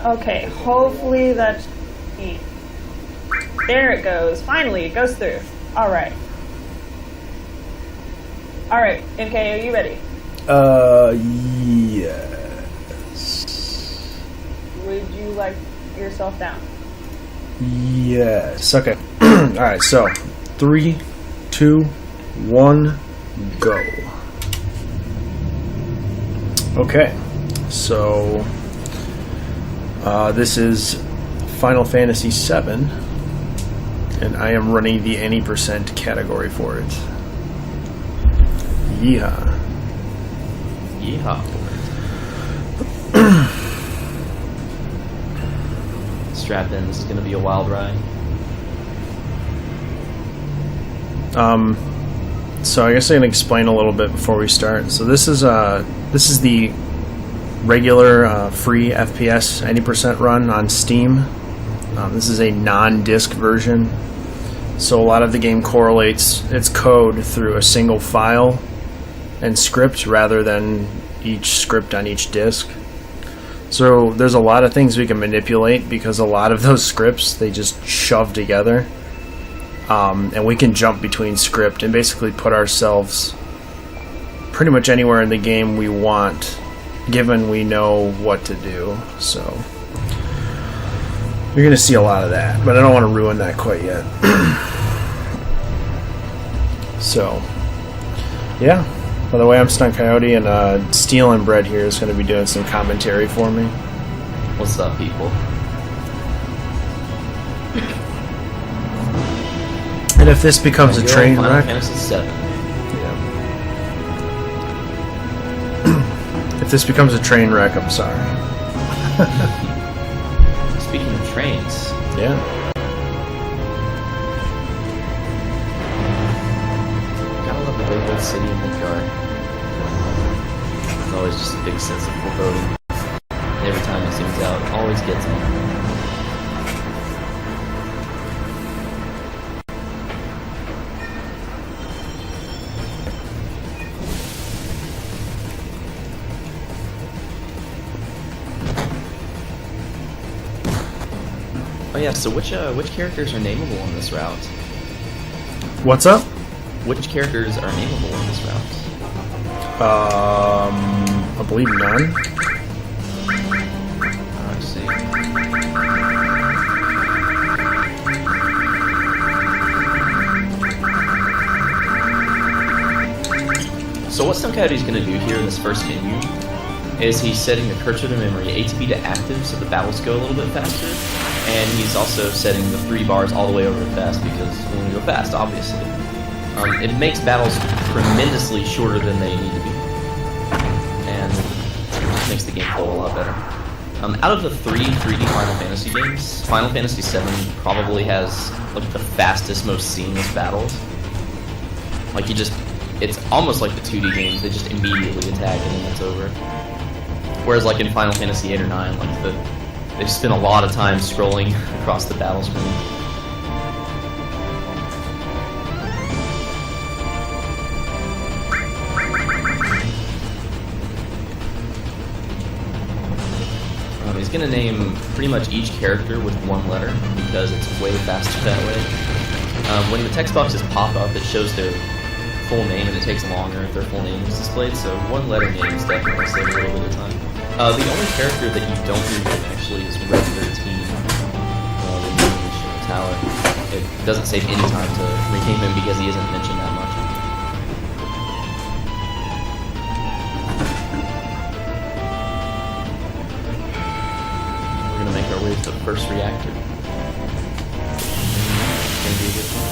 Okay, hopefully that's... There it goes. Finally, it goes through. Alright. Alright, MK, are you ready? Yes. Would you like yourself down? Yes. Okay. Alright, so 3, 2, 1, go. Okay. So this is Final Fantasy VII, and I am running the any percent category for it. Yeehaw. Yeehaw. Strap in, this is going to be a wild ride. So I guess I can explain a little bit before we start. So this is the regular free FPS 90% run on Steam. This is a non-disc version, so a lot of the game correlates its code through a single file and script rather than each script on each disc. So there's a lot of things we can manipulate because a lot of those scripts they just shove together, and we can jump between script and basically put ourselves pretty much anywhere in the game we want, given we know what to do. So you're going to see a lot of that, but I don't want to ruin that quite yet. So, yeah. By the way, I'm StuntCoyote, and Steel and Bread here is going to be doing some commentary for me. What's up, people? And if this becomes a train Final wreck... Fantasy VII. Yeah. If this becomes a train wreck, I'm sorry. Speaking of trains, Yeah. gotta love the big old city in Midgard. It's always just a big sense of foreboding. Every time it zooms out, it always gets me. Oh yeah, so which characters are nameable on this route? What's up? Which characters are nameable on this route? I believe none. I see. So what StuntCoyote is going to do here in this first menu is he's setting the cursor to memory ATB to active so the battles go a little bit faster, and he's also setting the 3 bars all the way over to fast because we want to go fast, obviously. It makes battles tremendously shorter than they need to be, and it makes the game flow a lot better. Out of the 3 3D Final Fantasy games, Final Fantasy VII probably has like the fastest, most seamless battles. Like it's almost like the 2D games, they just immediately attack and then it's over. Whereas like in Final Fantasy 8 or 9, like they spend a lot of time scrolling across the battle screen. He's going to name pretty much each character with 1 letter because it's way faster that way. When the text boxes pop up, it shows their full name and it takes longer if their full name is displayed, so 1 letter names definitely save a little bit of time. The only character that you don't rename actually is Red 13, the Tower. It doesn't save any time to rename him because he isn't mentioned that much. We're gonna make our way to the first reactor. It's gonna be a good one.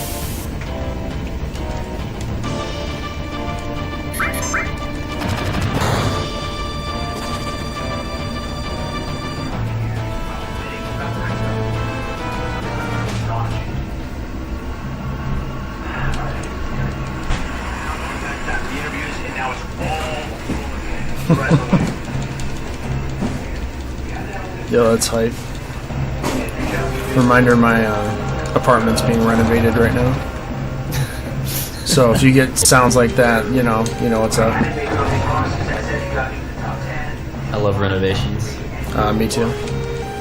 Yo, that's hype. Reminder, my apartment's being renovated right now. So if you get sounds like that, you know what's up. I love renovations. Me too.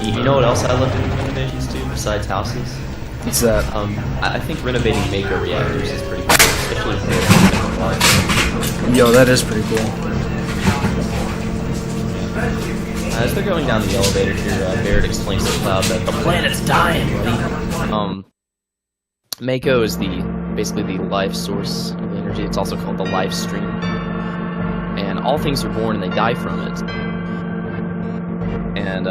You know what else I love doing renovations to besides houses? What's that? I think renovating Mako reactors is pretty cool, especially if they're large. Yo, that is pretty cool. As they're going down the elevator here, Barrett explains to Cloud that the planet's dying, buddy. Mako is basically the life source of the energy. It's also called the life stream. And all things are born and they die from it. And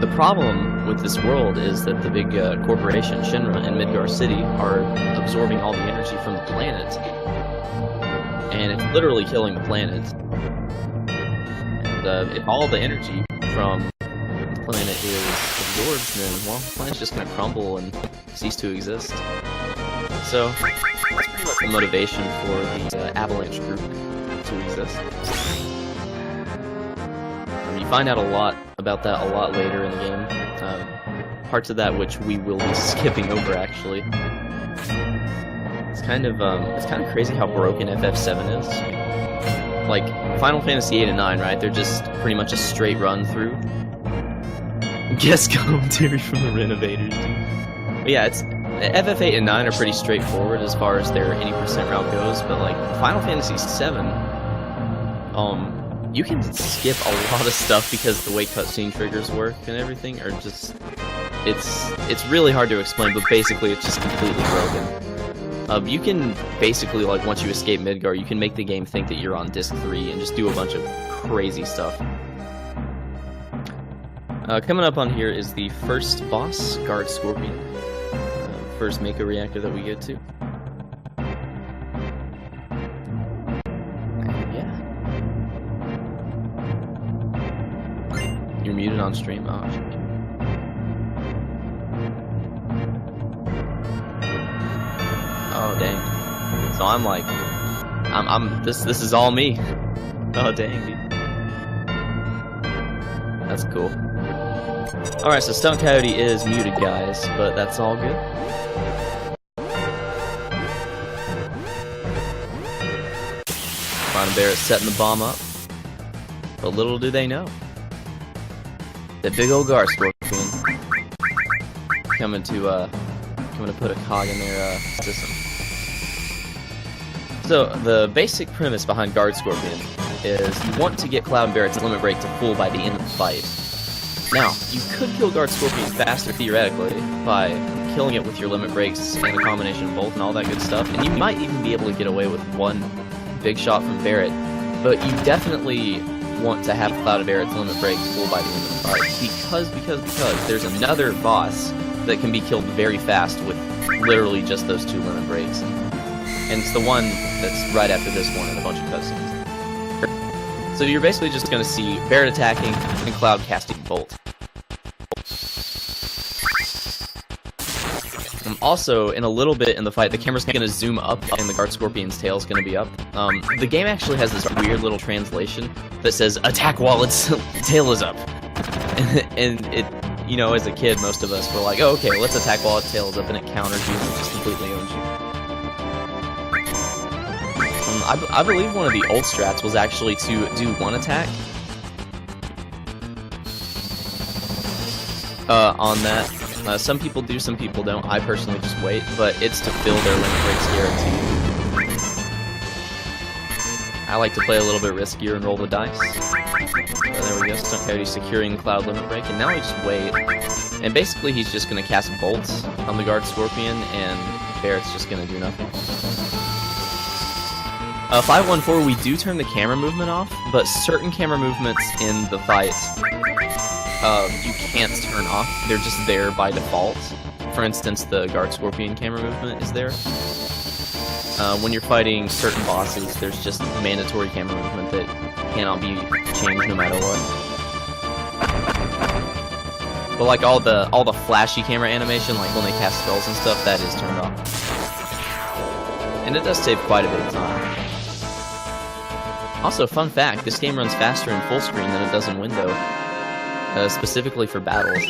the problem with this world is that the big corporation, Shinra, and Midgar City are absorbing all the energy from the planet. And it's literally killing the planet. And if all the energy from the planet is absorbed, then, well, the planet's just going to crumble and cease to exist. So, that's pretty much the motivation for the Avalanche group to exist. You find out a lot about that a lot later in the game. Parts of that which we will be skipping over, actually. It's kind of crazy how broken FF7 is. Like, Final Fantasy 8 and 9, right? They're just pretty much a straight run through. Guest commentary from the renovators. But yeah, FF8 and 9 are pretty straightforward as far as their 80% route goes, but like Final Fantasy 7, you can skip a lot of stuff because the way cutscene triggers work and everything are just it's really hard to explain, but basically it's just completely broken. You can basically, like, once you escape Midgar, you can make the game think that you're on Disc 3 and just do a bunch of crazy stuff. Coming up on here is the first boss, Guard Scorpion. First Mako reactor that we get to. And yeah. You're muted on stream? Oh, shit. Oh dang. So I'm like, this is all me. Oh dang, dude. That's cool. Alright, so StuntCoyote is muted, guys, but that's all good. Cloud and Barrett setting the bomb up. But little do they know that big old Guard Scorpion coming to put a cog in their system. So, the basic premise behind Guard Scorpion is you want to get Cloud and Barrett's limit break to full by the end of the fight. Now, you could kill Guard Scorpion faster, theoretically, by killing it with your limit breaks and a combination of both and all that good stuff, and you might even be able to get away with one big shot from Barrett, but you definitely want to have Cloud and Barrett's limit break full by the end of the fight, because there's another boss that can be killed very fast with literally just those two limit breaks. And it's the one that's right after this one in a bunch of cutscenes. So you're basically just going to see Barrett attacking and Cloud casting Bolt. Also, in a little bit in the fight, the camera's going to zoom up and the Guard Scorpion's tail's going to be up. The game actually has this weird little translation that says, attack while its tail is up. And it, you know, as a kid, most of us were like, oh, okay, let's attack while its tail is up, and it counters you and just completely owns you. I believe one of the old strats was actually to do one attack on that. Some people do, some people don't. I personally just wait, but it's to fill their limit breaks guaranteed. I like to play a little bit riskier and roll the dice. There we go, StuntCoyote securing Cloud limit break, and now we just wait. And basically he's just going to cast bolts on the Guard Scorpion, and Barrett's just going to do nothing. 514, we do turn the camera movement off, but certain camera movements in the fight you can't turn off. They're just there by default. For instance, the Guard Scorpion camera movement is there. When you're fighting certain bosses, there's just mandatory camera movement that cannot be changed no matter what. But like all the flashy camera animation, like when they cast spells and stuff, that is turned off. And it does save quite a bit of time. Also, fun fact, this game runs faster in full screen than it does in window, specifically for battles.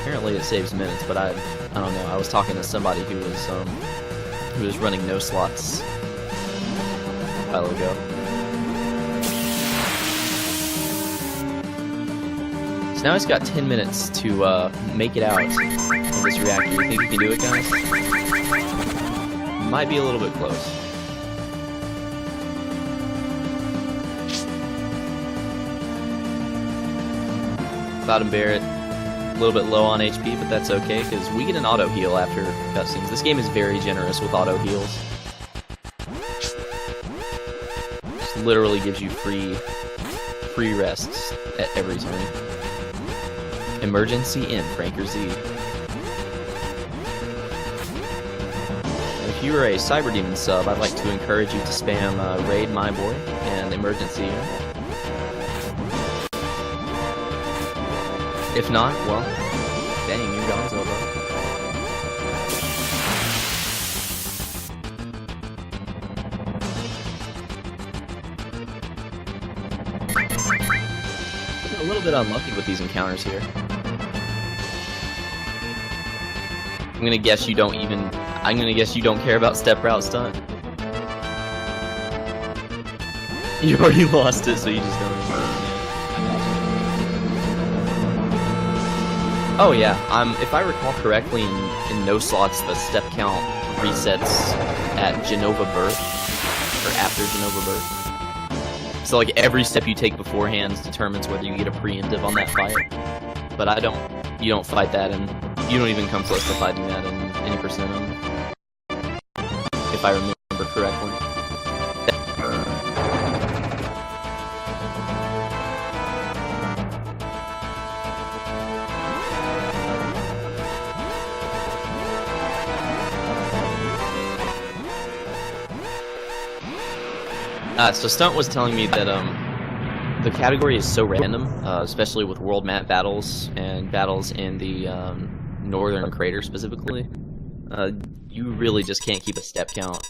Apparently it saves minutes, but I don't know. I was talking to somebody who was running no slots a while ago. So now he's got 10 minutes to make it out of this reactor. You think he can do it, guys? Might be a little bit close. Cloud and Barrett, a little bit low on HP, but that's okay, because we get an auto heal after cutscenes. This game is very generous with auto heals. Just literally gives you free rests at every turn. Emergency in Franker Z. If you are a Cyber Demon sub, I'd like to encourage you to spam Raid My Boy and Emergency in. If not, well, dang, you're gone, Zobo. A little bit unlucky with these encounters here. I'm gonna guess you don't care about step route stunt. You already lost it, so you just don't. Oh yeah, if I recall correctly, in no slots the step count resets at Genova Birth, or after Genova Birth. So like every step you take beforehand determines whether you get a preemptive on that fight. But you don't fight that, and you don't even come close to fighting that in any percent of them. If I remember correctly. So Stunt was telling me that the category is so random, especially with world map battles and battles in the northern crater specifically. You really just can't keep a step count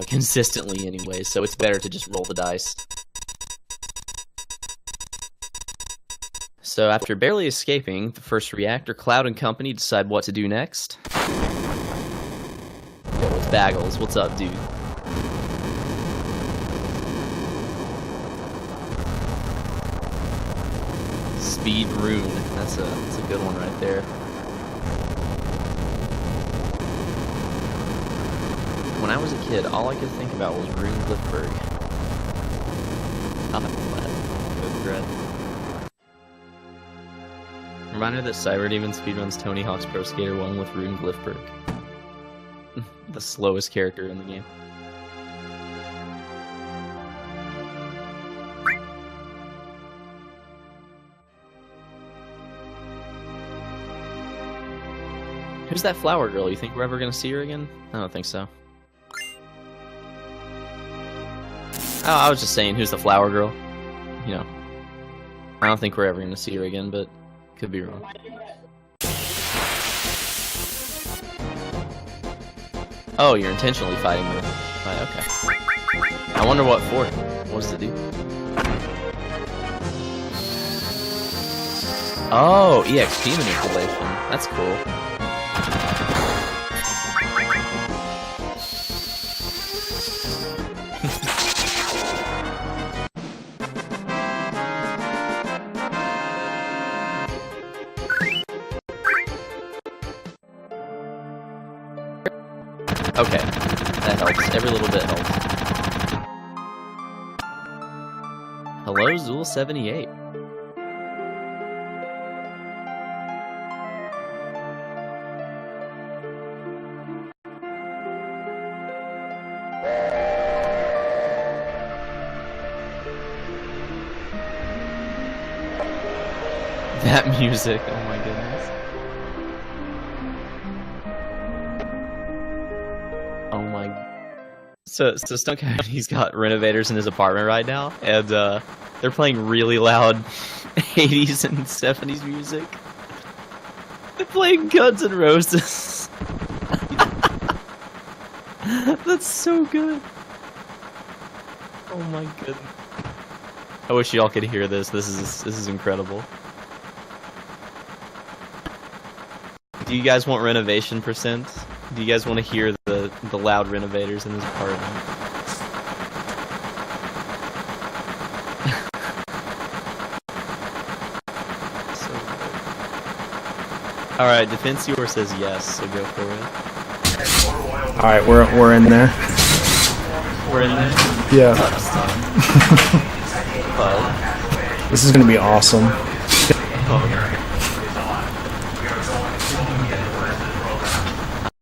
consistently anyway, so it's better to just roll the dice. So after barely escaping the first reactor, Cloud and company decide what to do next. Yo, it's Baggles. What's up, dude? Speed Rune. That's a good one right there. When I was a kid, all I could think about was Rune Glifberg. Good thread. Reminder that Cyber Demon speedruns Tony Hawk's Pro Skater 1 with Rune Glifberg. The slowest character in the game. Who's that flower girl? You think we're ever gonna see her again? I don't think so. Oh, I was just saying, who's the flower girl? You know, I don't think we're ever gonna see her again, but could be wrong. Oh, you're intentionally fighting her. Right, okay. I wonder what for. What does it do? Oh, EXP manipulation. That's cool. Okay, that helps. Every little bit helps. Hello, Zool78. That music, oh my goodness. Oh my... So StuntCoyote's got renovators in his apartment right now, and they're playing really loud 80s and 70s music. They're playing Guns N' Roses. That's so good. Oh my goodness. I wish y'all could hear this. This is incredible. Do you guys want renovation percent? Do you guys want to hear the loud renovators in his apartment? Alright, Defensor says yes, so go for it. Alright, we're in there. We're in there. Yeah. But, This is gonna be awesome.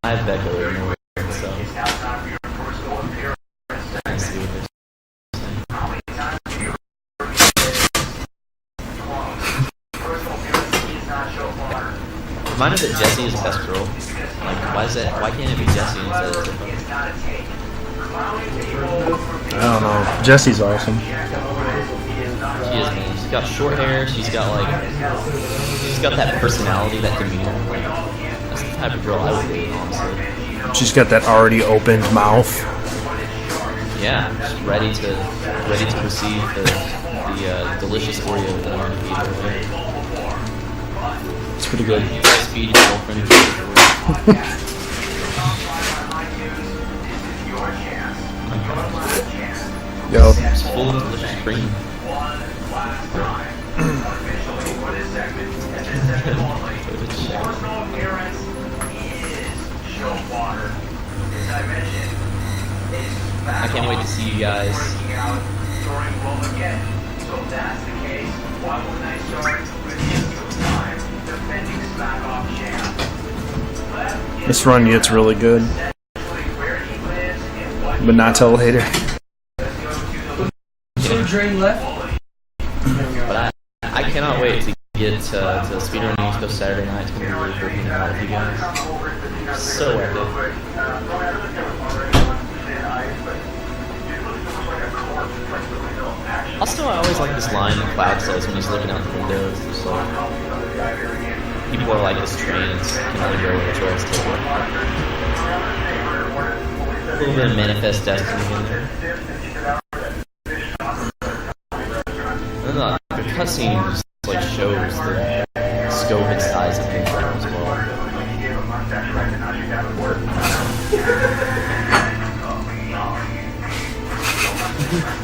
I have that go in there, so. Let's see what they're Remind us that Jessie is the best girl. Like, why can't it be Jessie instead of Tifa? I don't know. Jessie's awesome. She is, man. She's got short hair, she's got that personality, that demeanor. Like, that's the type of girl I would date, honestly. She's got that already opened mouth. Yeah, just ready to receive the delicious Oreo that I'm gonna eat away. It's pretty good. Speed your girlfriend. Yo. It's full of delicious cream. I can't wait to see you guys. This run gets really good. But not till later. Drain left. But I cannot wait to get to Speedrun East Coast Saturday night. It's going to be really freaking out with you guys. So epic. Also, I always like this line that Cloud says when he's looking out the window. It's just like, people are like, this train can only go where the trails take it. A little bit of Manifest Destiny in there. And the cutscene just like shows the scope and size of the game as well.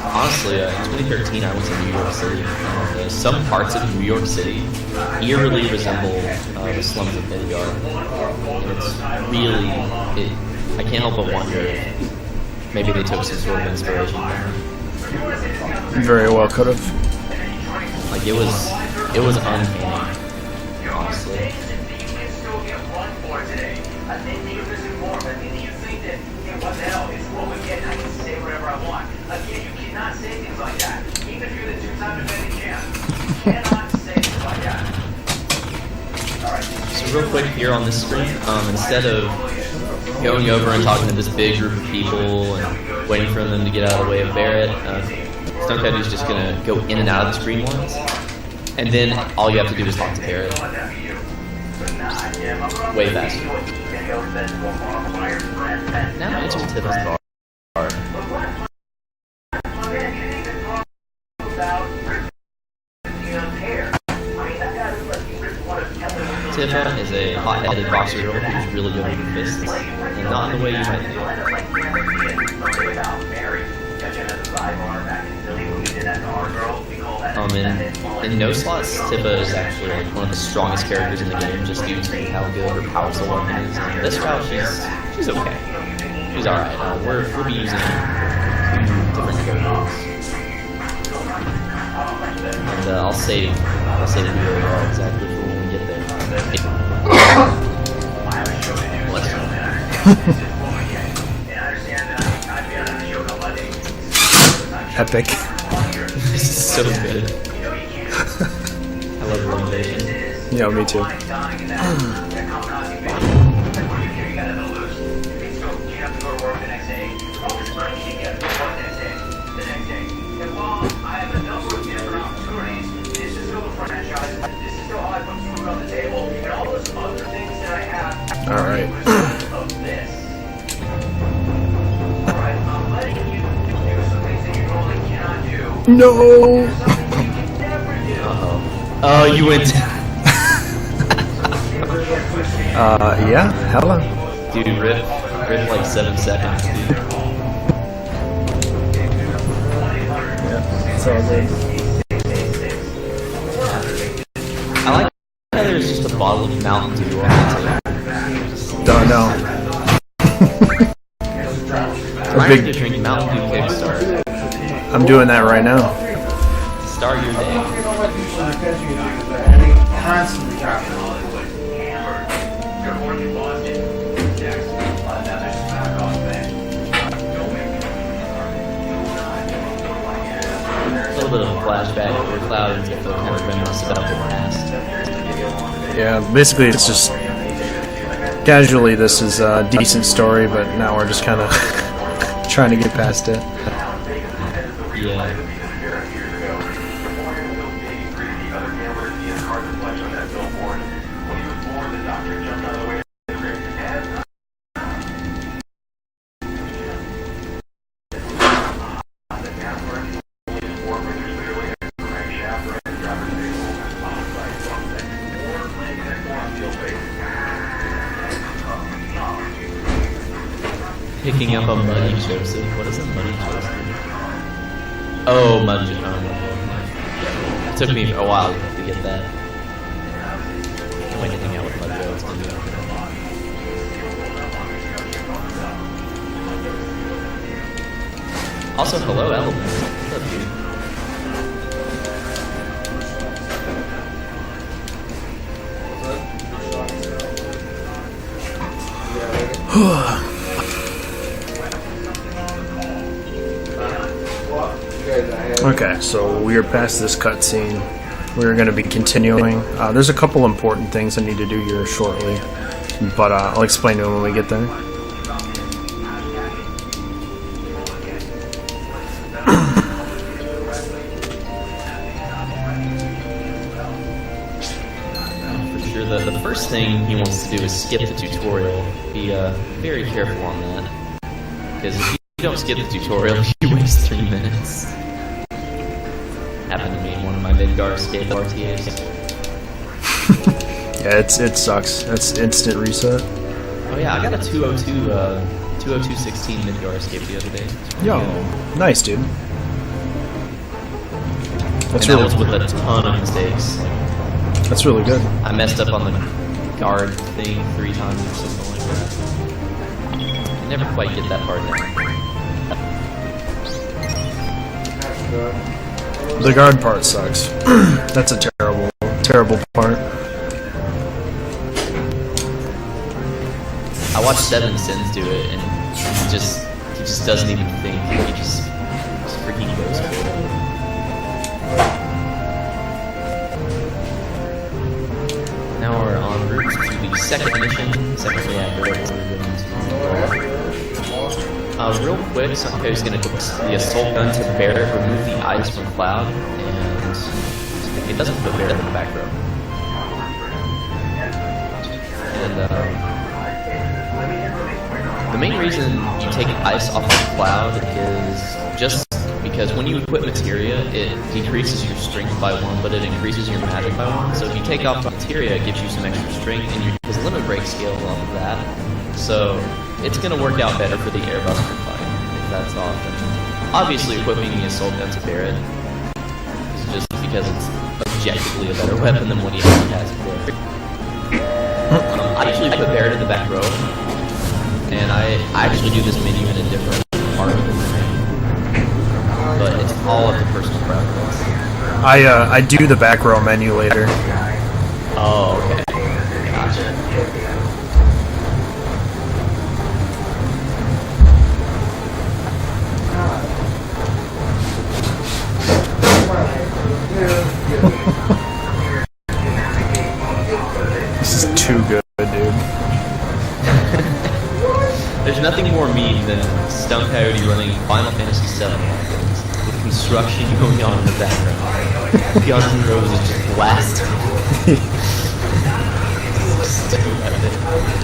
Honestly, in 2013 I was in New York City. Some parts of New York City eerily resemble the slums of Midgard. And it's really, I can't help but wonder if maybe they took some sort of inspiration from it. Very well could have. Like it was uncanny, honestly. So real quick here on this screen, instead of going over and talking to this big group of people and waiting for them to get out of the way of Barrett, StuntCoyote is just gonna go in and out of the screen once, and then all you have to do is talk to Barrett. Way faster. Now enter Tifa's bar. Tifa is a hot-headed boxer girl who's really good with her fists, and not in the way you might think. In no slots, Tifa is actually like one of the strongest characters in the game, just due to how good her power soul is. And this route, she's okay. She's all right. We'll be using different characters, and I'll save who they are exactly for when we get there. Epic. This is so good. I love the invasion. Yeah, me too. Alright. No! Oh, you went. Yeah, hella. Dude, rip like 7 seconds, dude. Yeah, it's all good. I like how there's just a bottle of Mountain Dew on Remember to drink Mountain Dew Kickstart. I'm doing that right now. Start your day. A little bit of a flashback of your cloud and feel kind of reminisce about the past. Yeah, basically it's just casually this is a decent story, but now we're just kind of trying to get past it. Yeah. Picking up a Muddy Joseph. What is a Muddy Joseph? Oh, Muddy Joseph. It took me a while to get that. Can't wait to hang out with Muddy Joe. It's gonna be okay. Also, hello, Element. What's up, dude? Okay, so we are past this cutscene. We're going to be continuing. There's a couple important things I need to do here shortly, but I'll explain to them when we get there. For sure, the first thing he wants to do is skip the tutorial. Be very careful on that, because if you don't skip the tutorial, you waste 3 minutes. Happened to me in one of my Midgar escape RTAs. Yeah, it sucks. That's instant reset. Oh yeah, I got a 202.16 Midgar escape the other day. Yo, nice, dude. And that was with a ton of mistakes. That's really good. I messed up on the guard thing 3 times or something like that. I never quite get that part down. The guard part sucks. That's a terrible part. I watched Seven Sins do it, and he just doesn't even think. He just freaking goes for it. Now we're en route to the second mission, second reactor. Real quick, StuntCoyote's going to put the assault gun to Barrett, remove the ice from Cloud, and it doesn't put Barrett in the back row. And the main reason you take ice off of Cloud is just because when you equip materia, it decreases your strength by 1, but it increases your magic by 1. So if you take off materia, it gives you some extra strength, and his limit break scales off of that. So it's going to work out better for the airbuster fight, if that's off. And obviously, equipping the assault gun to Barrett is just because it's objectively a better weapon than what he already has equipped. I usually put Barrett in the back row, and I actually do this menu in a different part of the menu. But it's all up to personal preference. I do the back row menu later. Oh, okay. Gotcha. This is too good, dude. There's nothing more mean than StuntCoyote running Final Fantasy VII with construction going on in the background. Guns N' Roses just blasting.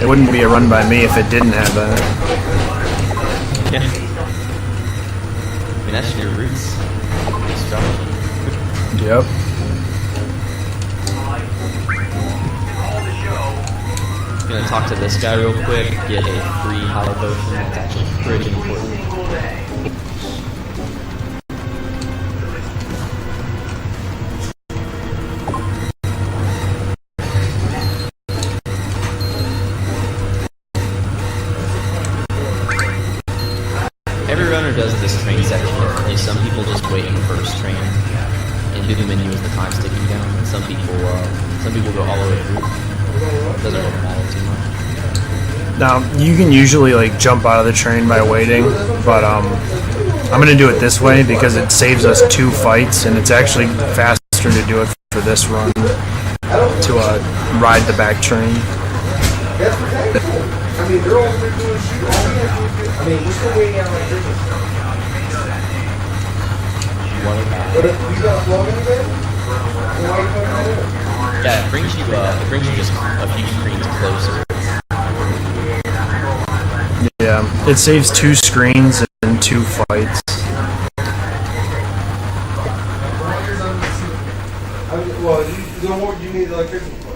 It wouldn't be a run by me if it didn't have that. Yeah. I mean, that's your roots. Construction. Yep. I'm gonna talk to this guy real quick, get a free high potion. That's actually pretty important. does this train section differently. Some people just wait in the first train and do the menu as the time's ticking down, and some people go all the way through. It doesn't really matter too much. Now, you can usually like jump out of the train by waiting, but I'm gonna do it this way because it saves us 2 fights, and it's actually faster to do it for this run to ride the back train. That's okay. I mean, they're all doing shoot. I mean, we're still waiting on electricity. But if you got a plug in there, then why are you putting that in? Yeah, it brings you just a few screens closer. Yeah, it saves 2 screens and 2 fights. Well, you need electricity for it.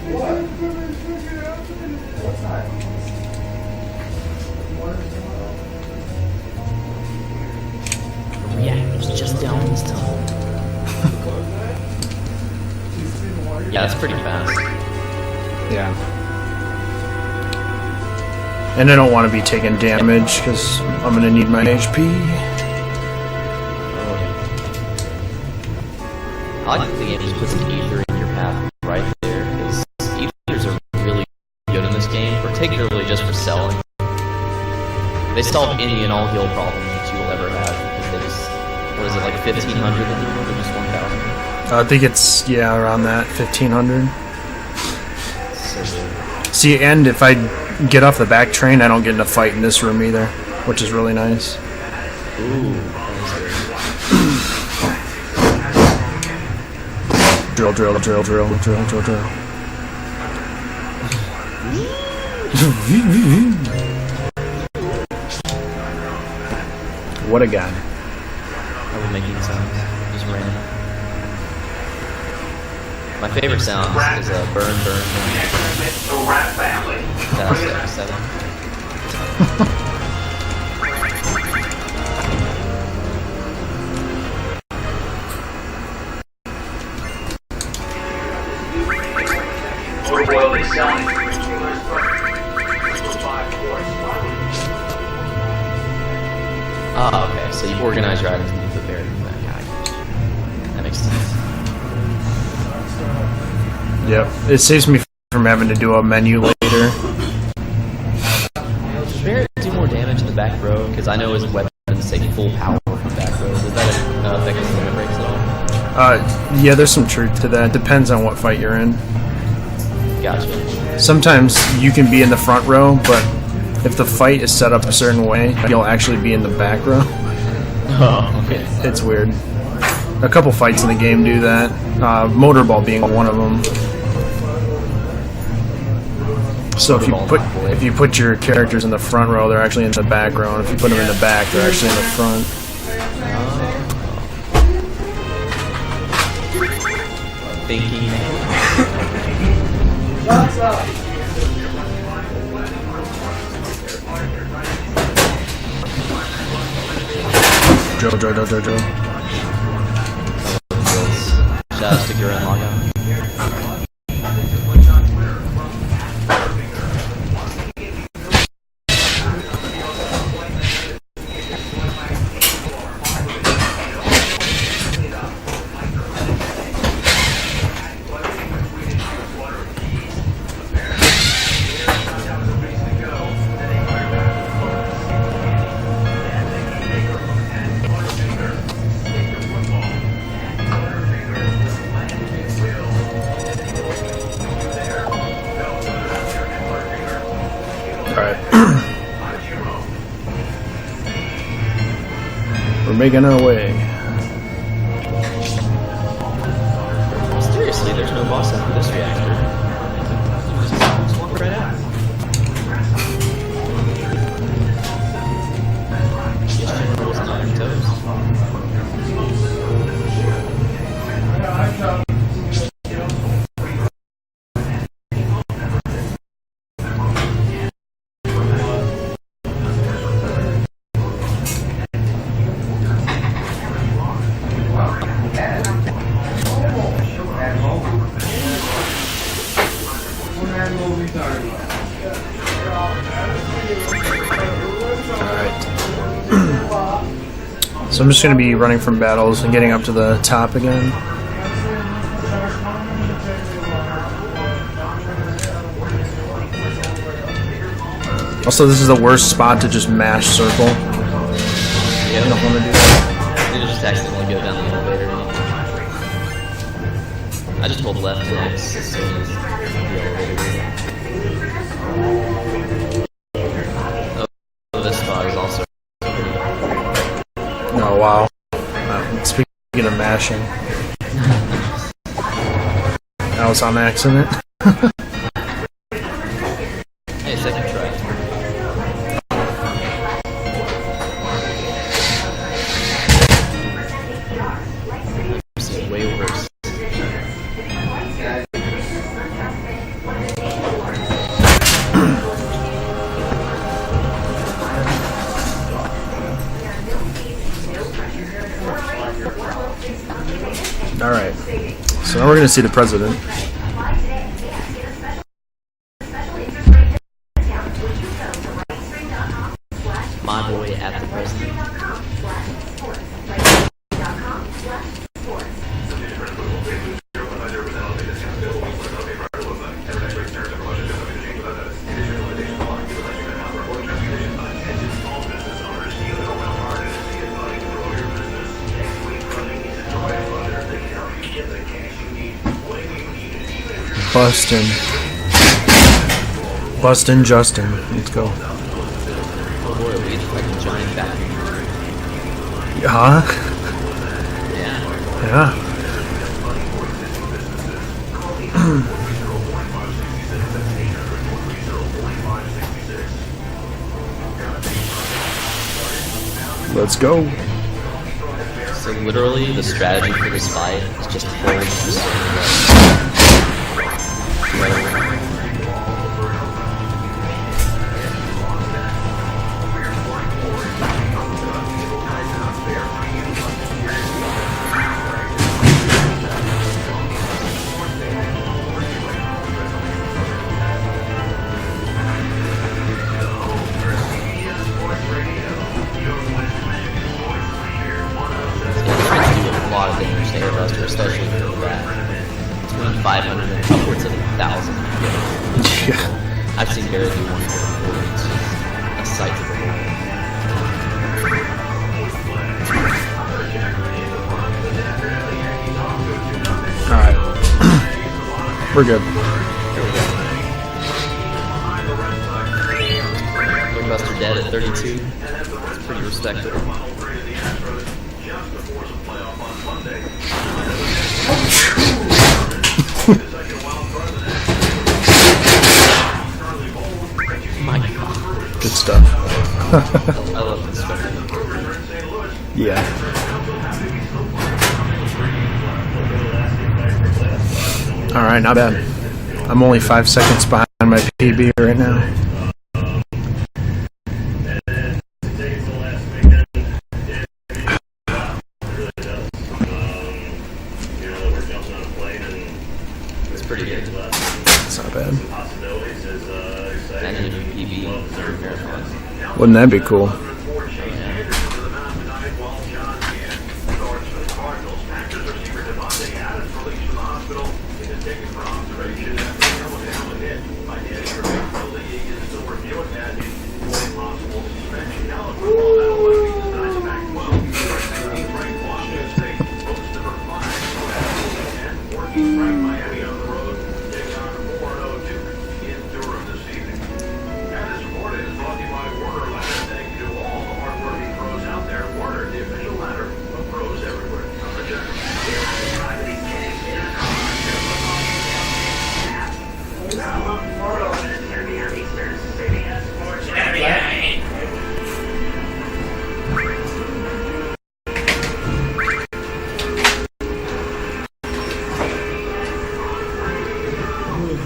What? What's that? Reactors just down this tunnel. Yeah, that's pretty fast. Yeah. And I don't want to be taking damage because I'm going to need my HP. I like that the game just puts an ether in your path right there, because ethers are really good in this game, particularly just for selling. They solve any and all heal problems that you will ever have. They just, what is it, like 1,500 in the world, or just 1,000? I think it's, yeah, around that, 1,500. So good. See, and if I get off the back train, I don't get in a fight in this room either, which is really nice. Ooh, that's good. Drill, drill, drill, drill, drill, drill, drill. What a guy. I was making sounds. Just random. My favorite sound is burn, burn, burn. That's SRX. Oh, okay. So you organize your items and you put there. That makes sense. Yep. It saves me from having to do a menu later. Does Barrett do more damage in the back row? Because I know his weapons say full power from back row. Does that affect his limit breaks at all? Yeah, there's some truth to that. Depends on what fight you're in. Gotcha. Sometimes you can be in the front row, but if the fight is set up a certain way, you'll actually be in the back row. Oh, okay. It's weird. A couple fights in the game do that. Motorball being one of them. So if you put your characters in the front row, they're actually in the back row, and if you put them in the back, they're actually in the front. Thinking. What's up? Drill, drill, drill, drill, drill. Shout out to Gurren Lagann. We're making our way. Seriously, there's no boss after this reactor. Just walk right out. Just generals and iron toes. So I'm just going to be running from battles and getting up to the top again. Also, this is the worst spot to just mash circle. Yeah, You don't want to do that. you just accidentally go down the elevator. I just hold left and X as soon as the elevator. Oh, this spot is also pretty. Oh, wow. Speaking of mashing. That was on accident. Hey, second try. This is way worse. Alright. So now we're going to see the president. My boy at the president. Bustin' Justin. Let's go. Oh boy, we each like a giant vacuum. Huh? Yeah. Yeah. Let's go. So literally, the strategy for this fight is just hold the circle. A lot of damage to Airbuster, especially for that. Between 500 and upwards of 1,000. Yeah. I've seen Barrett do one before. It's just a sight to behold. Alright. We're good. Here we go. Airbuster dead at 32. It's pretty respectable. My God. Good stuff. I love this spectacle. Yeah. Alright, not bad. I'm only 5 seconds behind my PB right now. It's pretty good. It's not bad. And even PB marathon. Wouldn't that be cool?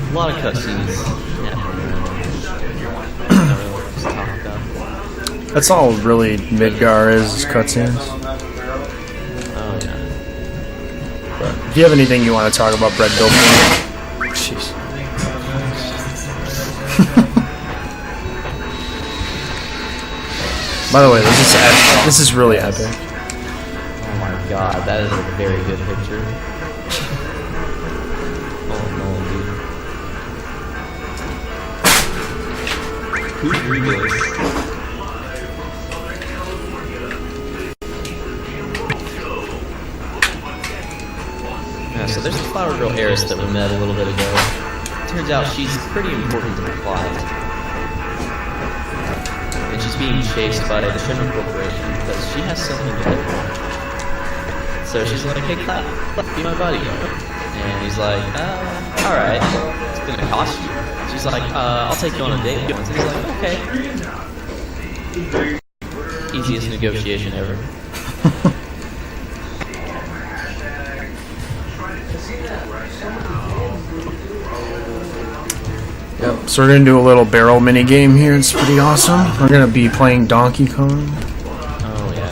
A lot of cutscenes. Yeah. That's all really Midgar is cutscenes. Oh yeah. But if you have anything you want to talk about, Bread Dopamine. Jeez. By the way, this is really epic. god, that is a very good picture. Oh no, dude. Who drew this? Yeah, so there's the Flower Girl heiress that we met a little bit ago. Turns out she's pretty important to the plot. And she's being chased by the Shinra Corporation because she has something to do. So she's like, hey, Cloud, be my buddy. And he's like, alright, it's gonna cost you. She's like, I'll take you on a date. And he's like, okay. Easiest negotiation ever. Yep, so we're gonna do a little barrel mini game here. It's pretty awesome. We're gonna be playing Donkey Kong. Oh yeah.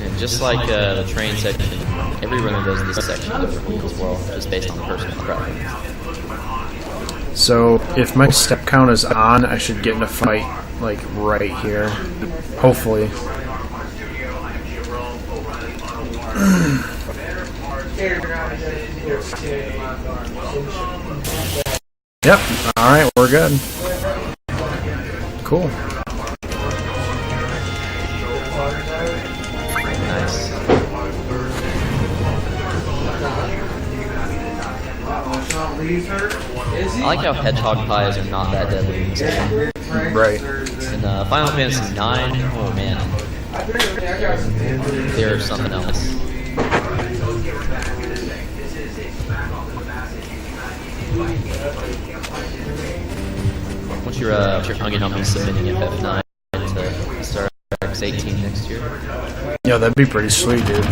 And just like the train section, every runner does this section differently as well, just based on the personal preference. So if my step count is on, I should get in a fight like right here. Hopefully. Yep, alright, we're good. Cool. Nice. I like how hedgehog pies are not that deadly in this game. Right. In Final Fantasy IX, oh man, they're something else. What's your tongue on me submitting FF9 to SRX 18 next year? Yeah, that'd be pretty sweet, dude.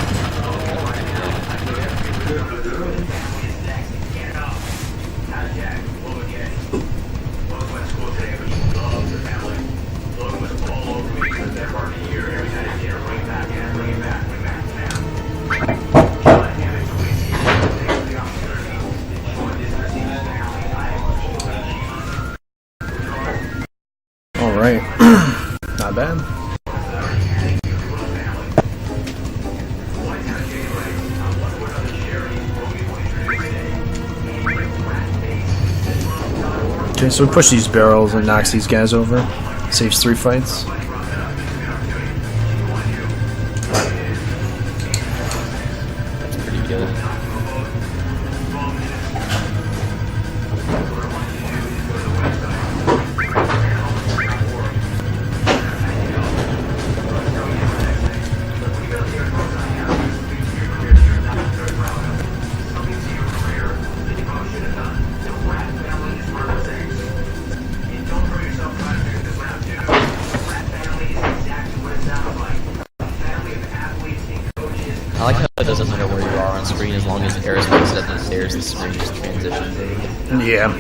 Alright. Not bad. Okay, so we push these barrels and knocks these guys over. Saves 3 fights. That's pretty good. I like how it doesn't matter where you are on screen as long as Eris makes it up the stairs, the screen just transitions over. Yeah.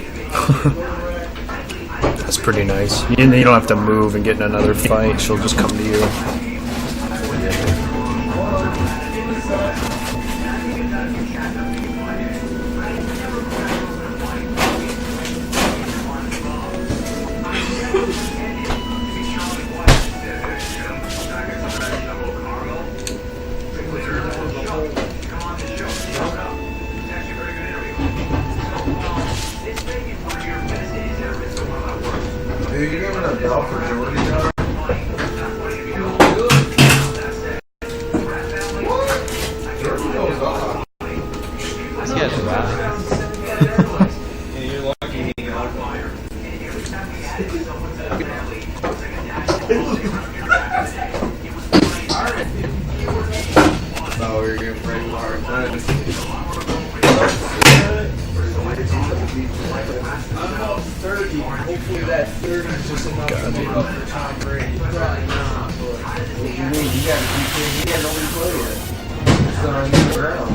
That's pretty nice. You don't have to move and get in another fight. She'll just come to you. Dude, you're giving a bell for Jordy now? Jordy goes off. This guy's rad. And you're lucky he got fire. Thought we were getting ready for our time. I'm up 30. Hopefully that 30 is just enough to make up for Tom Brady. Probably not, but what do you mean? You gotta keep saying he hasn't only played yet. It's not on the ground.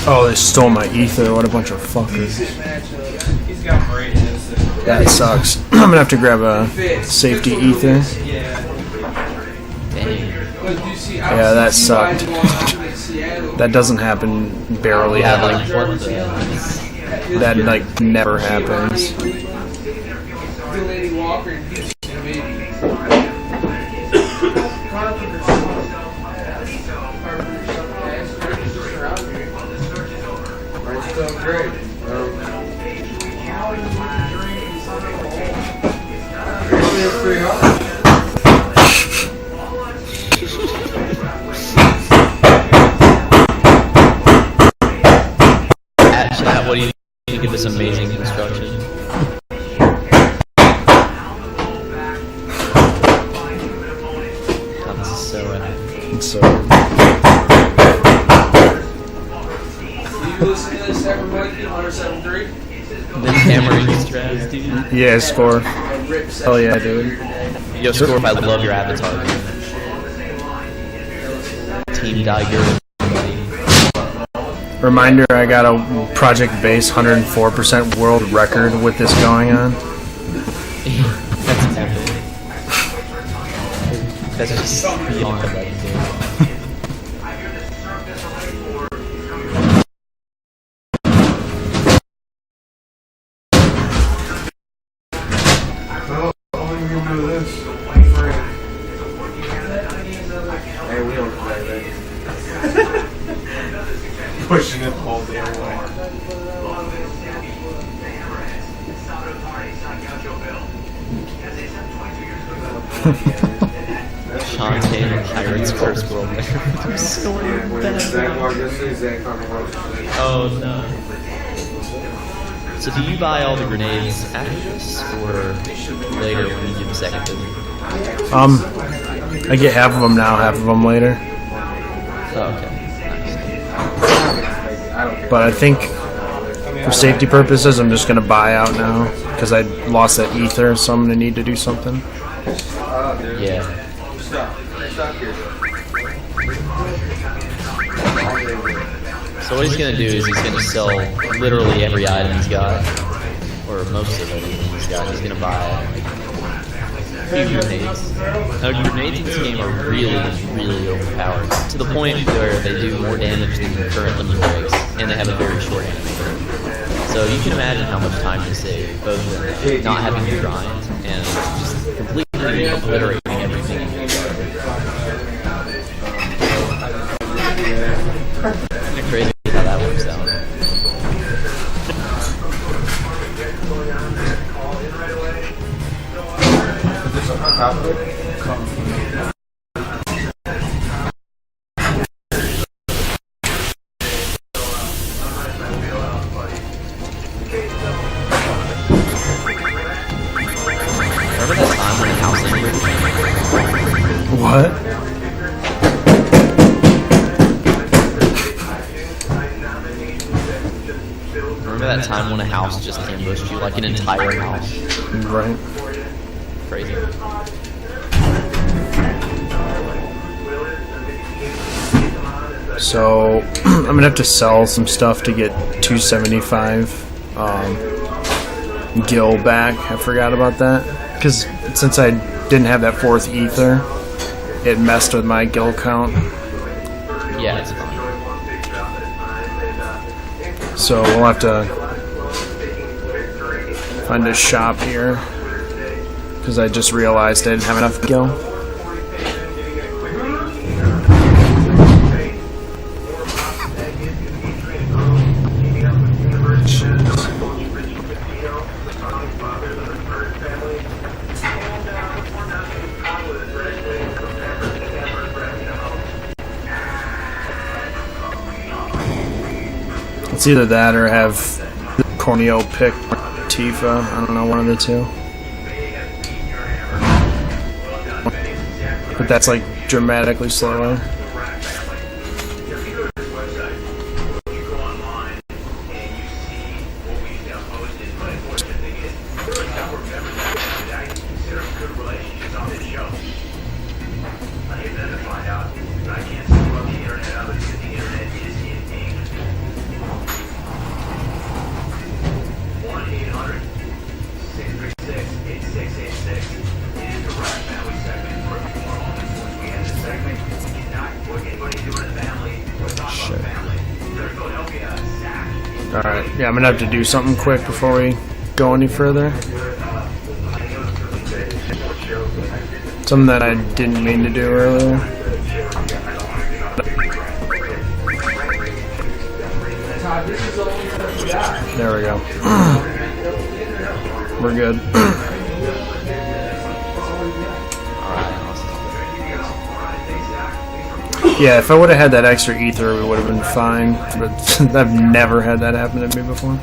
Oh, they stole my ether. What a bunch of fuckers. He's got greatness. That sucks. I'm gonna have to grab a safety ether. Yeah, that sucked. That doesn't happen barely Yeah, ever. like what the... That like never happens. Walker and Houston, maybe. Right, still great. It's pretty hard. Chat, what do you think of this amazing construction? God, this is so epic. So You listen to this every week, 107.3? The hammering strats, dude. yeah, score. Oh yeah, dude. Yo, Scorp, I love your avatar, dude. Team Diger. Reminder, I got a Project Base 104% world record with this going on. That's epic. That's just beyond legendary. Hey, we don't play that. Pushing it all damn way. Shantae and the Pirates Curse World. I'm so Oh no. So do you buy all the grenades after this, or later when you do the second visit? I get half of them now, half of them later. Oh, okay. But I think for safety purposes, I'm just gonna buy out now because I lost that ether, so I'm gonna need to do something. Yeah. So what he's gonna do is he's gonna sell literally every item he's got, or most of everything he's got. He's gonna buy a few grenades. Now, grenades in this game are really, really overpowered to the point where they do more damage than your current limit breaks, and they have a very short animation. So you can imagine how much time they save, both in not having to grind and just completely obliterating everything. Kind of crazy how that works out. Remember that time when the house ended? What? Remember that time when a house just ambushed you, like an entire house? Right. Crazy. So I'm gonna have to sell some stuff to get 275 gil back. I forgot about that because since I didn't have that fourth ether, it messed with my gil count. Yeah, it's fine. So we'll have to find a shop here because I just realized I didn't have enough gil. It's either that or have Corneo pick Tifa. I don't know, one of the two. But that's like dramatically slower. Alright, yeah, I'm gonna have to do something quick before we go any further. Something that I didn't mean to do earlier. There we go. We're good. Yeah, if I would have had that extra ether, we would have been fine. But I've never had that happen to me before.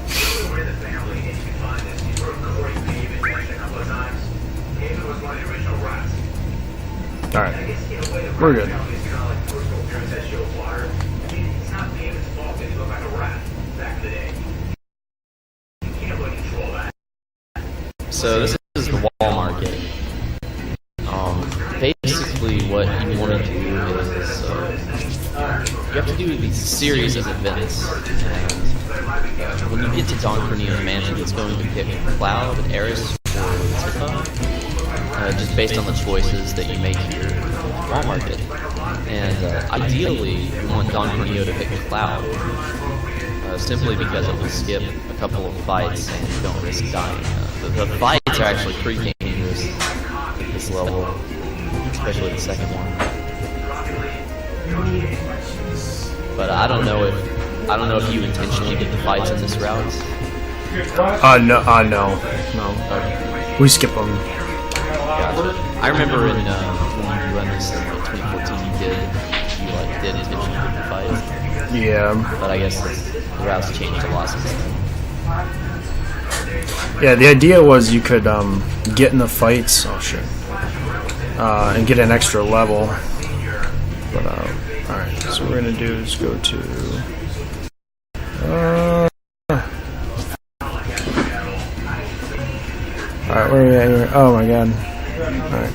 Alright. We're good. So this is the wall market. Basically what you want to do is you have to do these series of events, and when you get to Don Corneo's mansion, it's going to pick Cloud, Eris, or Tifa, just based on the choices that you make here at the wall market. And ideally, you want Don Corneo to pick Cloud, simply because it will skip a couple of fights and you don't risk dying. The fights are actually pretty dangerous at this level, especially the second one. But I don't know if you intentionally did the fights in this route. No. Okay. We skip them. Gotcha. I remember when you run this in 2014, you did intentionally do the fights. Yeah. But I guess the routes changed a lot since then. Yeah, the idea was you could get in the fights. Oh shit. And get an extra level. But alright, so what we're gonna do is go to alright, where are we at here? Oh my god. Alright.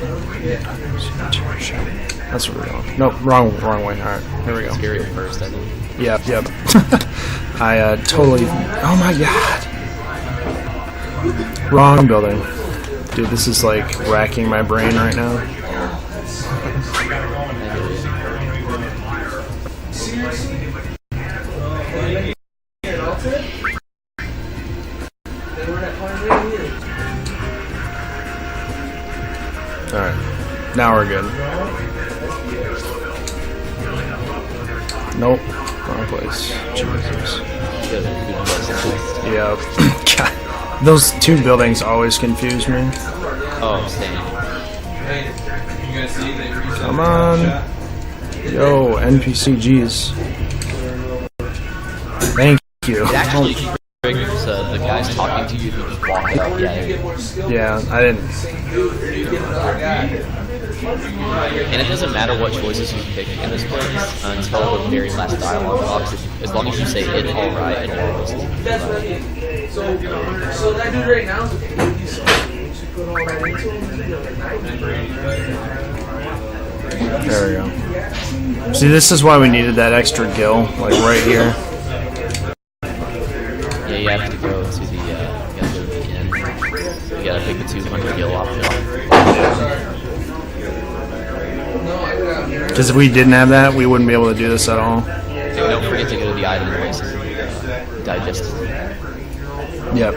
That's where we're going. Nope, wrong way. Alright, here we go. Scary at first, I believe. Yep. I totally. Oh my god. Wrong building. Dude, this is like racking my brain right now. Alright. Now we're good. Nope. Wrong place. Jesus. Yeah. God. Those two buildings always confuse me. Oh, same. Come on. Yo, NPCGs. Thank you. It actually triggers the guys talking to you who just walk up. Yeah, I didn't. And it doesn't matter what choices you pick in this place until the very last dialogue box. As long as you say it alright, it always is. So that dude right now is There we go. See, this is why we needed that extra gill, like right here. Yeah, you have to go to the end. You gotta pick the 200 gill option. Because if we didn't have that, we wouldn't be able to do this at all. And don't forget to go to the item place and digest it. Yep.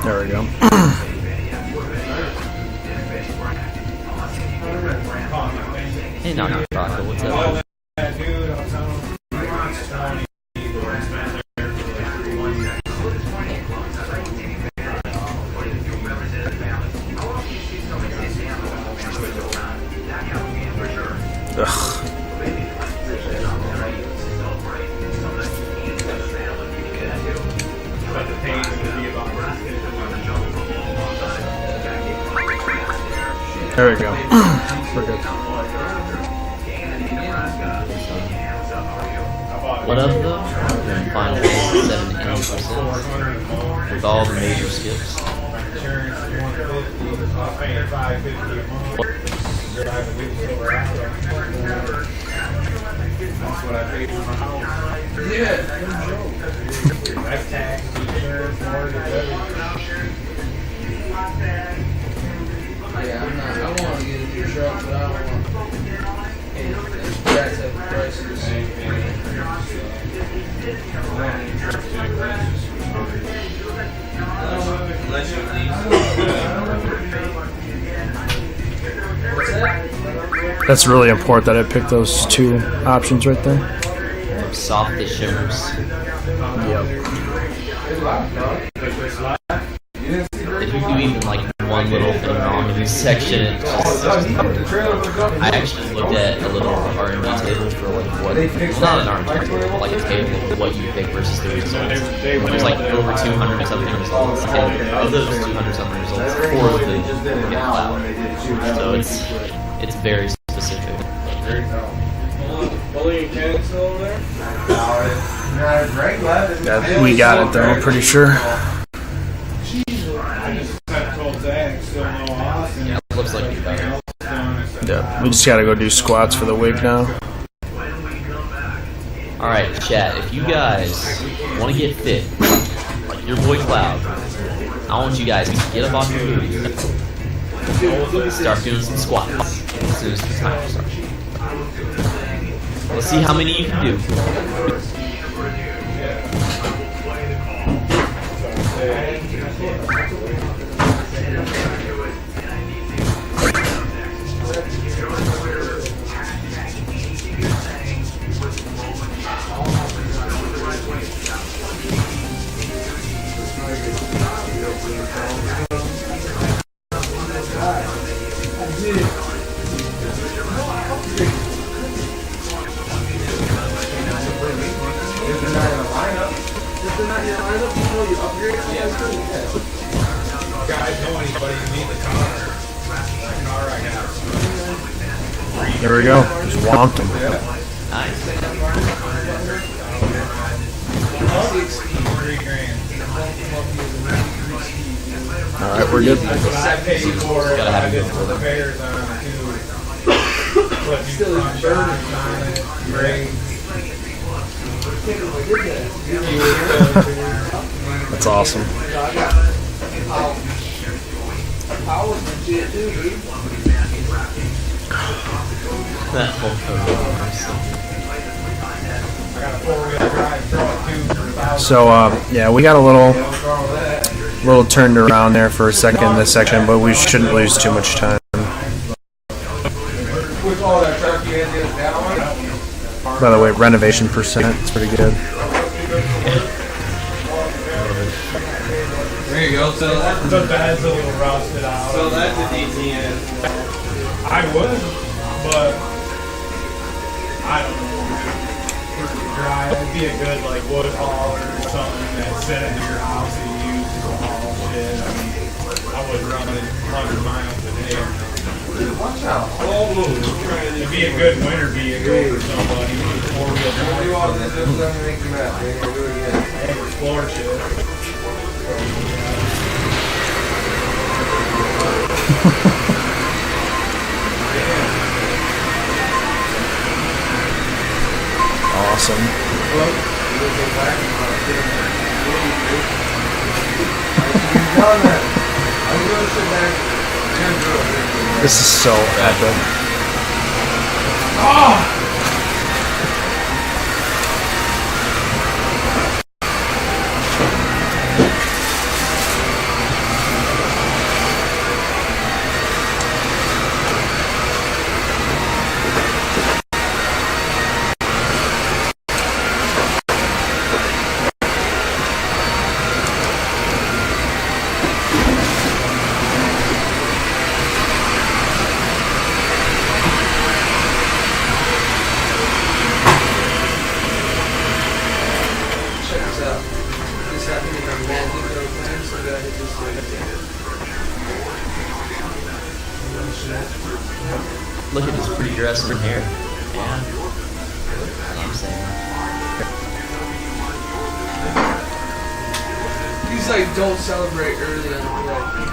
There we go. Hey, knock knock, what's up? Ugh. There we go. We're good. What up, though? Final 7% with all the major skips. Yeah, I want to get a new truck, but I unless you leave. What's that? That's really important that I picked those two options right there. Soft as shimmers. Yep. If you do even like one little thing wrong in this section, it just I actually looked at a little R&D table for like what, well, not an R&D table, but like a table of what you pick versus the results. There's like over 200 something results, and of those 200 something results, 4 of them get cloud. So it's very specific. Yeah, we got it though, I'm pretty sure. Yeah, it looks like we got it. Yeah, we just gotta go do squats for the wig now. Alright, chat, if you guys want to get fit, like your boy Cloud, I want you guys to get up off your booties, start doing some squats as soon as the time starts. Let's see how many you can do. There we go. Just womped him. Nice. Alright, we're good. Gotta have a good quarter. That's awesome. That whole So, yeah, we got a little turned around there for a second in this section, but we shouldn't lose too much time. By the way, renovation percent, it's pretty good. There you go. So that's The bed's a little rusted out. so that's a DTN. I would, but I don't know. Dry. It'd be a good like wood hauler or something that's set into your house that you use to haul shit. I mean, I would run it 100 miles a day. Watch out. It'd be a good winter vehicle for somebody with four-wheel Do all drive. this, just let me make you mad. They're gonna do it again. Explore shit. Awesome. This is so epic. Check this out. This happened in our magic airplane, so that hit this thing. Look at his pretty dress and hair. Yeah. That's what I'm saying. He's like, don't celebrate early on the flight.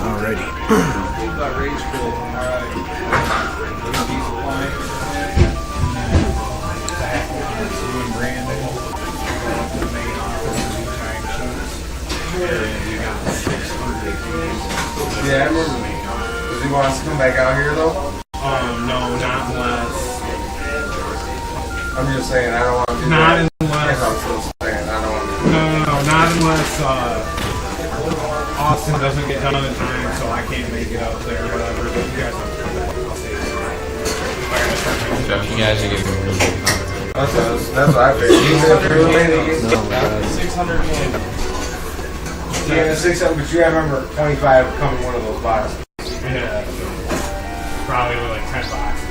Alrighty. Think about rage quit. Yeah, does he want us to come back out here though? No, not unless. I'm just saying I don't want to do Not that. unless. Yes, I'm still saying I don't want to. No, not not unless Austin doesn't get done in time, so I can't make it up there, whatever. But you guys have to come back. I'll stay there. Josh, you guys are giving me really good content. That's what I figured. You said 600 million. yeah, 600, but you gotta remember 25 coming one of those boxes. Yeah. Probably with like 10 boxes.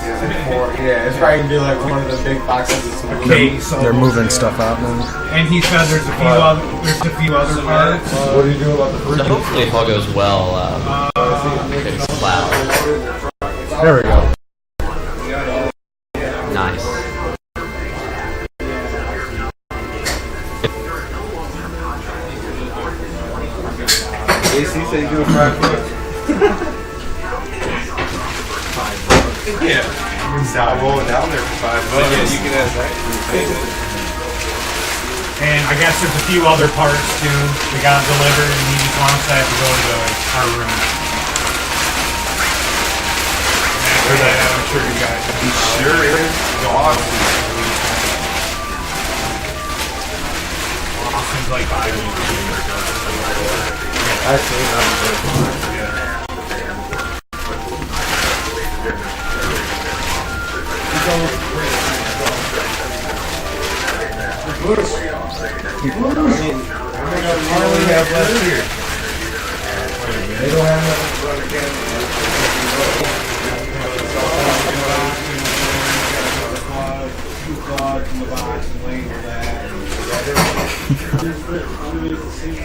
Yeah, like 4. Yeah, it's probably gonna be like one of the big boxes. Okay, so They're moving stuff out now. And he said there's a few other parts. What do you do about the So hopefully, if all goes well, fix cloud. There we go. Nice. AC said you do it $5. Yeah. I'll roll it down there for $5. Yeah, you can have that. And I guess there's a few other parts too. We got delivered and he just wants that to go to our room. And after that, I'm sure you guys can Sure is. Awesome. Austin's like 5 minutes later. I see. They don't have nothing to run again.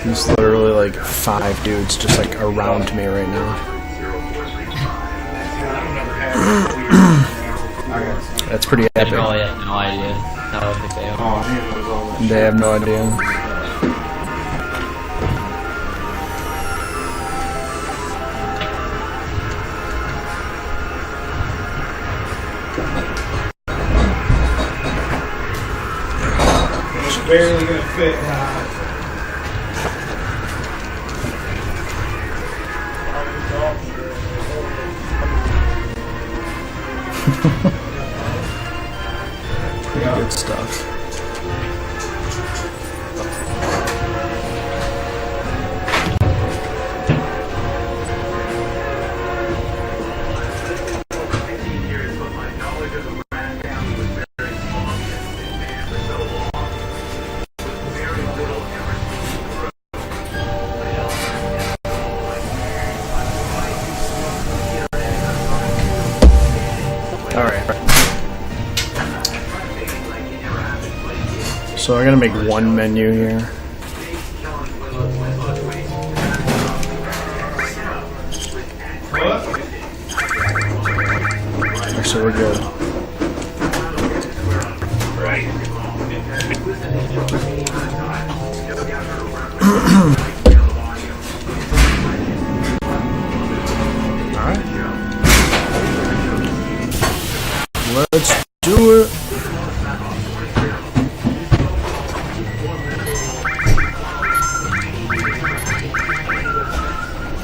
There's literally like 5 dudes just like around me right now. That's pretty They epic. probably have no idea. I don't think they have. They have no idea. It's barely gonna fit. Pretty good stuff. So I'm gonna make one menu here. So we're good. Alright. Let's do it.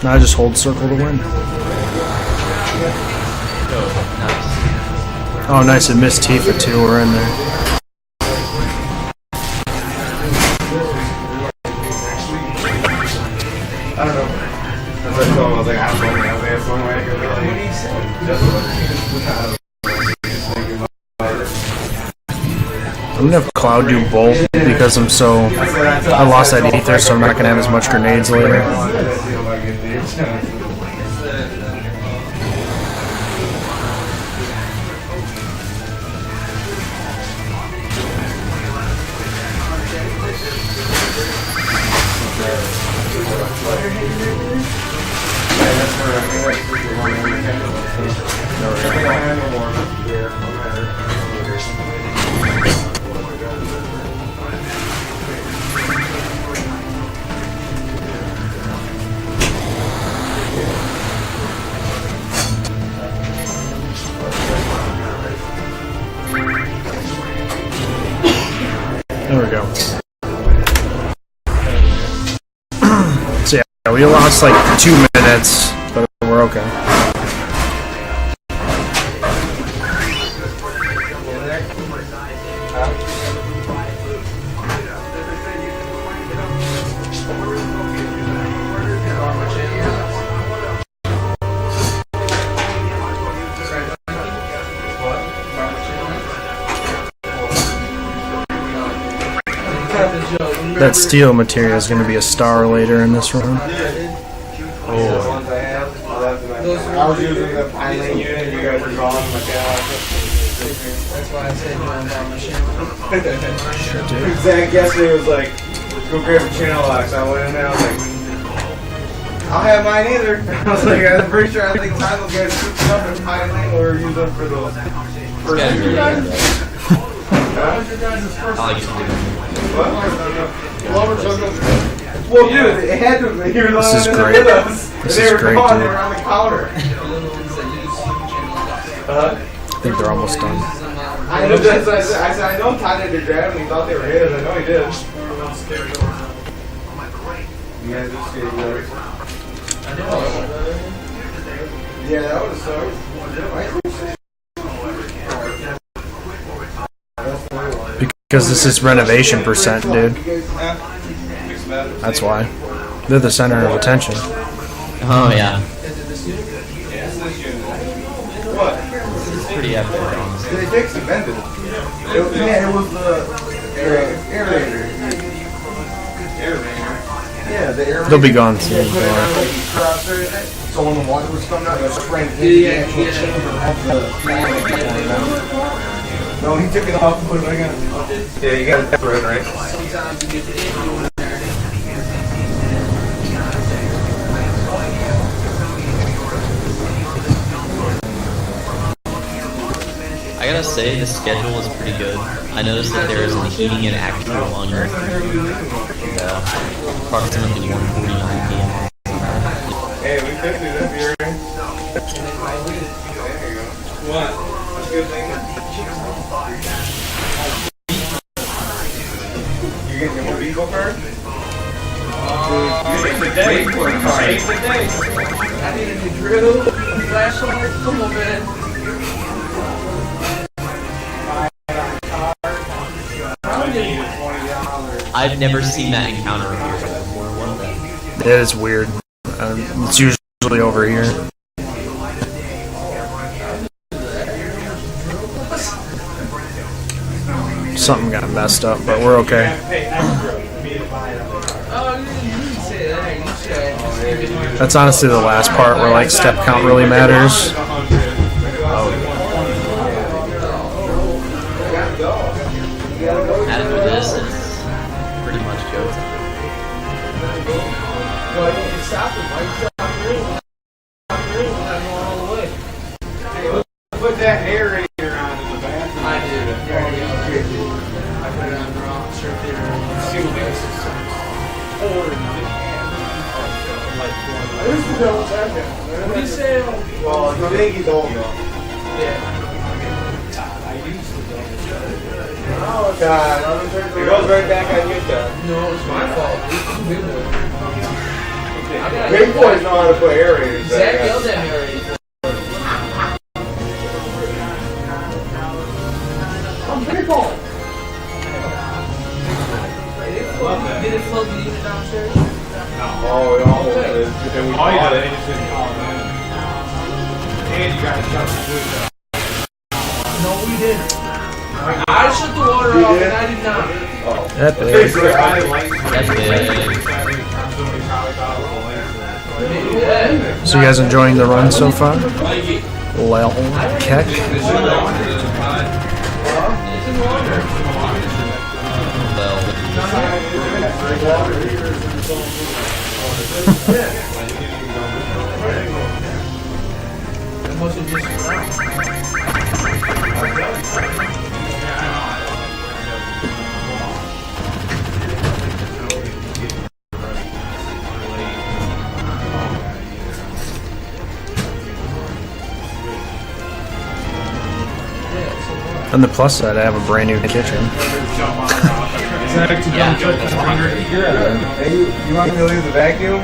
Now I just hold circle to win. Oh, nice. It missed Tifa too. We're in there. I don't know. As I told him, I was like, I don't know. I have one way I can I'm gonna have Cloud do both because I lost that ether, so I'm not gonna have as much grenades later. There we go. So yeah, we lost like 2 minutes, but we're okay. That steel material is going to be a star later in this run. The ones I had, I left them at I was using the pine lane unit, you guys were drawing my tail. That's why I said you want to buy my channel. Zach yesterday was like, go grab a channel locks. I went in there, I was like, I'll have mine either. I was like, I'm pretty sure I think Tyler guys took stuff in pine lane we were using for those first Yeah, year. yeah. Huh? I like it. What? Lover took them. Well, dude, it had to be. He was This is in there great. with us. This They is were great, gone. They dude. were on the counter. I think they're almost done. I know that's what I said. I said, I know Todd had to grab them. He thought they were his. I know he did. You guys just gave yours. Yeah, that would have sucked. Because this is renovation percent, dude. That's why. They're the center of attention. Oh yeah, What? it's pretty epic, honestly. They fixed it, bended it. Yeah, it was the aerator. Yeah, the aerator. They'll be gone soon. Put it on, like, crosser, so when the water was coming out, it was spraying into the actual chamber of the No, he took it off and put it back on. Yeah, you got it right? Sometimes you get the info in there. I gotta say, the schedule is pretty good. I noticed that there is an heating and actual on your approximately 1:49 p.m. Hey, we could do that beer. There you go. What? That's a good thing. You getting your more Vivo card? Save the day. Save the day. I need a new drill, flashlight. Come on, man. I've never seen that encounter here before. What the? It is weird. It's usually over here. Something got messed up, but we're okay. Oh, you didn't say that. You said. That's honestly the last part where like step count really matters. After this, it's pretty much go time. Why don't you stop him? Why you stop him? I'm going all the way. Put that aerator on in the bathroom. I did. I put it on the wrong shirt there. What do you say? Well, I think he's old though. Yeah. Oh, God. It goes right back on you, Todd. No, it's my fault. Big boy. Big boys know how to put aerators Zach back yelled on. at me already. I'm big boy. Did it float the unit downstairs? Oh, it almost is. But then we All you caught did, it. they just didn't call it in. And you gotta shut the food down. No, we didn't. I shut the water You off did? and I did not. Oh. That big. Basically, I didn't like That's big. Maybe that. So you guys enjoying the run so far? Well, Keck. That must have just On the plus side, I have a brand new kitchen. Hey, you want me to leave the vacuum?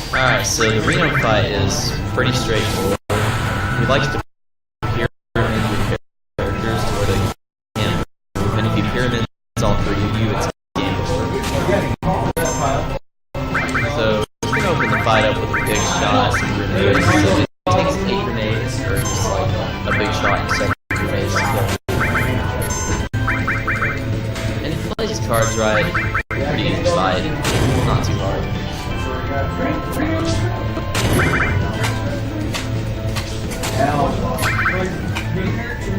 Alright, so the Reno fight is pretty straightforward. He likes to pyramid your characters to where they can't move, and if you pyramid all three of you, it's game over. Not too hard.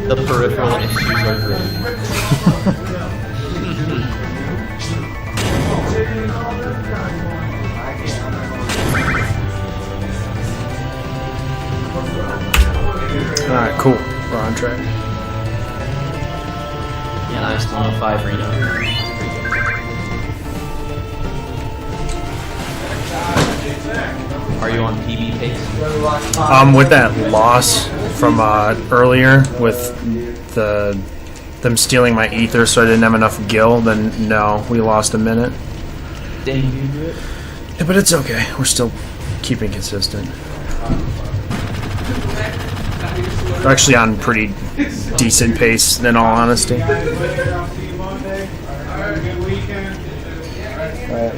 The peripheral issues are great. Alright, cool. We're on track. Yeah, nice 105 Reno. Are you on PB pace? With that loss from earlier with them stealing my ether so I didn't have enough gil, then no, we lost a minute. Dang, you do it. Yeah, but it's okay. We're still keeping consistent. We're actually on pretty decent pace, in all honesty.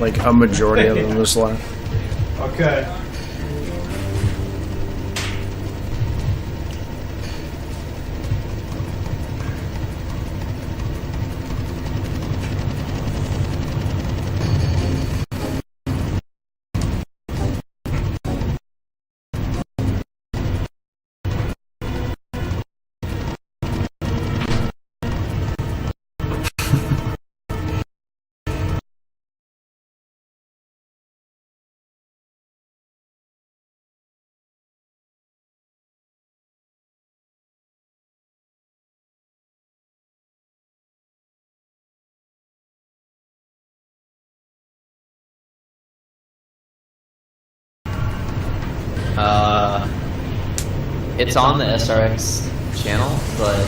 Like a majority of them just left. Okay. It's on the SRX channel, but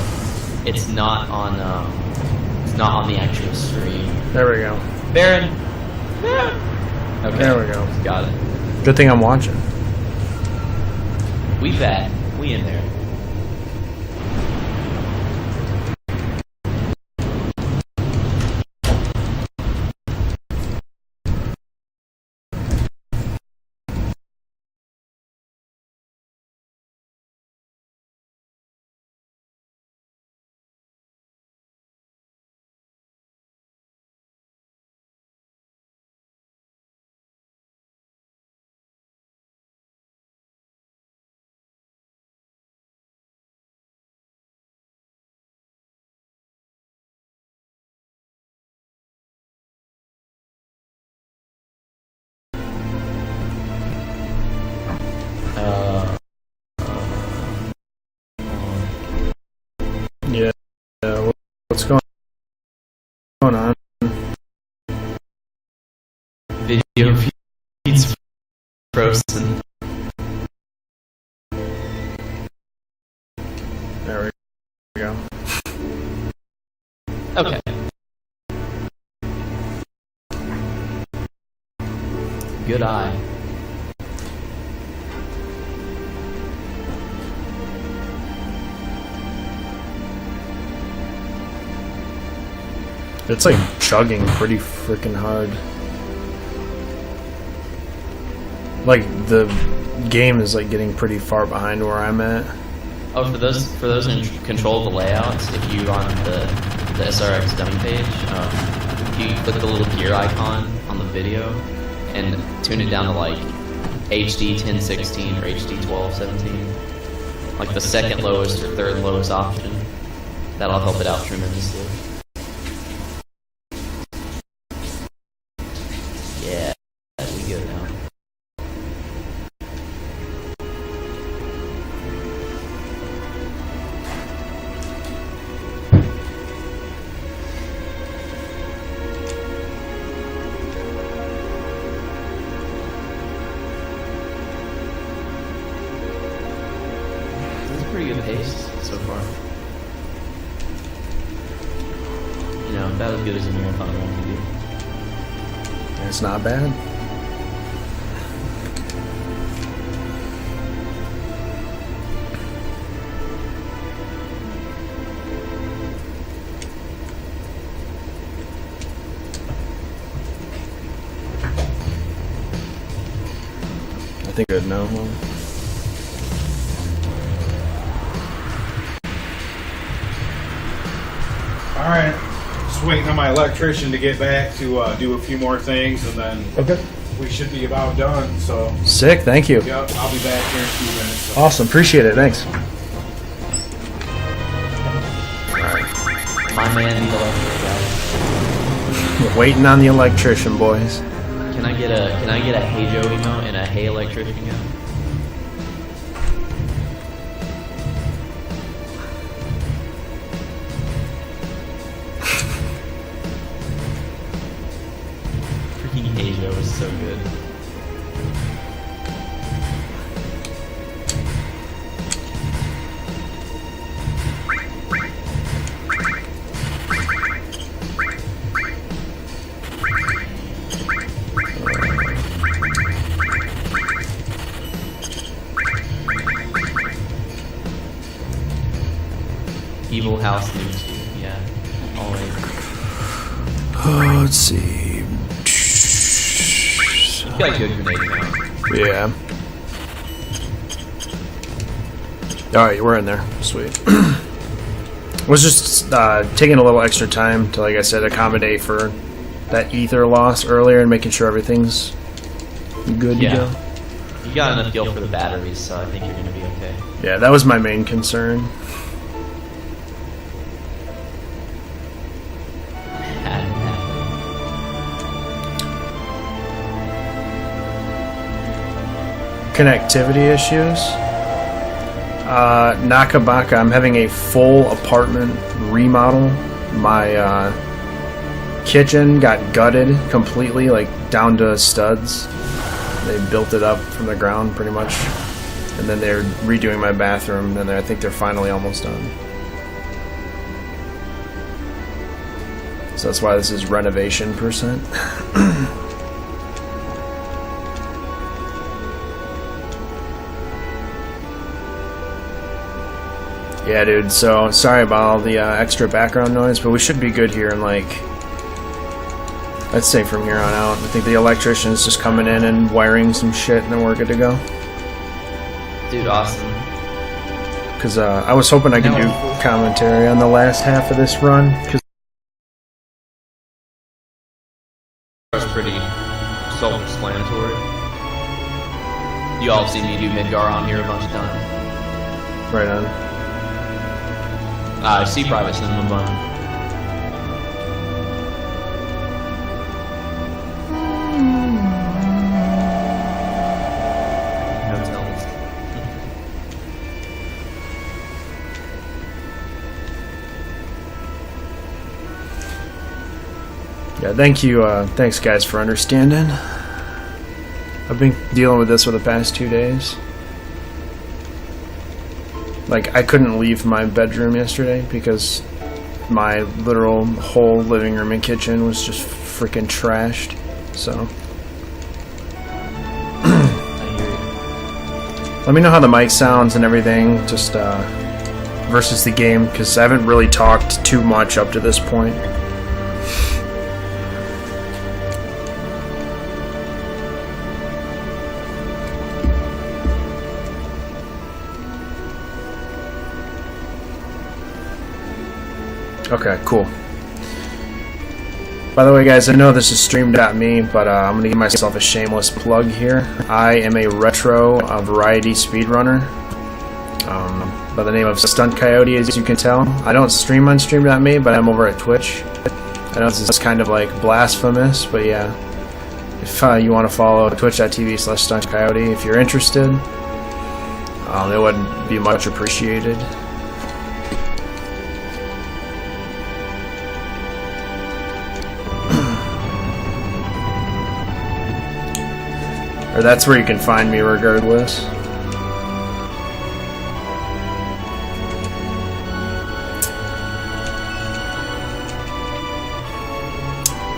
it's not on the actual stream. There we go. Baron. Okay. There we go. Got it. Good thing I'm watching. We vet. We in there. Yeah. What's going on? Video feeds frozen. There we go. Okay. Good eye. It's like chugging pretty freaking hard. Like the game is like getting pretty far behind where I'm at. Oh, for those in control of the layouts, if you on the SRX dummy page, you click the little gear icon on the video and tune it down to like HD 1016 or HD 1217, like the second lowest or third lowest option. That'll help it out tremendously. Yeah, we go now. This is a pretty good pace so far. You know, about as good as a marathon run can be. It's not bad. I think good now. Alright. just waiting on my electrician to get back to do a few more things, and then Okay. we should be about done. So, Sick. Thank you. yep, I'll be back here in a few minutes. So. Awesome. Appreciate it. Thanks. My man, the electric guy. Waiting on the electrician, boys. Can I get a Hey Joe emote and a Hey electrician guy? Freaking Hey Joe is so good. Evil House News, yeah, always. Let's see. You got a good grenade now. Yeah. Alright, we're in there. Sweet. Was just taking a little extra time to, like I said, accommodate for that ether loss earlier and making sure everything's good to Yeah. go. You got enough gil for the batteries, so I think you're gonna be okay. Yeah, that was my main concern. Connectivity issues. Nakabaka, I'm having a full apartment remodel. My kitchen got gutted completely, like down to studs. They built it up from the ground pretty much. And then they're redoing my bathroom, and I think they're finally almost done. So that's why this is renovation %. Yeah, dude, so sorry about all the extra background noise, but we should be good here in, like, I'd say from here on out. I think the electrician's just coming in and wiring some shit, and then we're good to go. Dude, awesome. Because I was hoping I could do commentary on the last half of this run, because That's pretty self-explanatory. You all have seen me do Midgar on here a bunch of times. right on. I see private cinema button. No tells. Yeah, thank you. Thanks, guys, for understanding. I've been dealing with this for the past 2 days. Like, I couldn't leave my bedroom yesterday because my literal whole living room and kitchen was just freaking trashed. So, I hear you. let me know how the mic sounds and everything, just versus the game, because I haven't really talked too much up to this point. Okay, cool. By the way, guys, I know this is stream.me, but I'm going to give myself a shameless plug here. I am a retro variety speedrunner by the name of StuntCoyote, as you can tell. I don't stream on stream.me, but I'm over at Twitch. I know this is kind of like blasphemous, but yeah. If you want to follow twitch.tv/StuntCoyote, if you're interested, it would be much appreciated. Or that's where you can find me regardless.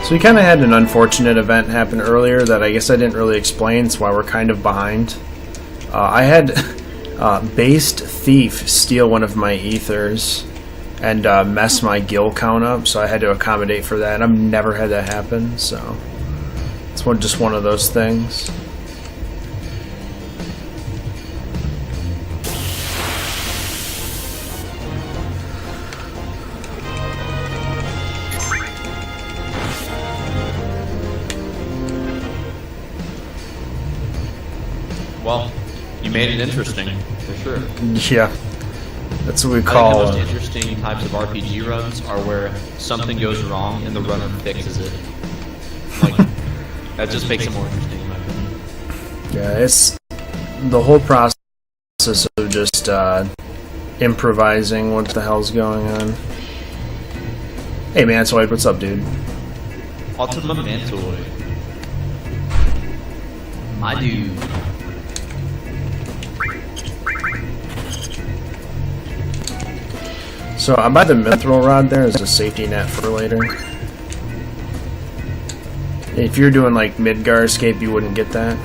So we kind of had an unfortunate event happen earlier that I guess I didn't really explain, that's why we're kind of behind. I had Based Thief steal one of my ethers and mess my gil count up, so I had to accommodate for that, and I've never had that happen, so it's just one of those things. Well, you made it interesting, for sure. Yeah, that's what we I think the call. most interesting types of RPG runs are where something goes wrong and the runner fixes it. Like, that just makes it more interesting in my opinion. Yeah, it's the whole process of just improvising what the hell's going on. Hey, Mansoid, what's up, dude? Ultima Mantoid. My dude. So I buy the mithril rod there as a safety net for later. If you're doing like Midgar escape, you wouldn't get that.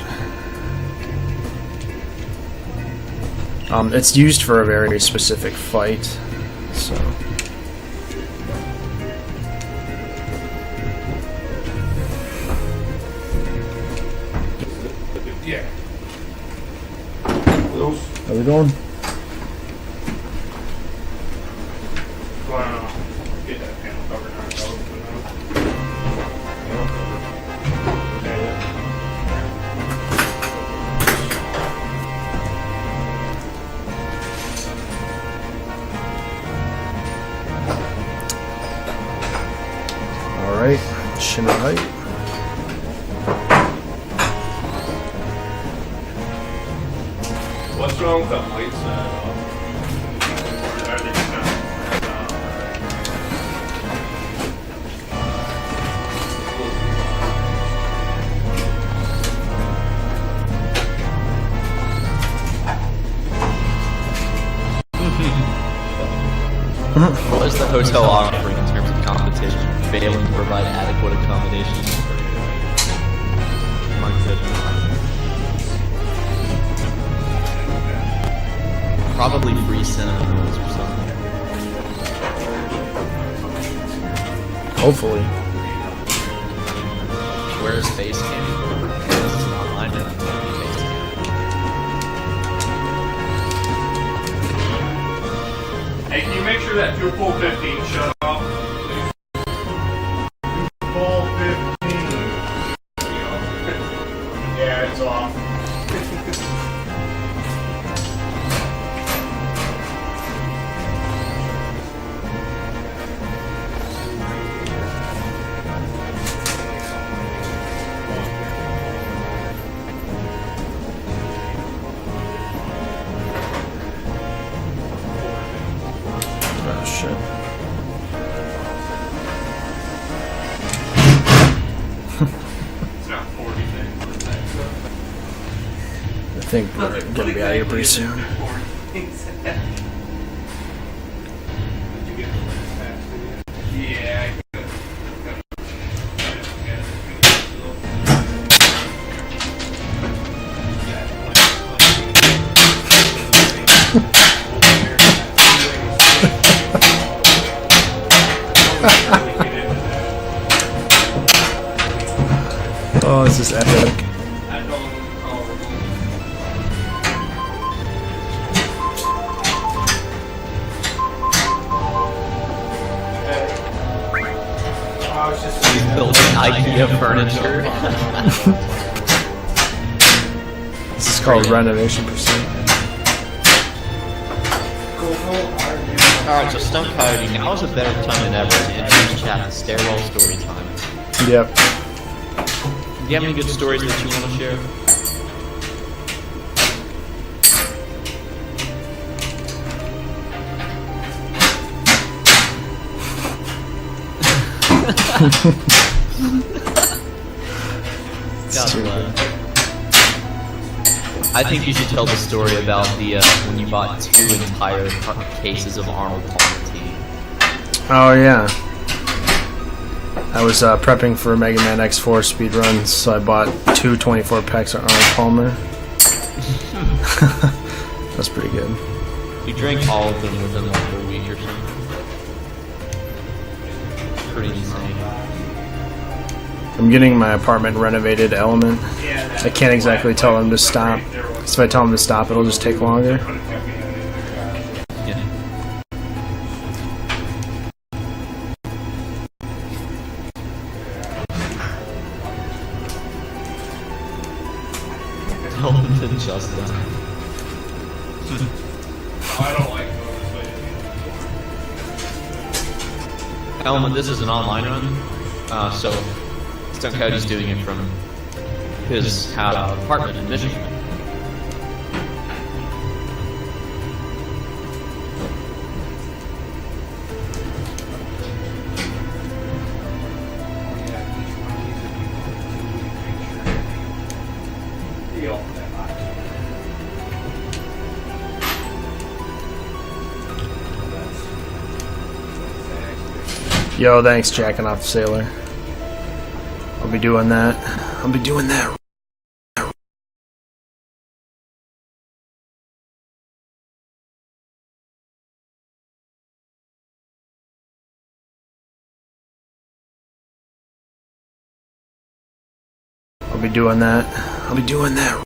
It's used for a very specific fight, so. Yeah. Are we going? Wow. Get that panel covered on ourselves. Alright, Shinra height. What's wrong with the lights? Are they just not? What is the hotel offering in terms of competition? Failing to provide adequate accommodations. My goodness. Probably free cinema meals or something. Hopefully. Where's Face Cam? This is an online now. Face Cam. Hey, can you make sure that 2 full 15 shut off, please? 2 full 15. Yeah, it's off. Oh shit. It's not 40 things per day, so. I think we're gonna be out of here pretty soon. Yeah. Oh, this is epic. Building IKEA furniture. This is called renovation pursuit. Alright, so StuntCoyote, now is a better time than ever to introduce chat to stairwell story time. Yep. Do you have any good stories that you want to share? God bless. I think you should tell the story about the when you bought 2 entire cases of Arnold Palmer tea. Oh yeah. I was prepping for Mega Man X4 speedruns, so I bought 2 24 packs of Arnold Palmer. That's pretty good. You drank all of them within like a week or something. Pretty insane. I'm getting my apartment renovated Element. I can't exactly tell them to stop. So if I tell them to stop, it'll just take longer. Yeah. Filmed and just done. I don't like going this way. Element, this is an online run, so StuntCoyote's doing it from his apartment in Michigan. Yo, thanks, jacking off Sailor. I'll be doing that. I'll be doing that. I'll be doing that. I'll be doing that.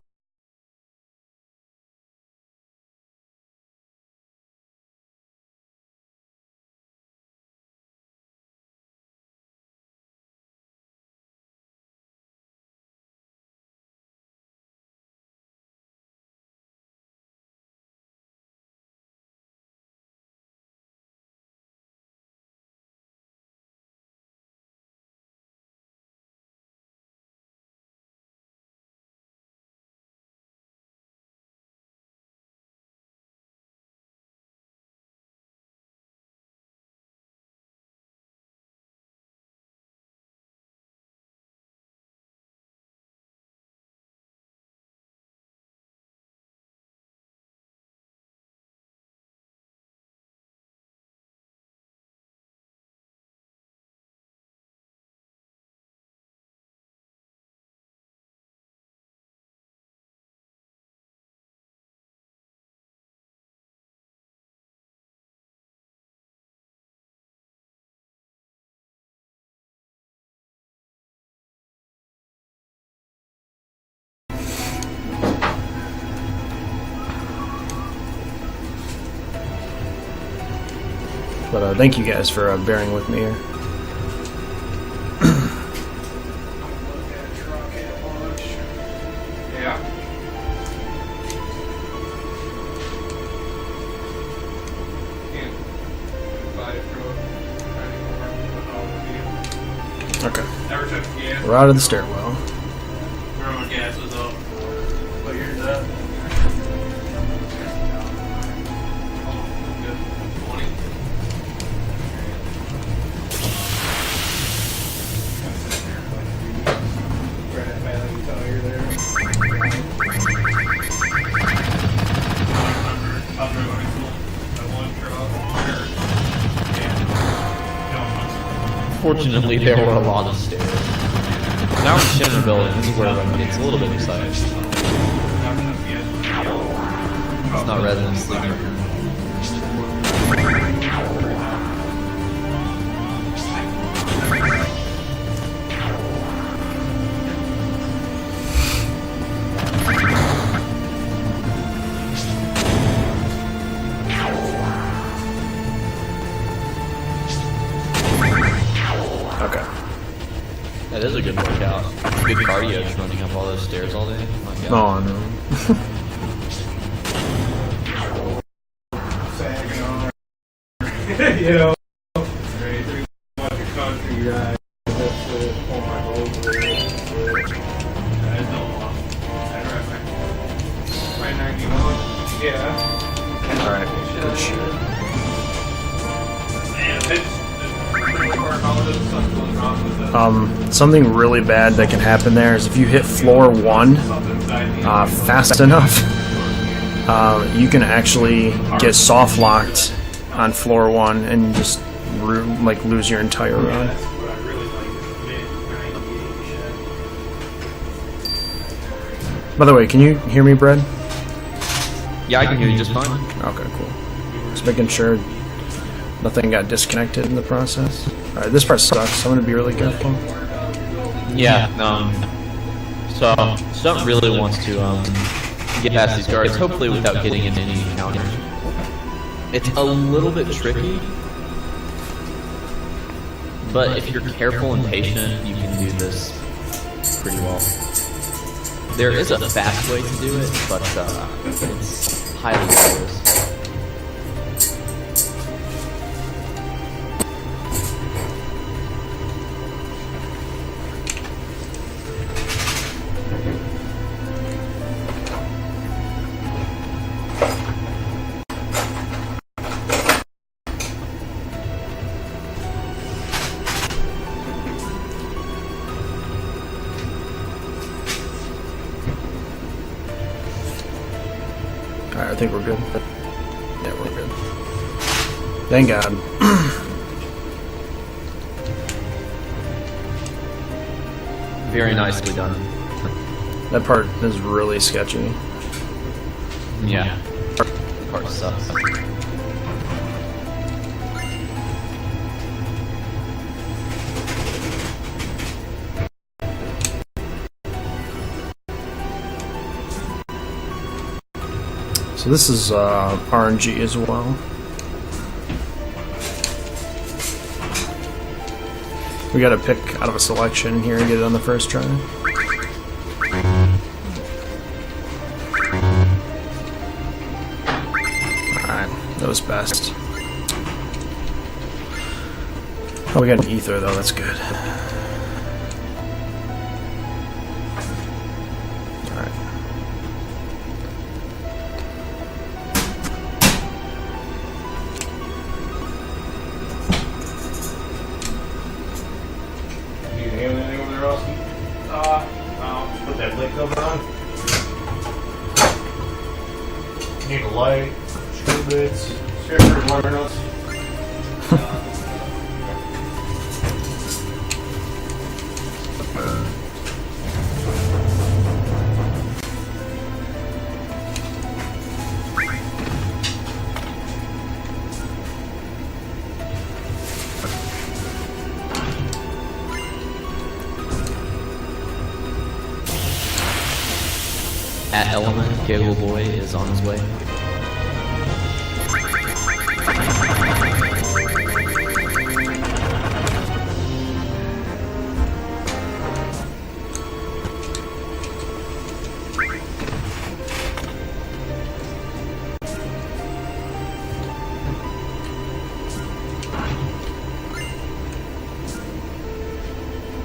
But thank you guys for bearing with me here. Yeah. Can't buy it from anymore. Okay. Never took gas. We're out of the stairwell. Remember when gas was up? What year is that? Oh, good. 20. Fortunately, there were a lot of stairs. Now we're shit in the building. This is where everyone gets a little bit excited. It's not resident sleeper. Okay. That is a good workout. Good cardio just running up all those stairs all day. Oh my God. Oh, no. You know, pretty much a country guy. That's all my goals. There's no law. Right 91. Yeah. Alright. Good shit. Man, it's Something really bad that can happen there is if you hit floor 1 fast enough, you can actually get soft locked on floor 1 and just like lose your entire run. By the way, can you hear me, Brad? Yeah, I can hear you just fine. Okay, cool. Just making sure nothing got disconnected in the process. Alright, this part sucks, so I'm gonna be really careful. Yeah, so Stunt really wants to get past these guards, hopefully without getting into any encounters. It's a little bit tricky, but if you're careful and patient, you can do this pretty well. There is a fast way to do it, but it's highly dangerous. Alright, I think we're good. Yeah, we're good. Thank God. Very nicely done. That part is really sketchy. Yeah. That part sucks. So this is RNG as well. We gotta pick out of a selection here and get it on the first try. Alright, that was best. Oh, we got an ether though, that's good. Alright. You handling anything over there, Austin? No. Just put that blink cover on. Need a light, screw bits, screw wire nuts. At Element, Cable Boy is on his way.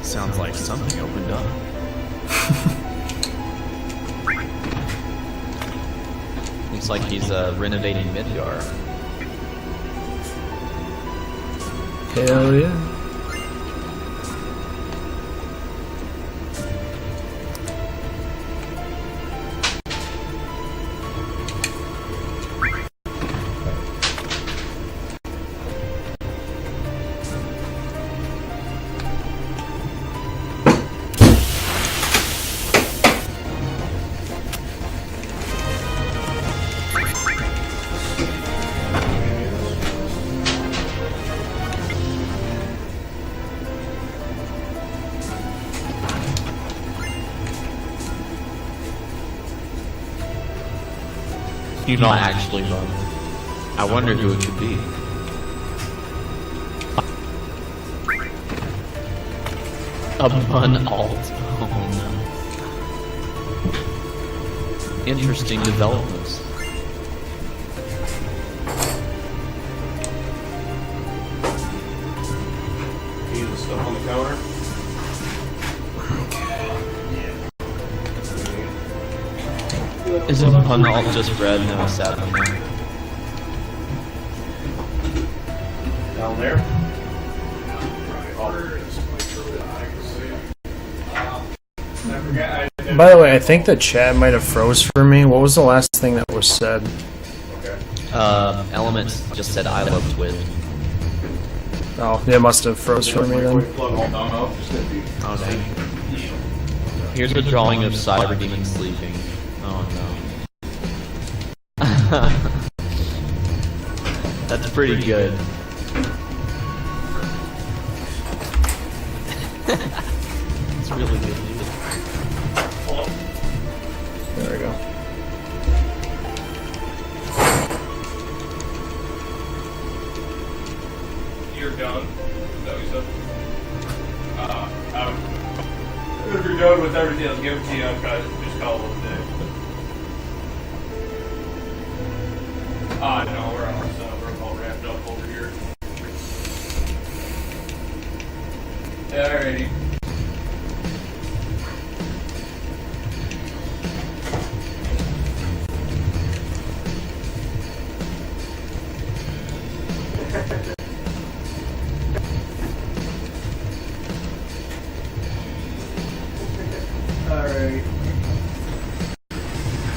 Sounds like something opened up. Looks like he's renovating Midgar. Hell yeah. You're not actually bummed. I wonder who it could be. A bun alt. Oh no. Interesting developments. Need the stuff on the counter. Isn't bun alt just red? No, it's that one there. Down there. By the way, I think the chat might have froze for me. What was the last thing that was said? Okay. Elements just said I love Twid. Oh, it must have froze for me then. Oh dang. Here's a drawing of Cyber Demon sleeping. Oh no. That's pretty good. It's really good. There we go. You're done. Is that what you said? If you're done with with everything else given to you, I'll try to just call it a day. No, we're all wrapped up over here. Alrighty. Alright.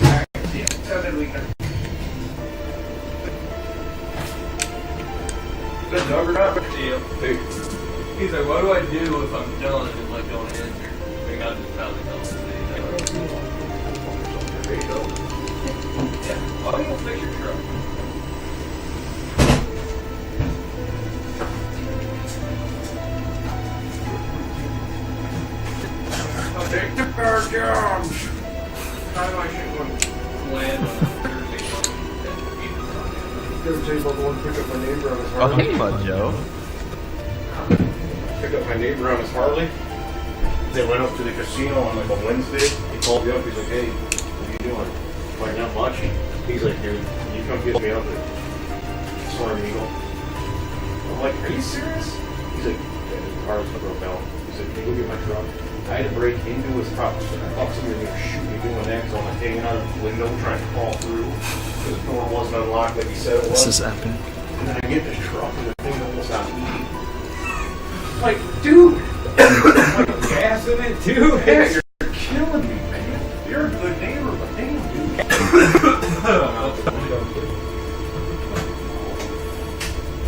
Alright, yeah. Have a good weekend. Good dog or not? Yeah. He's like, what do I do if I'm done and like don't answer? I got this probably tell him There you go. yeah. Oh, you'll fix your truck. I'll take the car jobs. How am I going? Land on Thursday. You ever tell you about the one pick up my neighbor on his Oh, Harley? hey, Mud Joe. Pick up my neighbor on his Harley. They went up to the casino on like a Wednesday. He called me up. He's like, "Hey, what are you doing?" I'm like, "Not much." He's like, "Dude, can you come get me up at Storm Eagle?" I'm like, "Are you serious?" He's like, "Yeah, the car was broke down." He's like, "Can you go get my truck?" I had to break into his truck. And I thought somebody was going to shoot me doing that because I'm like hanging out of the window trying to crawl through. Because the door wasn't unlocked like he said it was. This is epic. And then I get this truck and the thing almost out me. Like, dude! Like, gas in it, dude! Yeah, you're killing me, man. You're a good neighbor, but damn, dude.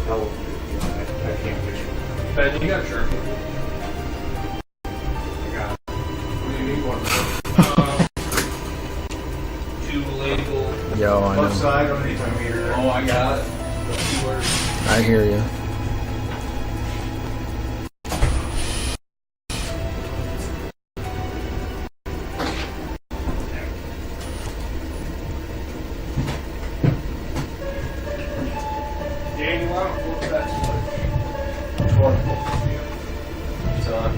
Hell, I can't fish it. Ben, you got a shirt. I got it. What do you need one? To label. Yo, I Left know. side underneath my meter there. Oh, I got it. The keywords. I hear you. Dan, you want to flip that switch? Which one? It's on.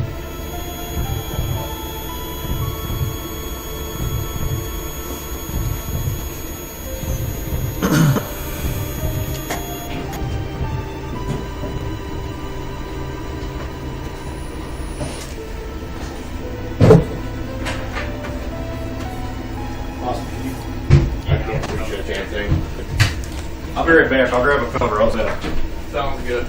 Awesome. I can't push that damn thing. I'll be right back. I'll grab a cover. How's that? Sounds good.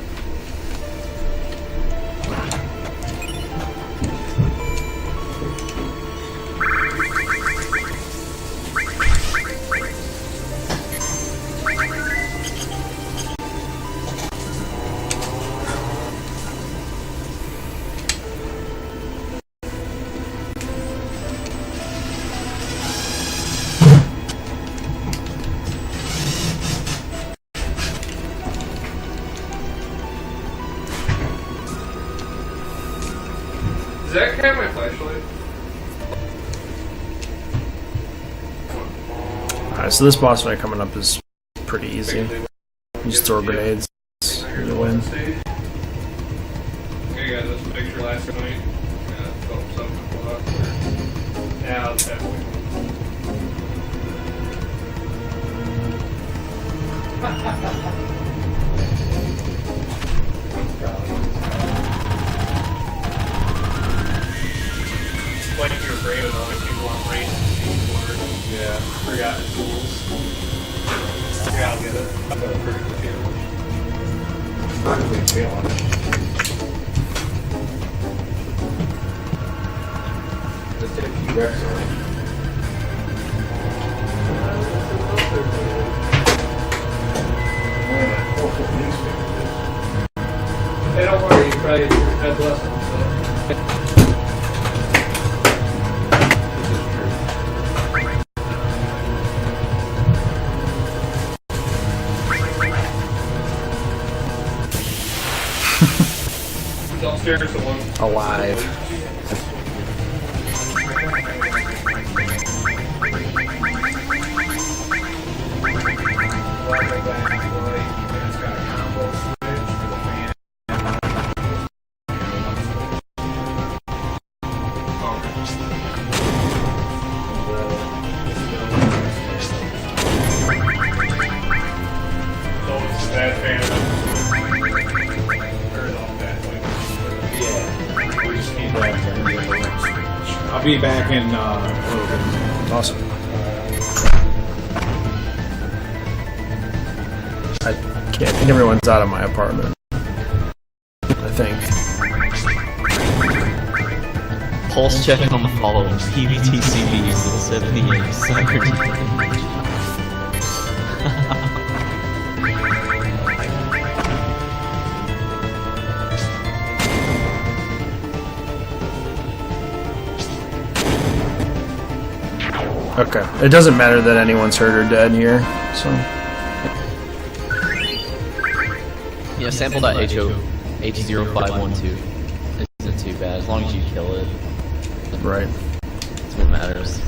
Does that have my flashlight? Alright, so this boss fight coming up is pretty easy. You just throw grenades, you win. Okay, guys, let's make sure last night. Something up there. Yeah, I'll tap Like your brain on if you want race yeah, forgot the tools. Yeah, I'll get it. I've got a pretty good feeling. Not a big deal on it. Just did a few reps on it. Hey, don't worry, you probably had lessons, so. Downstairs, someone. Alive. I'll be back in a little bit. Awesome. I think everyone's out of my apartment. I think. Pulse check on the following. PVTCB is 78 cyber damage. Okay. It doesn't matter that anyone's hurt or dead here, so. Yeah, sample.H0512 isn't too bad as long as you kill it. Right. That's what matters.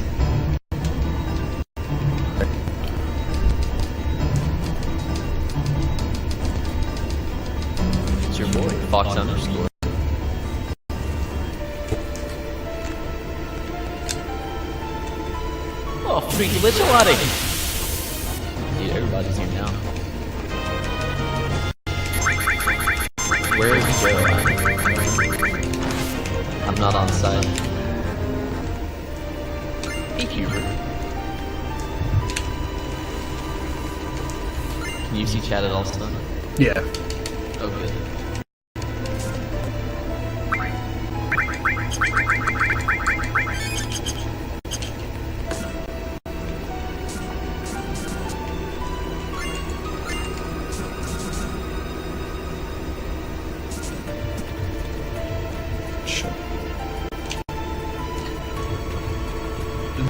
It's your boy, Fox _. Oh, freaky Licholati! Dude, everybody's here now. Where is Joe? I'm not on site. Hey, Hubert. Can you see chat at all, Stun? Yeah. Oh, good.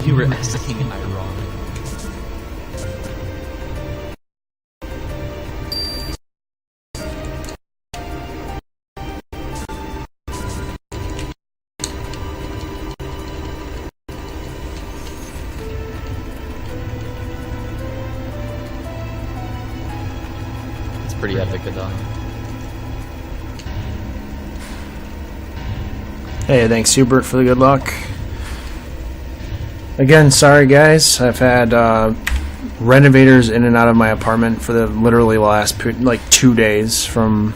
You were asking ironic. It's pretty epic, though. Hey, thanks Hubert for the good luck. Again, sorry guys. I've had renovators in and out of my apartment for the literally last like 2 days. From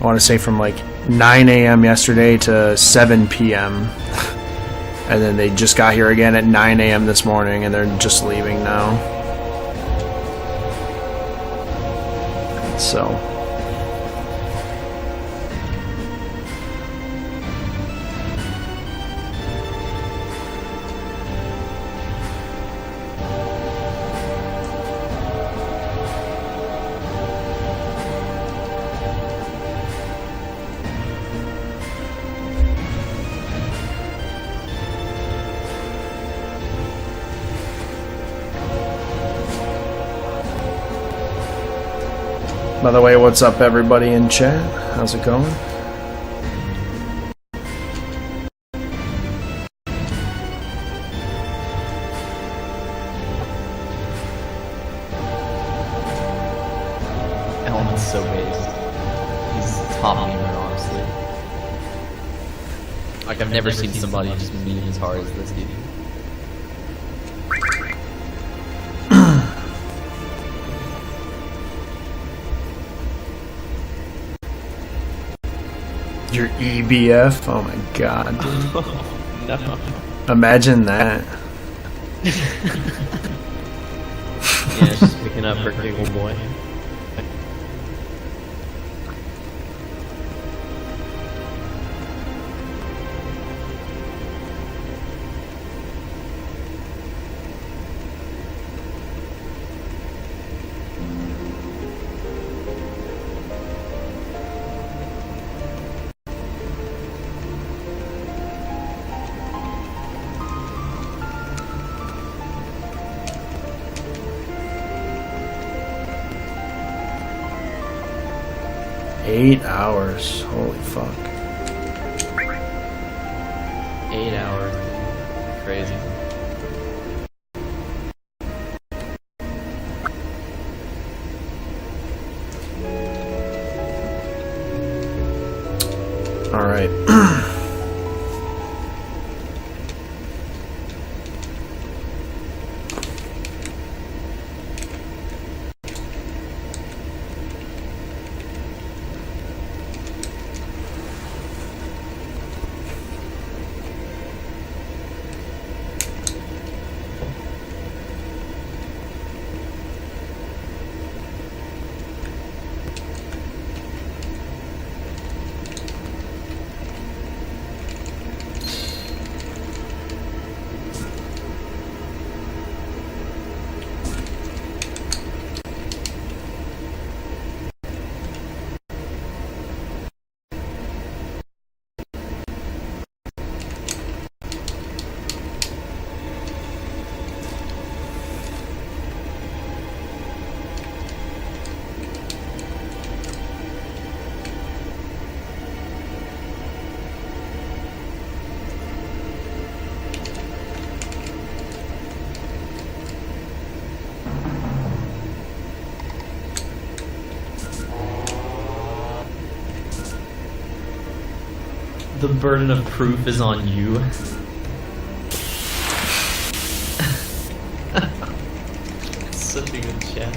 I want to say from like 9 a.m. yesterday to 7 p.m. and then they just got here again at 9 a.m. this morning, and they're just leaving now. So. By the way, what's up everybody in chat? How's it going? Element's so based. He's top gamer, honestly. Like, I've never seen somebody just meme as hard as this dude. Your EBF? Oh my god. No. Imagine that. Yeah, it's just picking up her little boy. $8. Holy fuck. 8 hours. Crazy. All right. The burden of proof is on you. Such a good chat.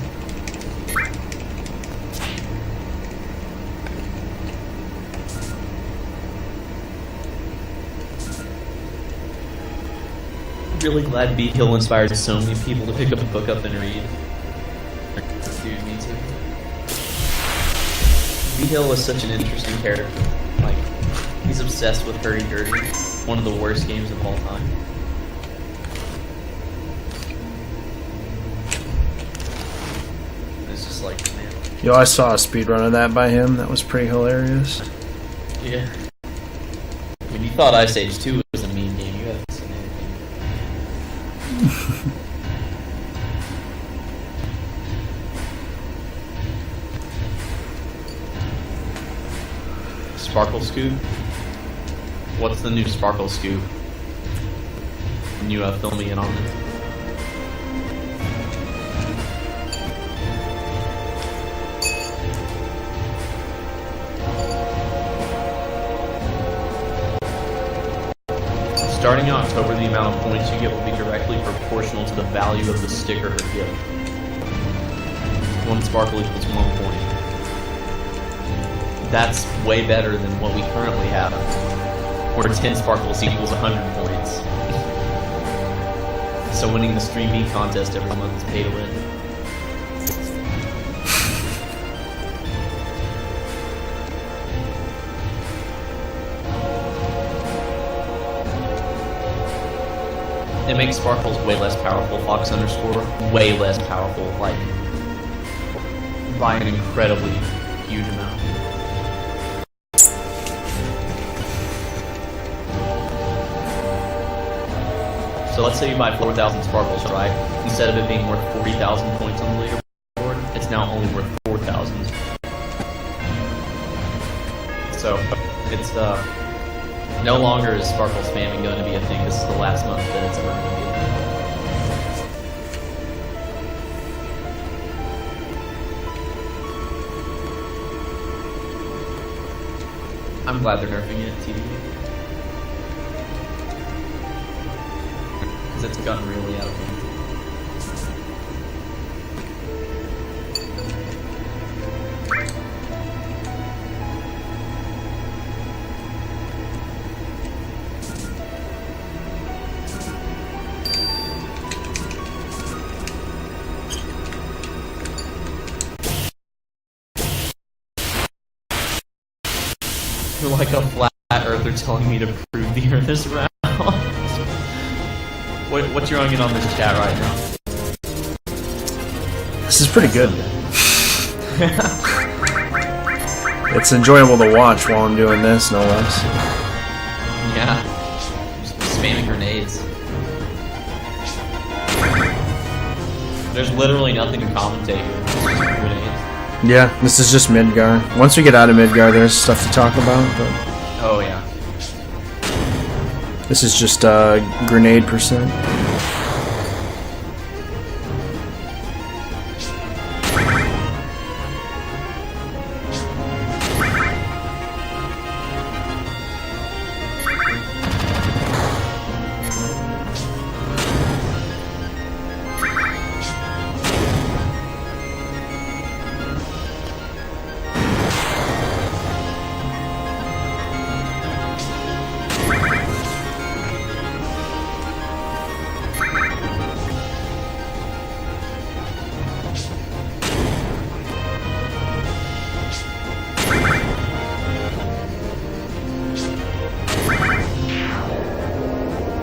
Really glad B Hill inspired so many people to pick up a book up and read. Dude, me too. B Hill was such an interesting character. Like, he's obsessed with Hurdy Gurdy, one of the worst games of all time. It's just like, man. Yo, I saw a speedrun of that by him. That was pretty hilarious. Yeah. I mean, you thought Ice Age 2 was a mean game. You haven't seen anything. Sparkle Scoop? What's the new Sparkle Scoop? Can you fill me in on this? Starting in October, the amount of points you get will be directly proportional to the value of the sticker or gift. 1 sparkle equals 1 point. That's way better than what we currently have, where 10 sparkles equals 100 points. So winning the Stream Beat contest every month is pay to win. It makes sparkles way less powerful. Fox underscore way less powerful, like by an incredibly huge amount. So let's say you buy 4,000 sparkles, right? Instead of it being worth 40,000 points on the leaderboard, it's now only worth 4,000. So it's no longer is sparkle spamming going to be a thing. This is the last month that it's ever going to be a thing. I'm glad they're nerfing it, TV. Because it's gotten really out of hand. You're like a flat earther telling me to prove the earth is round. What's your onion on this chat right now? This is pretty good. It's enjoyable to watch while I'm doing this, no less. Yeah. Just spamming grenades. There's literally nothing to commentate here. Just grenades. Yeah, this is just Midgar. Once we get out of Midgar, there's stuff to talk about, but Oh yeah. this is just grenade percent.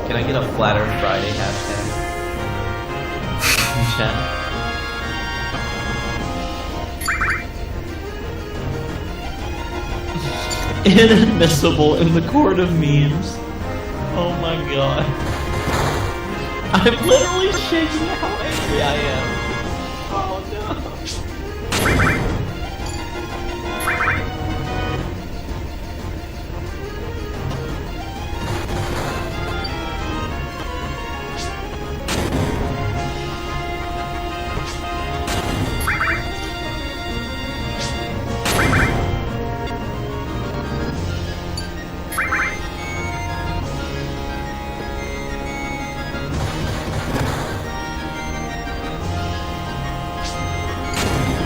Can I get a Flat Earth Friday hashtag? In chat? Inadmissible in the court of memes. Oh my god. I'm literally shaking how angry I am. Oh no.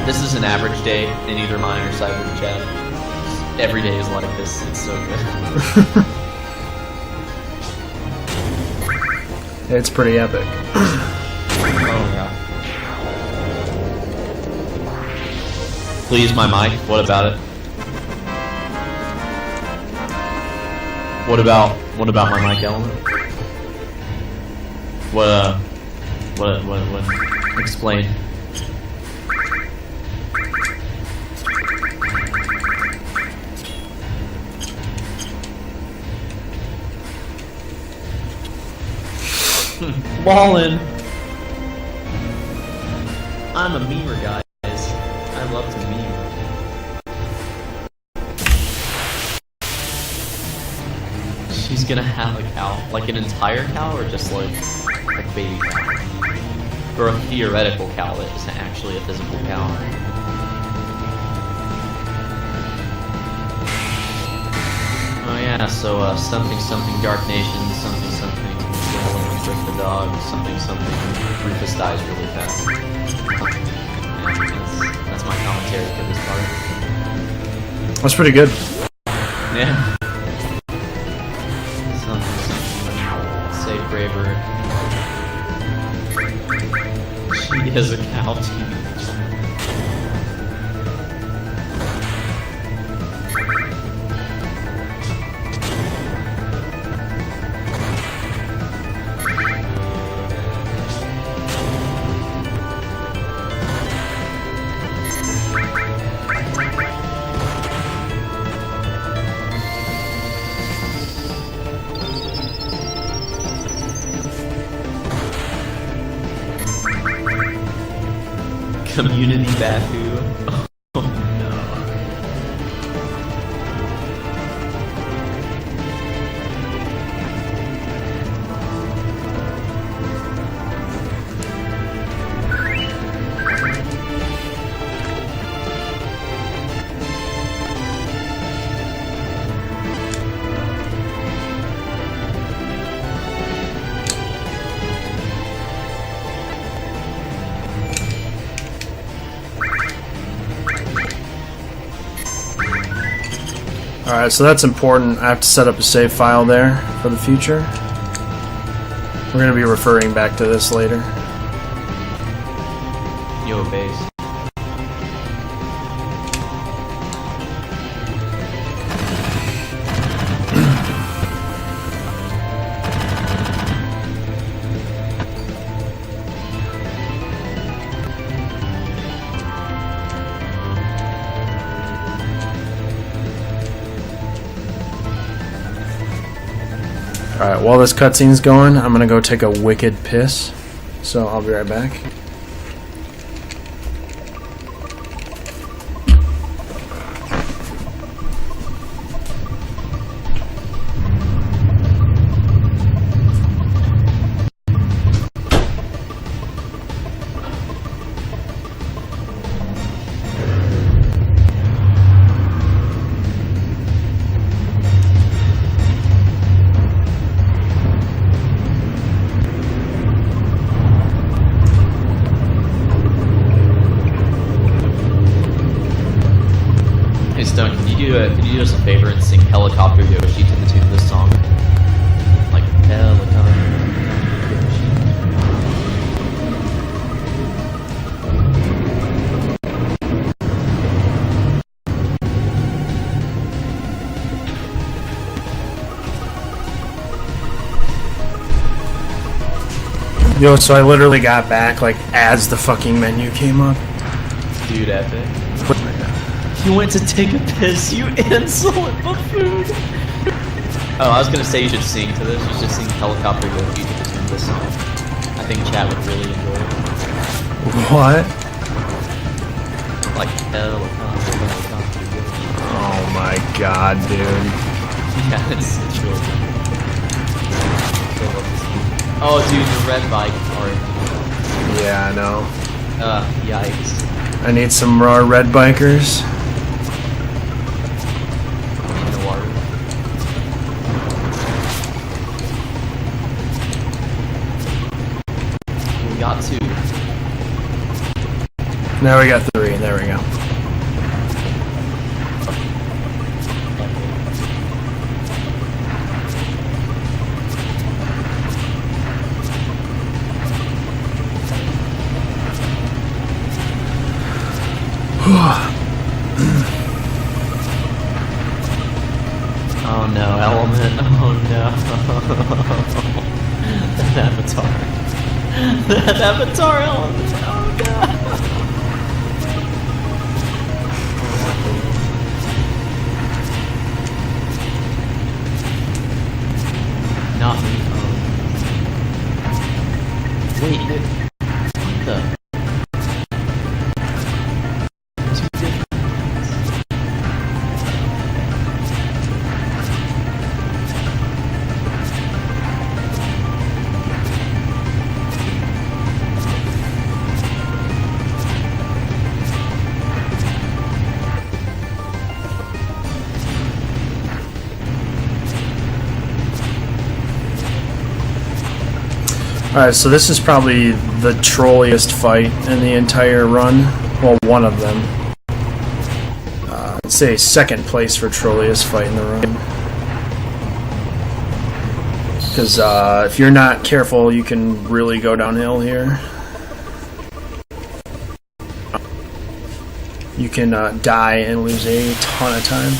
This is an average day in either mine or Cyber chat. Every day is like this. It's so good. It's pretty epic. Oh god. Please, my mic. What about it? What about my mic element? What? Explain. Ballin'. I'm a memer, guys. I love to meme. She's gonna have a cow. Like an entire cow, or just like baby cow? Or a theoretical cow that isn't actually a physical cow? Oh yeah, so something Dark Nation, something Trick the Dog, something Rufus dies really fast. Yeah, that's my commentary for this part. That's pretty good. Yeah. Something Save Braver. She is a cow too. Community Baku. Oh no. Alright, so that's important. I have to set up a save file there for the future. We're going to be referring back to this later. Yo, base. Alright, while this cutscene's going, I'm gonna go take a wicked piss. So I'll be right back. Could you do us a favor and sing Helicopter Yoshi to the tune of this song? Like, Helicopter Yoshi. Yo, so I literally got back, like, as the fucking menu came up. Dude, epic. You went to take a piss, you insolent buffoon! Oh, I was gonna say you should sing to this. You should sing Helicopter Yoshi to the tune of this song. I think chat would really enjoy it. What? Like, Helicopter Yoshi. Oh my god, dude. Yeah, it's really good. Oh, dude, the red bike part. Yeah, I know. Yikes. I need some raw red bikers. In the water. We got to. Now we got 3. There we go. Oh no, element. Oh no. That avatar. That avatar element. Oh no. Not me. Wait, what the? Two different. Alright, so this is probably the trolliest fight in the entire run. Well, one of them. I'd say second place for trolliest fight in the run. Because if you're not careful, you can really go downhill here. You can die and lose a ton of time.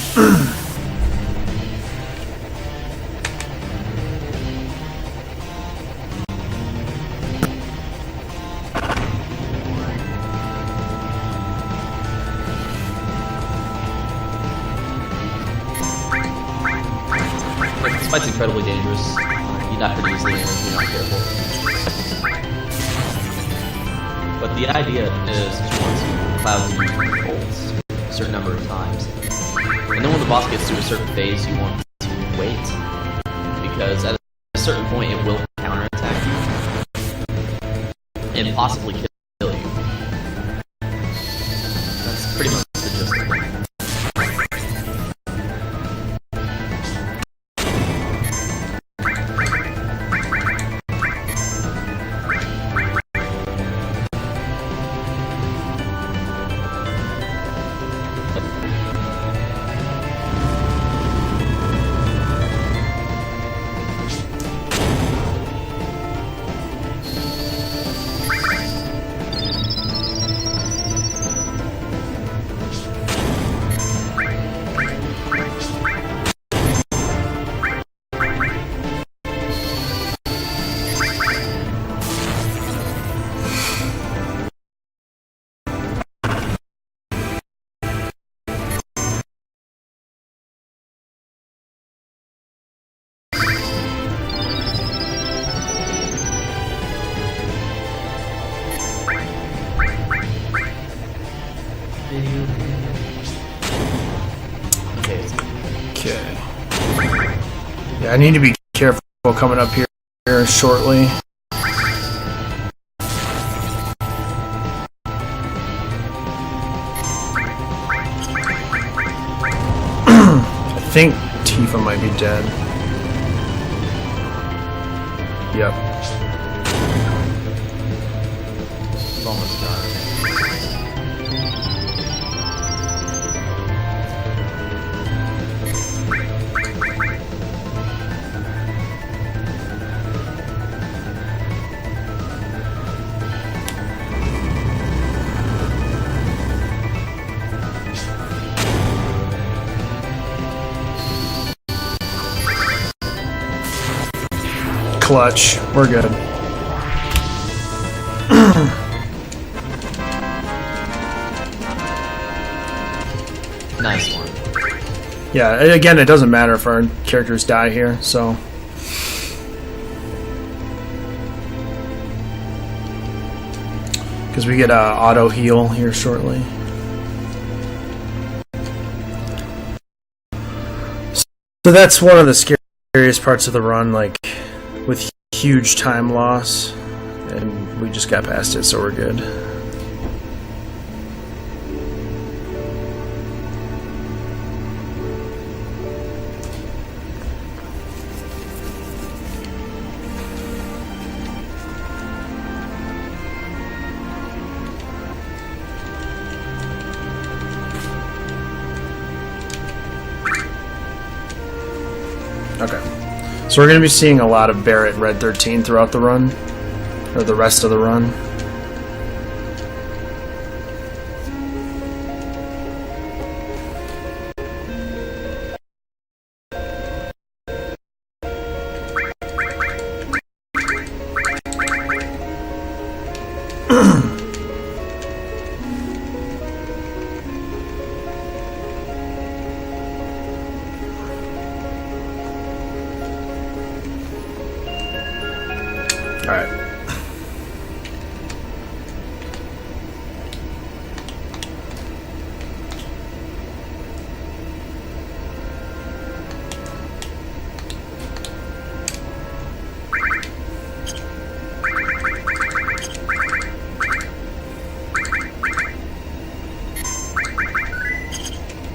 This fight's incredibly dangerous. You die pretty easily if you're not careful. But the idea is you want to cloud the bolts a certain number of times. And then when the boss gets to a certain phase, you want to wait. Because at a certain point, it will counterattack you. And possibly kill you. That's pretty much the gist of it. Okay. Yeah, I need to be careful coming up here shortly. I think Tifa might be dead. Yep. It's almost done. Clutch. We're good. Nice one. Yeah, again, it doesn't matter if our characters die here, so... Because we get auto heal here shortly. So that's one of the scariest parts of the run, like, with huge time loss. And we just got past it, so we're good. So we're going to be seeing a lot of Barrett Red 13 throughout the run, or the rest of the run. Alright.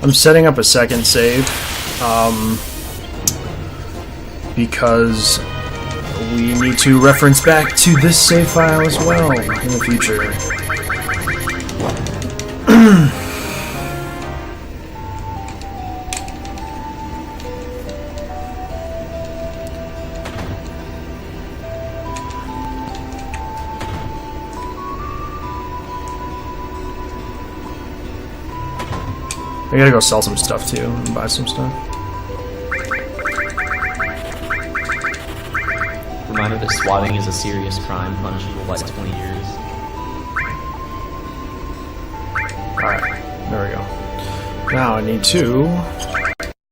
I'm setting up a second save because we need to reference back to this save file as well in the future. I gotta go sell some stuff too and buy some stuff. Reminder that swatting is a serious crime, punishable by 20 years. Alright, there we go. Now I need to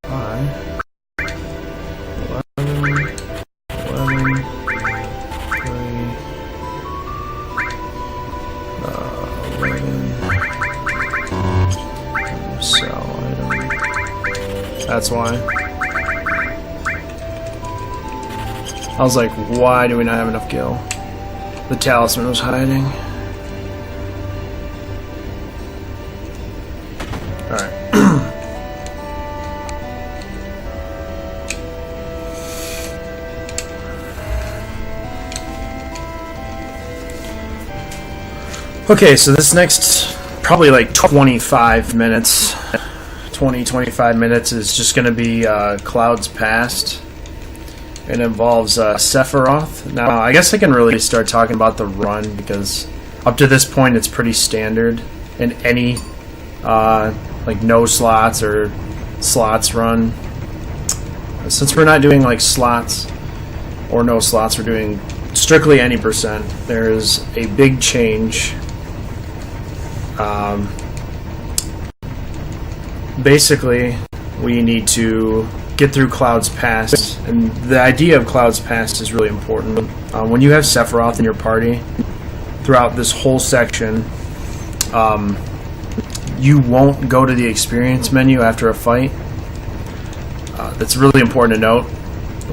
buy 11, 11, sell item. That's why. I was like, why do we not have enough gil? The talisman was hiding. Alright. Okay, so this next probably like 25 minutes, 25 minutes is just going to be Clouds Past. It involves Sephiroth. Now, I guess I can really start talking about the run because up to this point it's pretty standard in any like no slots or slots run. Since we're not doing like slots or no slots, we're doing strictly any percent. There is a big change. Basically, we need to get through Clouds Past, and the idea of Clouds Past is really important. When you have Sephiroth in your party throughout this whole section, you won't go to the experience menu after a fight. That's really important to note.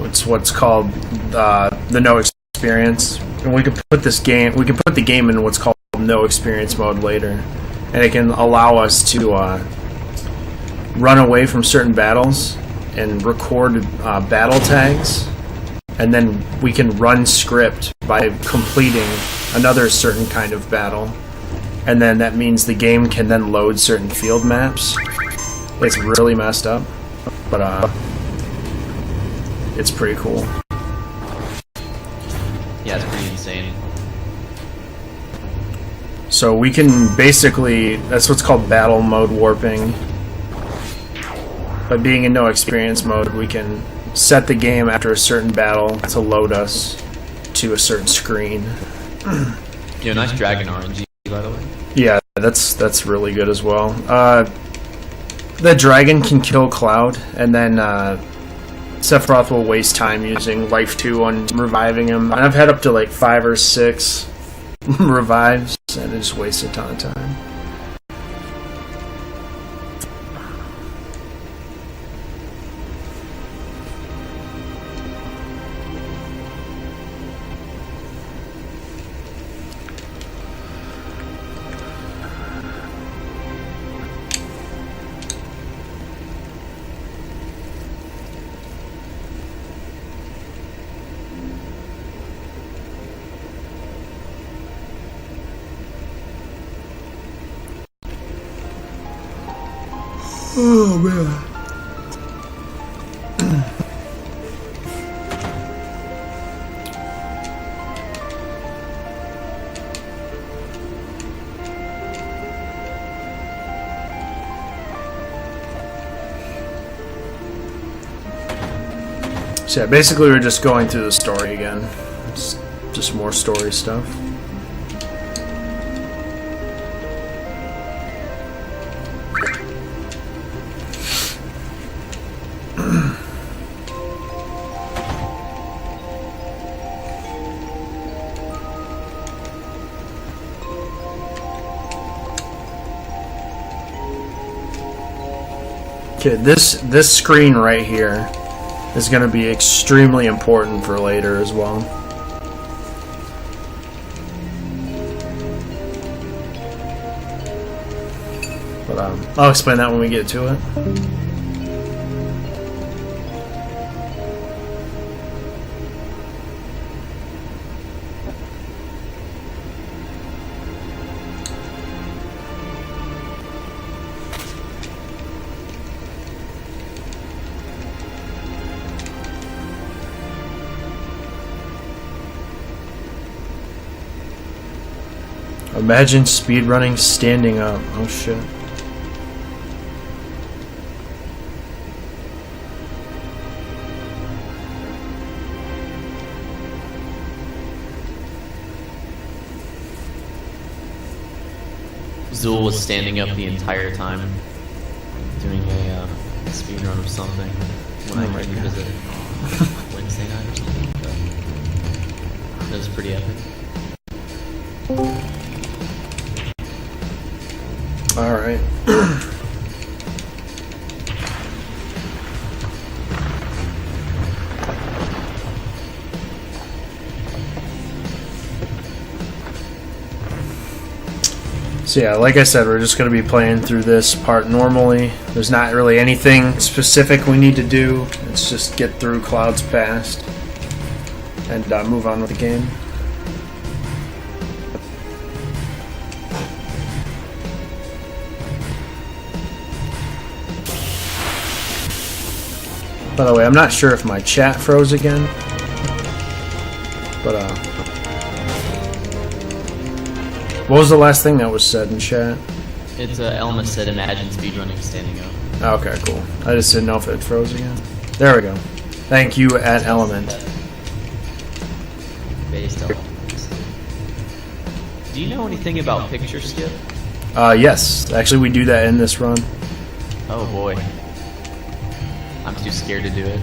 It's what's called the no experience, and we can put the game in what's called no experience mode later, and it can allow us to run away from certain battles and record battle tags, and then we can run script by completing another certain kind of battle, and then that means the game can then load certain field maps. It's really messed up, but it's pretty cool. Yeah, it's pretty insane. So we can basically, that's what's called battle mode warping. By being in no experience mode, we can set the game after a certain battle to load us to a certain screen. You know, nice dragon RNG, by the way. Yeah, that's really good as well. The dragon can kill Cloud, and then Sephiroth will waste time using Life 2 on reviving him. And I've had up to like 5 or 6 revives, and it just wastes a ton of time. Oh man. So yeah, basically we're just going through the story again. It's just more story stuff. Okay, this screen right here is going to be extremely important for later as well. But I'll explain that when we get to it. Imagine speedrunning standing up. Oh shit. Zool was standing up the entire time doing a speed run of something when I came to visit Wednesday night or something. That was pretty epic. Alright. So yeah, like I said, we're just going to be playing through this part normally. There's not really anything specific we need to do. It's just get through Cloud's Past and move on with the game. By the way, I'm not sure if my chat froze again, but what was the last thing that was said in chat? It's Element said imagine speedrunning standing up. Okay, cool. I just didn't know if it froze again. There we go. Thank you, at Element. Based elements. Do you know anything about picture skip? Yes. Actually, we do that in this run. Oh boy. I'm too scared to do it.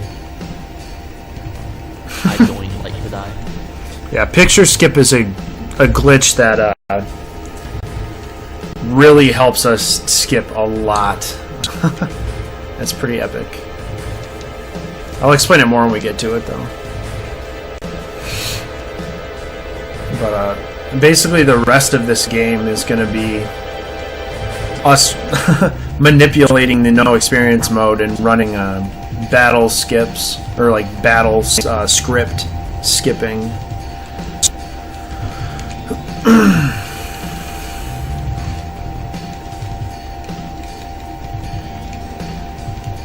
I don't like to die. Yeah, picture skip is a glitch that really helps us skip a lot. That's pretty epic. I'll explain it more when we get to it, though. But basically, the rest of this game is going to be us manipulating the no experience mode and running battle skips, or like battle script skipping.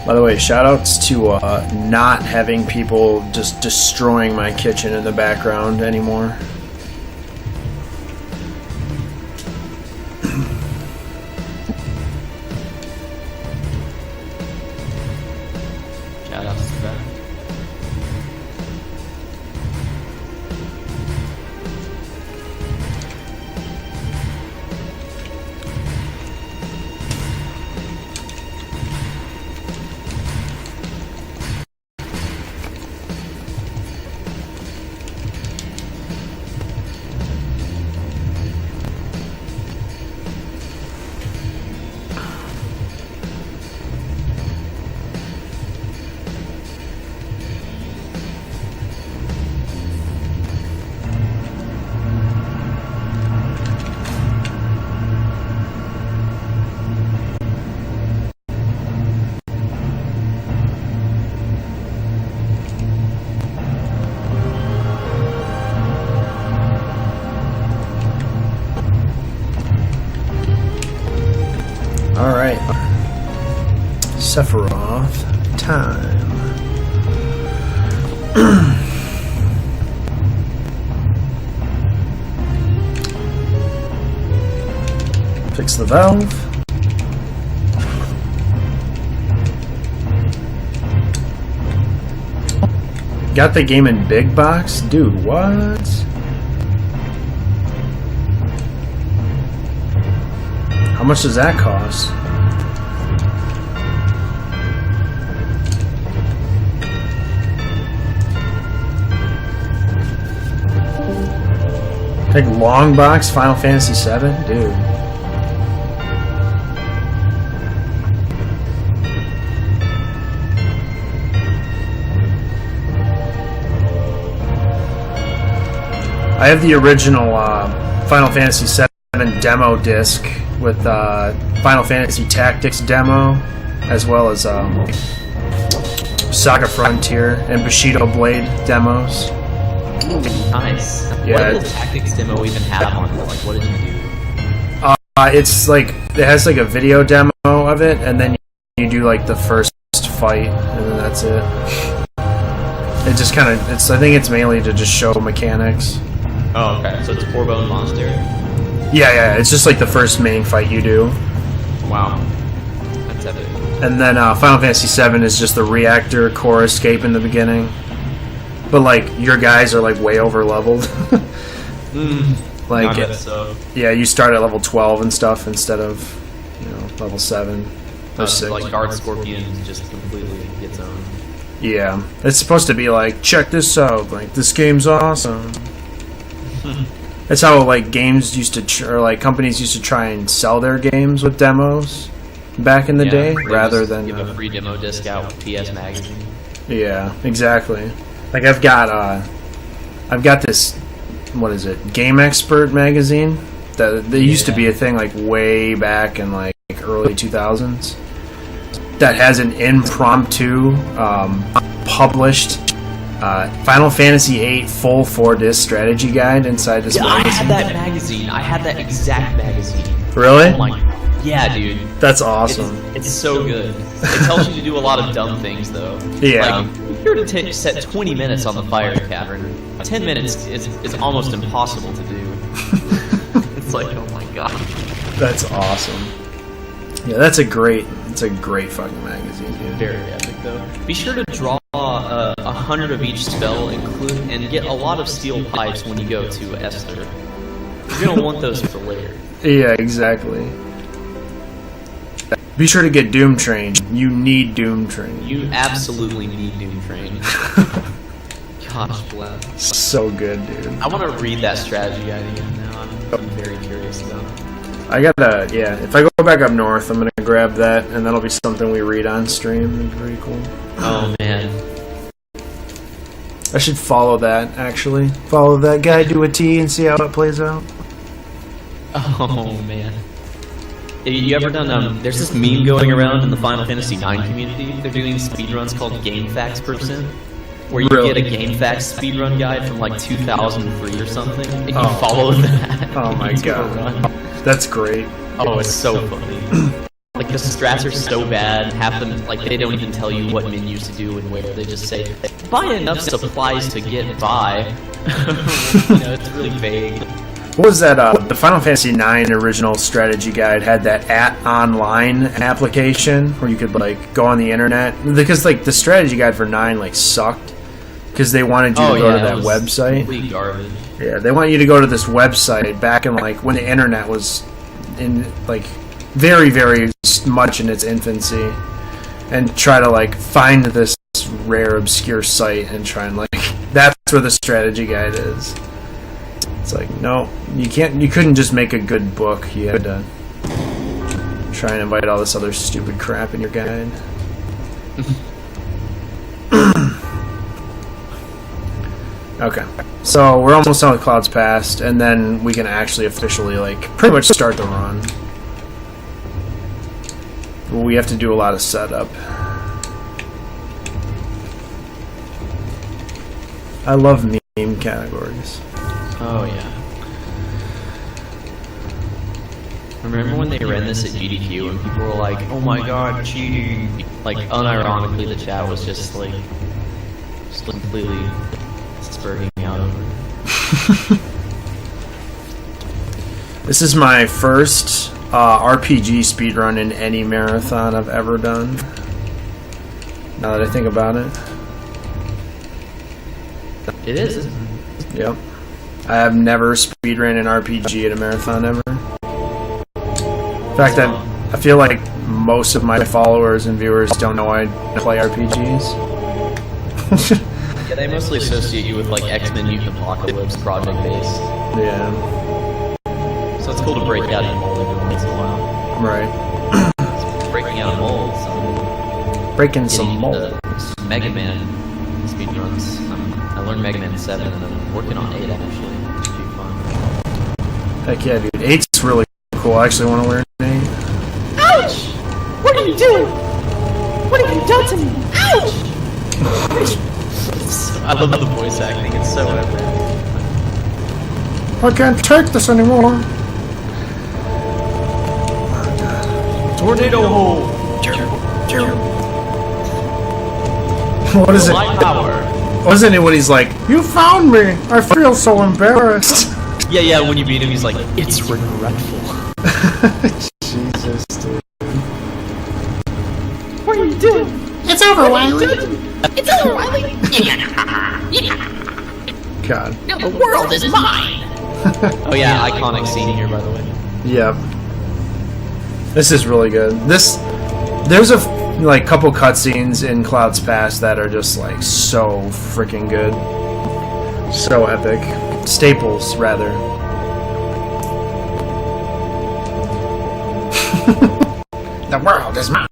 By the way, shoutouts to not having people just destroying my kitchen in the background anymore. Shoutouts to that. Alright. Sephiroth time. Fix the valve. Got the game in big box? Dude, what? How much does that cost? Like long box Final Fantasy VII? Dude. I have the original Final Fantasy VII demo disc with Final Fantasy Tactics demo, as well as Saga Frontier and Bushido Blade demos. Nice. Yeah. What did the tactics demo even have on it? Like, what did you do? It's like it has like a video demo of it, and then you do like the first fight, and then that's it. It just kind of I think it's mainly to just show mechanics. Oh, okay. So it's 4-bone monster. Yeah. It's just like the first main fight you do. Wow. That's epic. And then Final Fantasy VII is just the reactor core escape in the beginning. But like your guys are like way over leveled. Like so. Yeah, you start at level 12 and stuff instead of level 7 or 6. Like Guard Scorpion is just completely its own. Yeah, it's supposed to be like, check this out, like this game's awesome. That's how like games used to, or like companies used to try and sell their games with demos back in the day, they rather just than give a free demo disc out with PS Magazine. Yeah, exactly. Like I've got this, what is it, Game Expert magazine that used to be a thing like way back in like early 2000s. That has an impromptu published Final Fantasy VIII full 4-disc strategy guide inside this magazine. I had that magazine. I had that exact magazine. Really? Oh my, yeah, dude. That's awesome. It's so good. It tells you to do a lot of dumb things, though. Yeah. Like, if you were to set 20 minutes on the fire cavern, 10 minutes is almost impossible to do. It's like, oh my god. That's awesome. Yeah, it's a great fucking magazine, dude. Very epic, though. Be sure to draw 100 of each spell, and get a lot of steel pipes when you go to Esther. You're gonna want those for later. Yeah, exactly. Be sure to get Doom Train. You need Doom Train. You absolutely need Doom Train. Gosh bless. So good, dude. I want to read that strategy guide again now. I'm very curious though. I gotta, yeah, if I go back up north, I'm gonna grab that, and that'll be something we read on stream. It'd be pretty cool. Oh man. I should follow that, actually. Follow that guy to a T and see how it plays out. Oh man. Have you ever done, there's this meme going around in the Final Fantasy IX community. They're doing speedruns called GameFAQs%, where you get a GameFAQs speedrun guide from like 2003 or something, and you follow that. Oh my god. That's great. Oh, it's so funny. Like, the strats are so bad, half them, like, they don't even tell you what menus to do and where. They just say, buy enough supplies to get by. It's really vague. What was that? The Final Fantasy IX original strategy guide had that @online application where you could like go on the internet, because like the strategy guide for 9 like sucked because they wanted you to go to that website. Complete garbage. Yeah, they want you to go to this website back in like when the internet was in like very very much in its infancy, and try to like find this rare obscure site and try and like that's where the strategy guide is. It's like, no, you couldn't just make a good book. You had to try and invite all this other stupid crap in your guide. Okay, so we're almost done with Clouds Past, and then we can actually officially like pretty much start the run. We have to do a lot of setup. I love meme categories. Oh yeah. Remember when they ran this at GDQ and people were like, "Oh my god, cheating!" Like unironically, the chat was just like, just completely spurting out over it. This is my first RPG speedrun in any marathon I've ever done. Now that I think about it. It is, isn't it? Yep. I have never speedran an RPG at a marathon ever. In fact, I feel like most of my followers and viewers don't know I play RPGs. Yeah, they mostly associate you with like X-Men Mutant Apocalypse, Project based. Yeah. So it's cool to break out of your mold every once in a while. Right. Breaking out of molds. Breaking some Getting mold. into Mega Man speedruns. I learned Mega Man 7 and I'm working on 8 actually. It should be fun. Heck yeah, dude. 8's really cool. I actually want to learn 8. Ouch! What are you doing? What have you done to me? Ouch! I love the voice acting, it's so epic. I can't take this anymore. Tornado hole! What is it? Light power! Wasn't it when he's like, "You found me! I feel so embarrassed." Yeah, when you meet him, he's like, it's regretful. Jesus, dude. What are you doing? It's over, Wiley. It's over, Wiley. God. Now the world is mine. Oh yeah, iconic scene here, by the way. Yep. This is really good. There's a like couple cutscenes in Cloud's Past that are just like so freaking good, so epic. Staples, rather. The world is mine.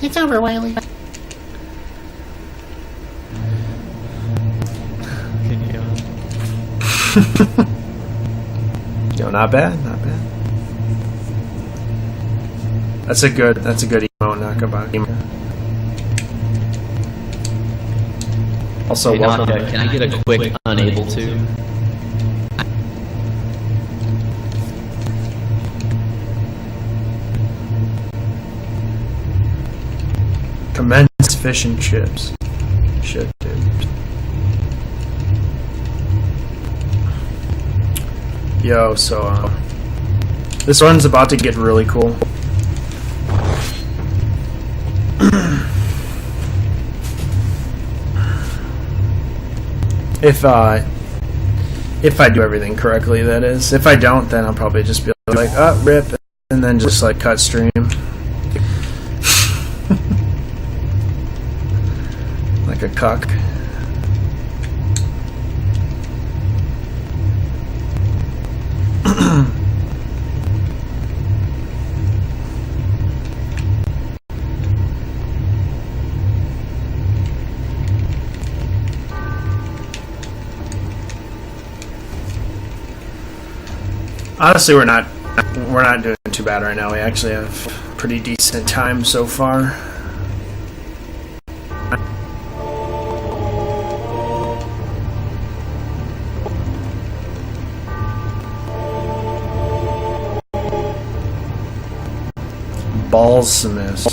It's over, Wiley. Yo, not bad, not bad. That's a good emote, Nakabaki. Also, Hey, welcome. Naka, can I get a quick unable to? Commence fish and chips. Shit, dude. Yo, so this one's about to get really cool. If I do everything correctly, that is. If I don't, then I'll probably just be like, oh, rip, and then just like cut stream. Like a cuck. Honestly, we're not doing too bad right now. We actually have pretty decent time so far. Balsamus.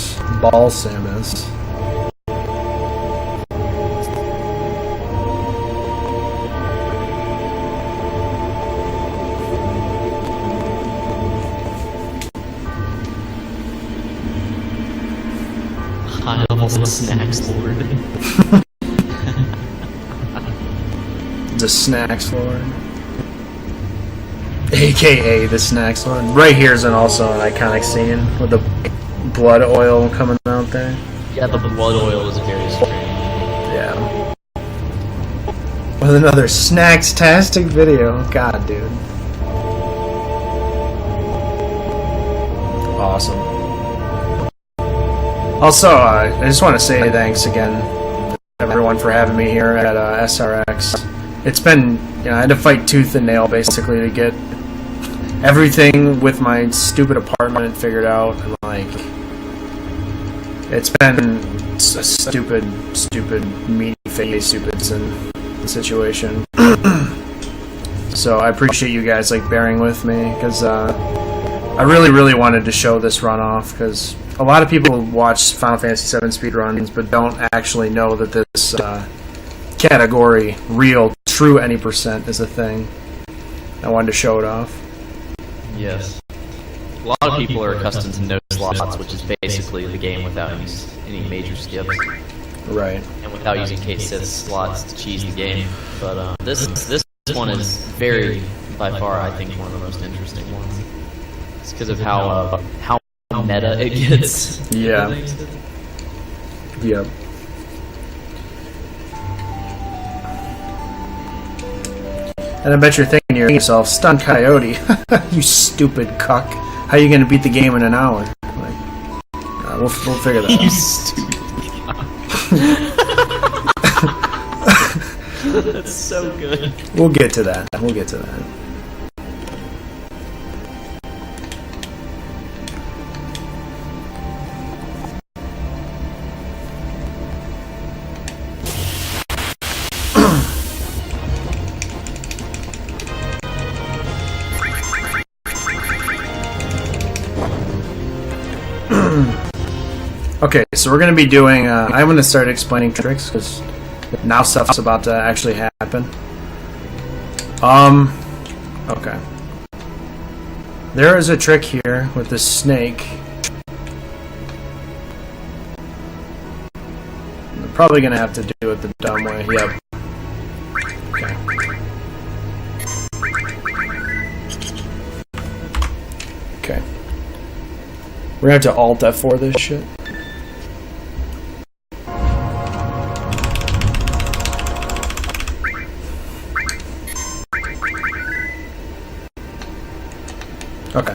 High level snacks lord. The Snacks Lord. AKA the Snacks Lord. Right here is also an iconic scene with the blood oil coming out there. Yeah, the blood oil is very strange. Yeah. With another Snacks-tastic video. God, dude. Awesome. Also, I just want to say thanks again to everyone for having me here at SRX. It's been, I had to fight tooth and nail basically to get everything with my stupid apartment figured out, and like, it's been a stupid meaty face stupid situation. So I appreciate you guys like bearing with me, because I really wanted to show this run off, because a lot of people watch Final Fantasy VII speedruns but don't actually know that this category, real, true any percent, is a thing. I wanted to show it off. Yes. A lot of people are accustomed to no slots, which is basically the game without any major skips. Right. and without using case slots to cheese the game. But this one is very, by far, I think, one of the most interesting ones. It's because of how meta it gets. Yeah. Yep. And I bet you're thinking to yourself, StuntCoyote, you stupid cuck. How are you going to beat the game in an hour? Like, we'll figure that You out. stupid. That's so good. We'll get to that. We'll get to that. Okay, so we're going to be doing, I'm going to start explaining tricks, because now stuff's about to actually happen. Okay. There is a trick here with this snake. I'm probably going to have to do it the dumb way. Yep. Okay. Okay. We're going to have to Alt F4 this shit. Okay.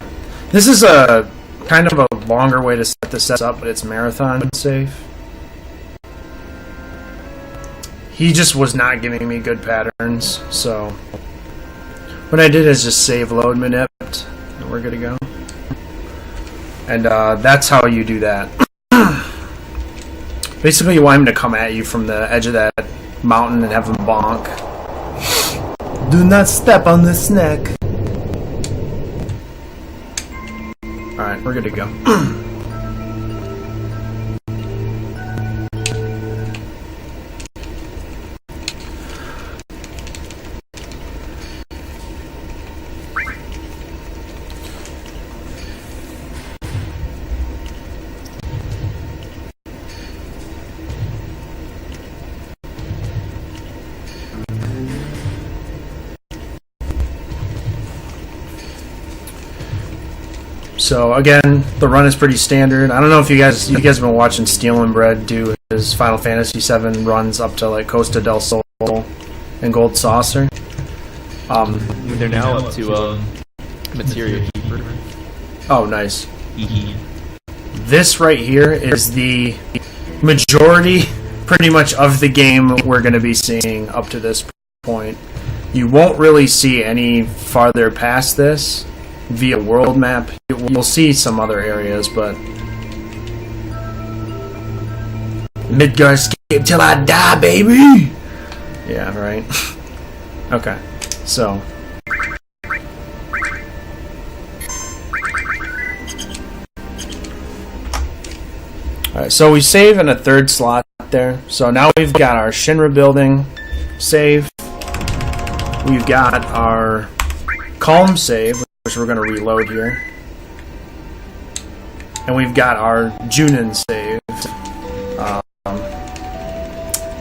This is a kind of a longer way to set this up, but it's marathon safe. He just was not giving me good patterns, so what I did is just save load manipped, and we're good to go. And that's how you do that. Basically, you want him to come at you from the edge of that mountain and have him bonk. Do not step on the snake. Alright, we're good to go. So again, the run is pretty standard. I don't know if you guys have been watching Steel and Bread do his Final Fantasy VII runs up to like Costa del Sol and Gold Saucer. They're now up to Materia Keeper. Oh, nice. This right here is the majority, pretty much, of the game we're going to be seeing up to this point. You won't really see any farther past this via world map. You'll see some other areas, but Midgar skip till I die, baby. Yeah, right. Okay, so alright, so we save in a third slot there. So now we've got our Shinra building save. We've got our Calm save, which we're going to reload here. And we've got our Junin save.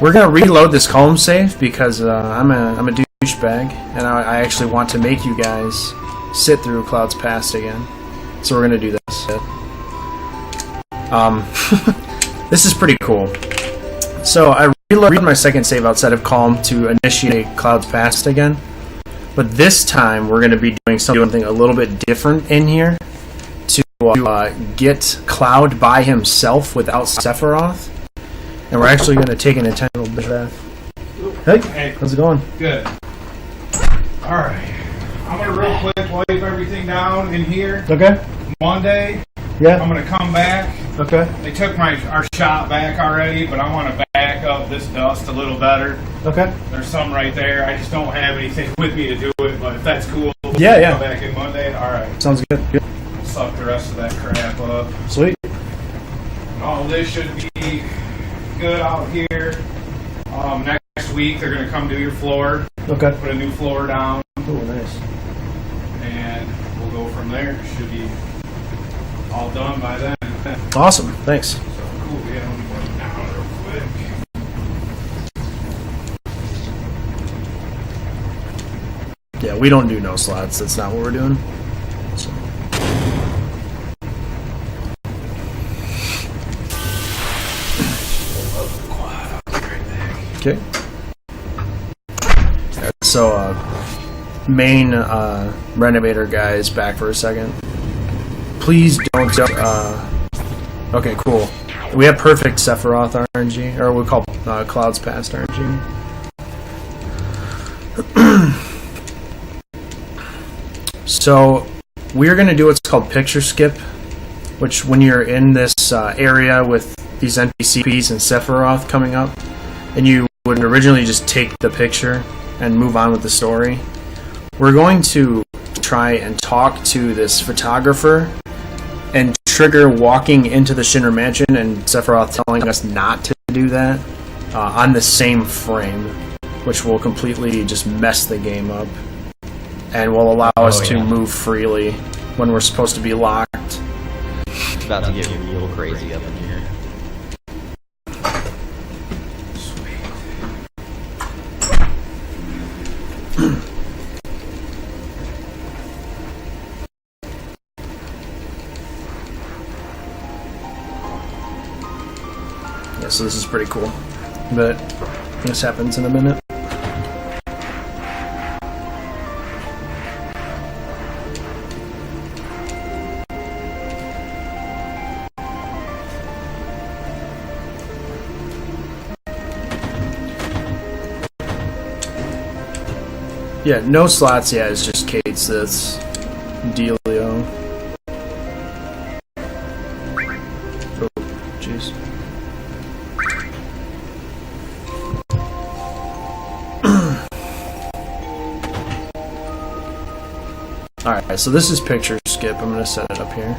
We're going to reload this Calm save because I'm a douchebag, and I actually want to make you guys sit through Cloud's Past again. So we're going to do this. This is pretty cool. So I reloaded my second save outside of Calm to initiate Cloud's Past again. But this time we're going to be doing something a little bit different in here to get Cloud by himself without Sephiroth. And we're actually going to take an entangled bath. Hey, how's it going? Good. Alright. I'm going to real quick wipe everything down in here. Okay. Monday, Yeah. I'm going to come back. Okay. They took our shot back already, but I want to back up this dust a little better. Okay. There's some right there. I just don't have anything with me to do it, but if that's cool, Yeah. come back in Monday. Alright. Sounds good. Good. Suck the rest of that crap up. Sweet. All this should be good out here. Next week they're going to come do your floor, Okay. put a new floor down, Oh, nice. and we'll go from there. Should be all done by then. Awesome. Thanks. So cool. Yeah, let me put it down real quick. Yeah, we don't do no slots. That's not what we're doing. So. Okay. So, main renovator guy is back for a second. Please don't. Okay, cool. We have perfect Sephiroth RNG, or we call Clouds Past RNG. So we're going to do what's called picture skip, which when you're in this area with these NPCs and Sephiroth coming up, and you would originally just take the picture and move on with the story, we're going to try and talk to this photographer and trigger walking into the Shinra Mansion and Sephiroth telling us not to do that on the same frame, which will completely just mess the game up and will allow us to move freely when we're supposed to be locked. It's about to get real crazy up in here. Yeah, so this is pretty cool, but this happens in a minute. Yeah, no slots, yeah, it's just Kate's this dealio. Oh, jeez. Alright, so this is picture skip. I'm going to set it up here.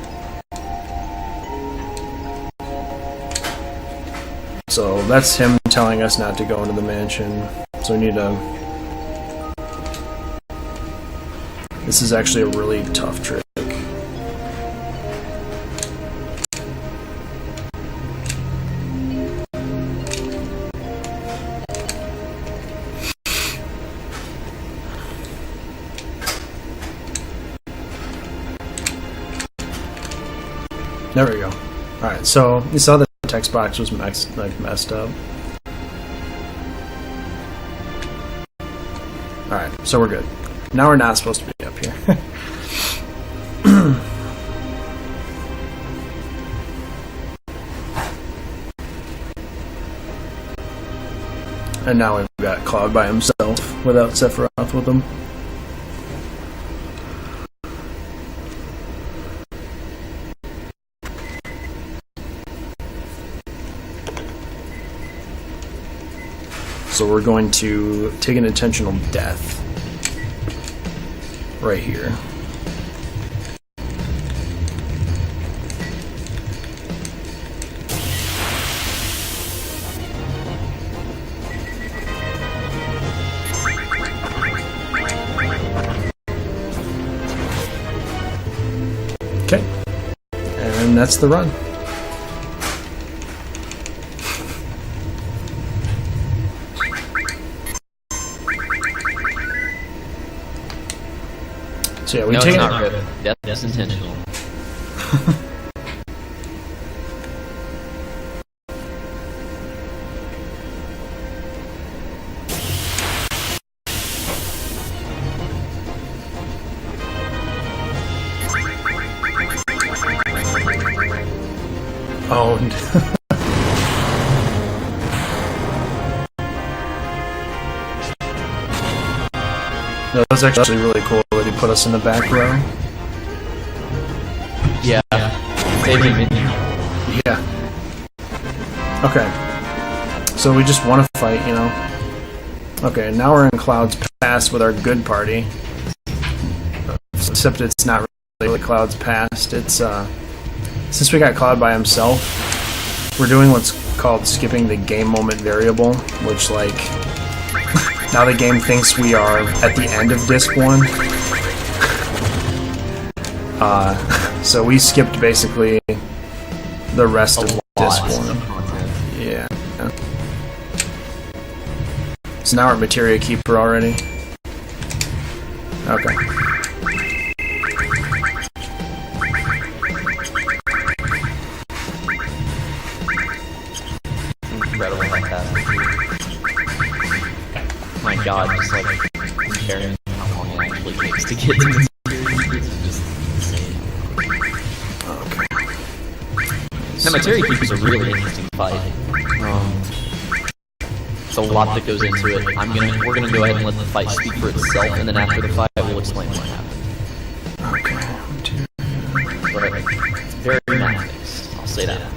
So that's him telling us not to go into the mansion. So we need to... This is actually a really tough trick. There we go. Alright, so you saw the text box was messed up. Alright, so we're good. Now we're not supposed to be up here. And now we've got Cloud by himself without Sephiroth with him. So we're going to take an intentional death right here. Okay, and that's the run. So yeah, we No, take it's it. not good. That's intentional. Owned. No, that was actually really cool that he put us in the back row. Yeah. Save him in. Yeah. Okay. So we just want to fight, you know. Okay, now we're in Cloud's Past with our good party. Except it's not really Cloud's Past. It's since we got Cloud by himself, we're doing what's called skipping the game moment variable, which like now the game thinks we are at the end of disc 1. So we skipped basically the rest of disc 1. Yeah. So now we're at Materia Keeper already. Okay. Incredible how fast. My God, just like comparing how long it actually takes to get to this series is just insane. Cemetery Keeper's a really interesting fight. There's a lot that goes into it. We're gonna go ahead and let the fight speak for itself, and then after the fight, we'll explain what happened. But it's very map-based, I'll say that much.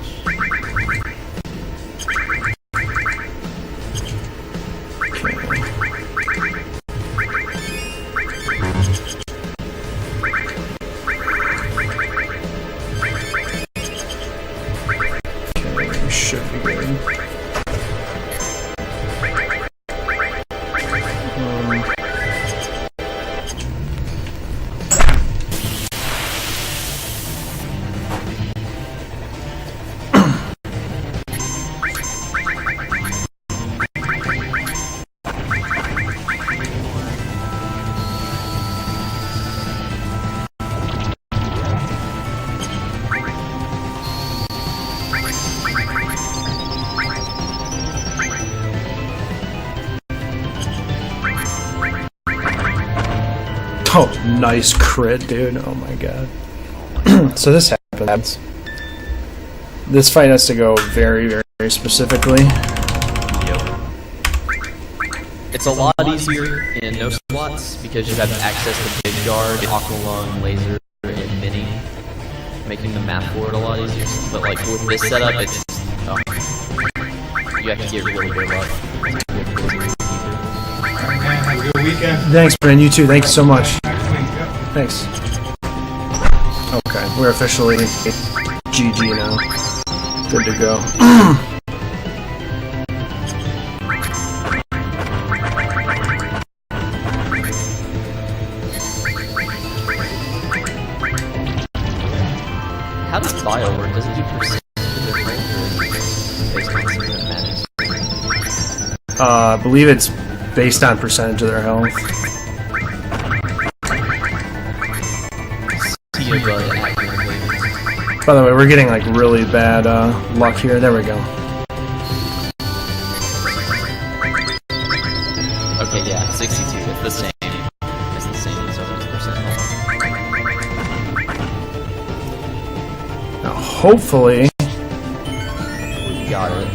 Should be good. Oh, nice crit, dude. Oh my god. So this happens. This fight has to go very, very specifically. Yep. It's a lot easier in no slots because you have access to Big Guard, Aqua Lung, Laser, and Mini, making the map for it a lot easier. But like with this setup, it's you have to get really good luck. Man, have a good weekend. Thanks, man. You too. Thank you so much. Next week, yep. Thanks. Okay, we're officially GG now. Good to go. How does Bio work? Does it do percentage of their friends or based on something that matters? I believe it's based on percentage of their health. By the way, we're getting like really bad luck here. There we go. Okay, yeah, 62. It's the same. It's the same as 100%. Now, hopefully, You got it.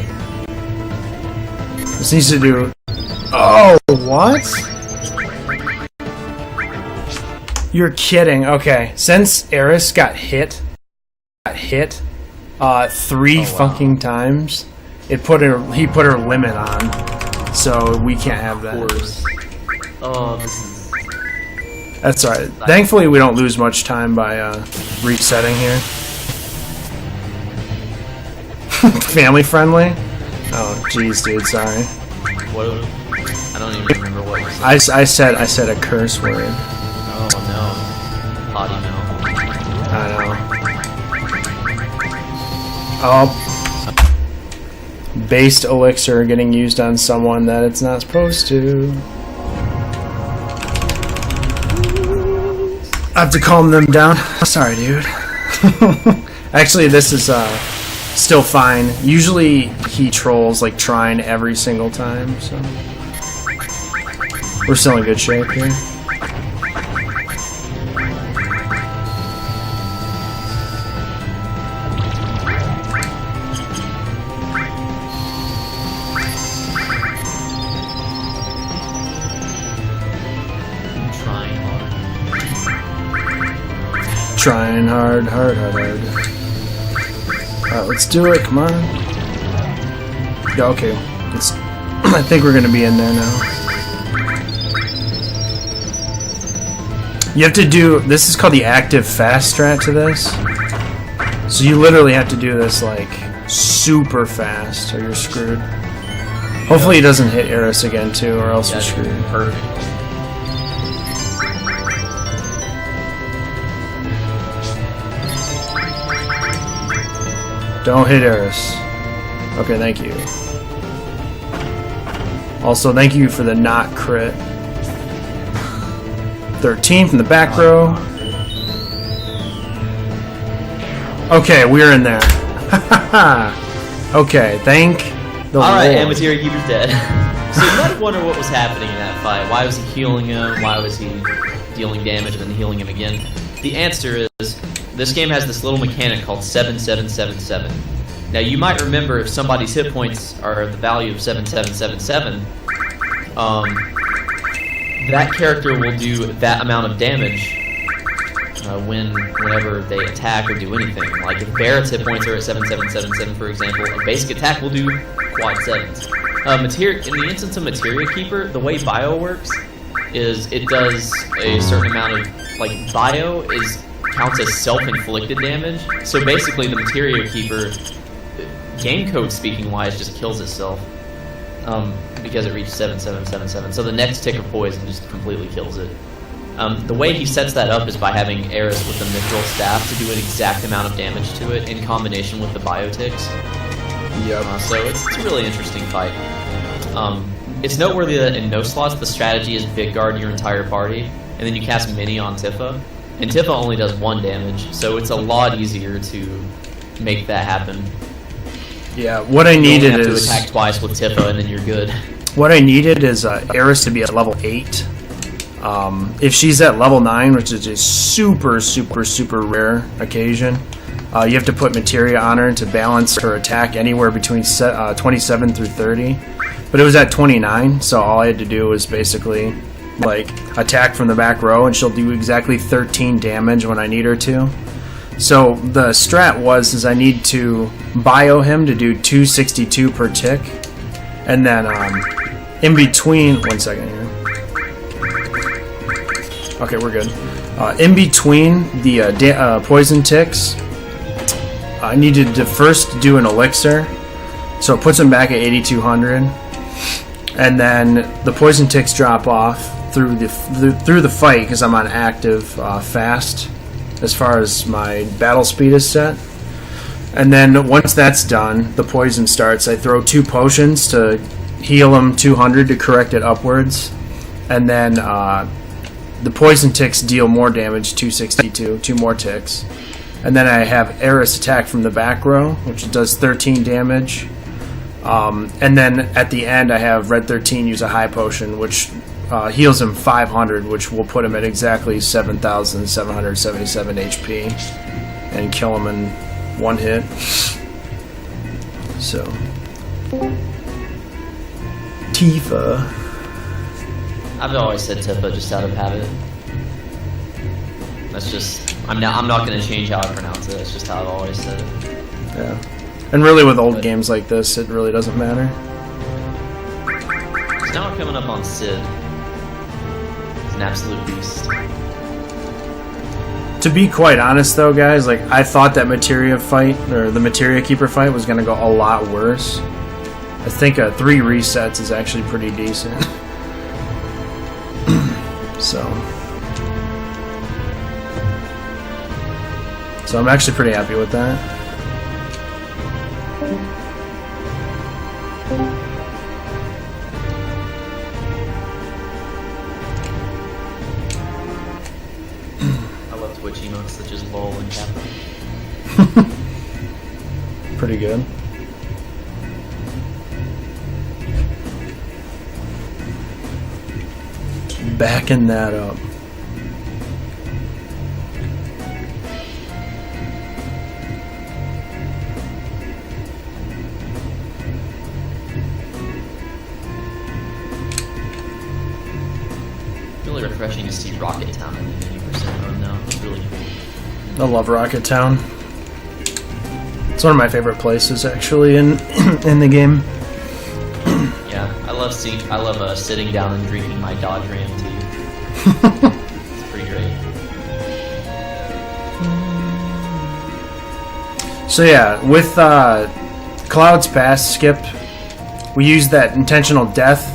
this needs to do. Oh, what? You're kidding. Okay, since Eris got hit 3 fucking times, he put her limit on, so we can't have that. Of course. Oh, this is... That's alright. Thankfully, we don't lose much time by resetting here. Family friendly? Oh, jeez, dude. Sorry. What? I don't even remember what you said. I said a curse word. Oh no. Potty no. I know. Oh. Based elixir getting used on someone that it's not supposed to. I have to calm them down. Sorry, dude. Actually, this is still fine. Usually he trolls like trying every single time, so we're still in good shape here. Trying hard. Alright, let's do it, come on. Yeah, okay. I think we're gonna be in there now. You have to do, this is called the active fast strat to this. So you literally have to do this like super fast or you're screwed. Hopefully he doesn't hit Eris again too, or else we're screwed. Perfect. Don't hit Eris. Okay, thank you. Also, thank you for the not crit. 13 from the back row. Okay, we're in there. Okay, thank the Alright, Lord. and Materia Keeper's dead. So you might wonder what was happening in that fight. Why was he healing him? Why was he dealing damage and then healing him again? The answer is, this game has this little mechanic called 7777. Now you might remember if somebody's hit points are the value of 7777, that character will do that amount of damage whenever they attack or do anything. Like if Barrett's hit points are at 7777, for example, a basic attack will do quad 7s. In the instance of Materia Keeper, the way Bio works is it does a certain amount of, like, Bio counts as self-inflicted damage. So basically the Materia Keeper, game code speaking wise, just kills itself because it reached 7777. So the next tick of poison just completely kills it. The way he sets that up is by having Eris with the Mithril Staff to do an exact amount of damage to it in combination with the Biotics. Yep. So it's a really interesting fight. It's noteworthy that in no slots the strategy is big guard your entire party, and then you cast Mini on Tifa. And Tifa only does 1 damage, so it's a lot easier to make that happen. Yeah, what I You needed only have is to attack twice with Tifa, and then you're good. what I needed is Eris to be at level 8. If she's at level 9, which is a super, super, super rare occasion, you have to put materia on her to balance her attack anywhere between 27 through 30. But it was at 29, so all I had to do was basically like attack from the back row, and she'll do exactly 13 damage when I need her to. So the strat was I need to bio him to do 262 per tick, and then in between, 1 second here. Okay, we're good. In between the poison ticks, I needed to first do an elixir, so it puts him back at 8200, and then the poison ticks drop off through the fight because I'm on active fast as far as my battle speed is set. And then once that's done, the poison starts. I throw 2 potions to heal him 200 to correct it upwards, and then the poison ticks deal more damage, 262, 2 more ticks. And then I have Eris attack from the back row, which does 13 damage. And then at the end I have Red 13 use a high potion, which heals him 500, which will put him at exactly 7,777 HP and kill him in 1 hit. So Tifa. I've always said Tifa just out of habit. That's just, I'm not going to change how I pronounce it. That's just how I've always said it. Yeah. And really with old games like this, it really doesn't matter. So now we're coming up on Sid. He's an absolute beast. To be quite honest though, guys, like I thought that Materia fight, or the Materia Keeper fight, was going to go a lot worse. I think 3 resets is actually pretty decent. So I'm actually pretty happy with that. I love Twitch emotes such as LOL and Kappa. Pretty good. Backing that up. Really refreshing to see Rocket Town in the 80% run now. It's really cool. I love Rocket Town. It's one of my favorite places actually in the game. Yeah, I love sitting down and drinking my Dodge Ram tea. It's pretty great. So yeah, with Cloud's Pass skip, we use that intentional death.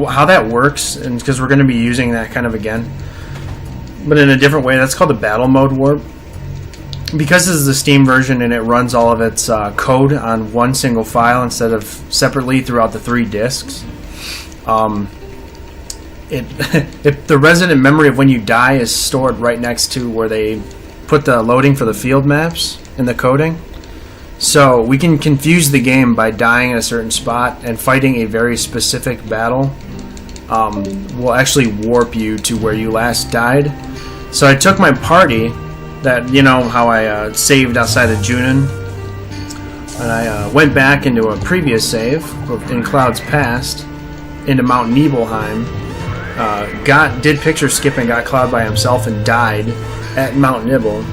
How that works, and because we're going to be using that kind of again, but in a different way. That's called the battle mode warp. Because this is the Steam version and it runs all of its code on one single file instead of separately throughout the 3 discs. the resident memory of when you die is stored right next to where they put the loading for the field maps in the coding. So we can confuse the game by dying at a certain spot, and fighting a very specific battle will actually warp you to where you last died. So I took my party, that, you know how I saved outside of Junin, and I went back into a previous save in Clouds Past into Mount Nibelheim, did picture skip and got Cloud by himself and died at Mount Nibel.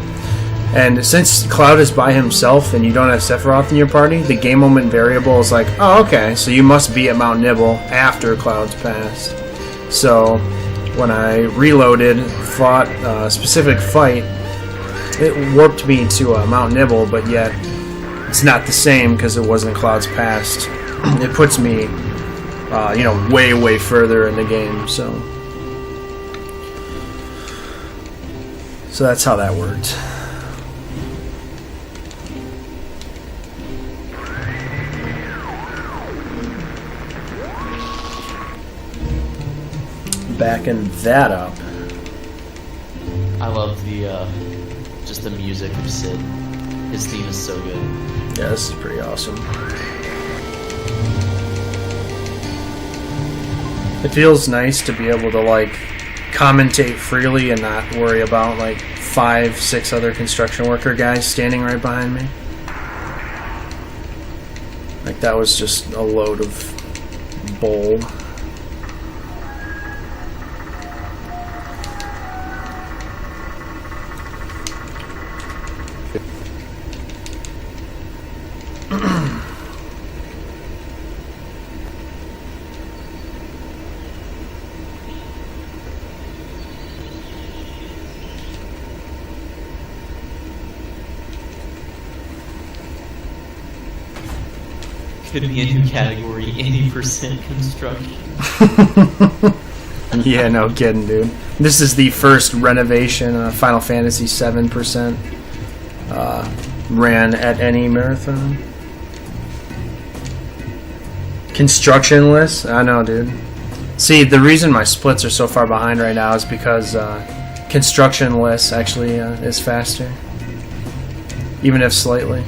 And since Cloud is by himself and you don't have Sephiroth in your party, the game moment variable is like, oh, okay, so you must be at Mount Nibel after Cloud's Past. So when I reloaded, fought a specific fight, it warped me to Mount Nibel, but yet it's not the same because it wasn't Cloud's Past. It puts me, way, way further in the game. So that's how that worked. Backing that up. I love just the music of Sid. His theme is so good. Yeah, this is pretty awesome. It feels nice to be able to commentate freely and not worry about 5-6 other construction worker guys standing right behind me. That was just a load of bull. Could be a new category, 80% construction. Yeah, no kidding, dude. This is the first renovation Final Fantasy 7% ran at any marathon. Constructionless? I know, dude. See, the reason my splits are so far behind right now is because constructionless actually is faster. Even if slightly.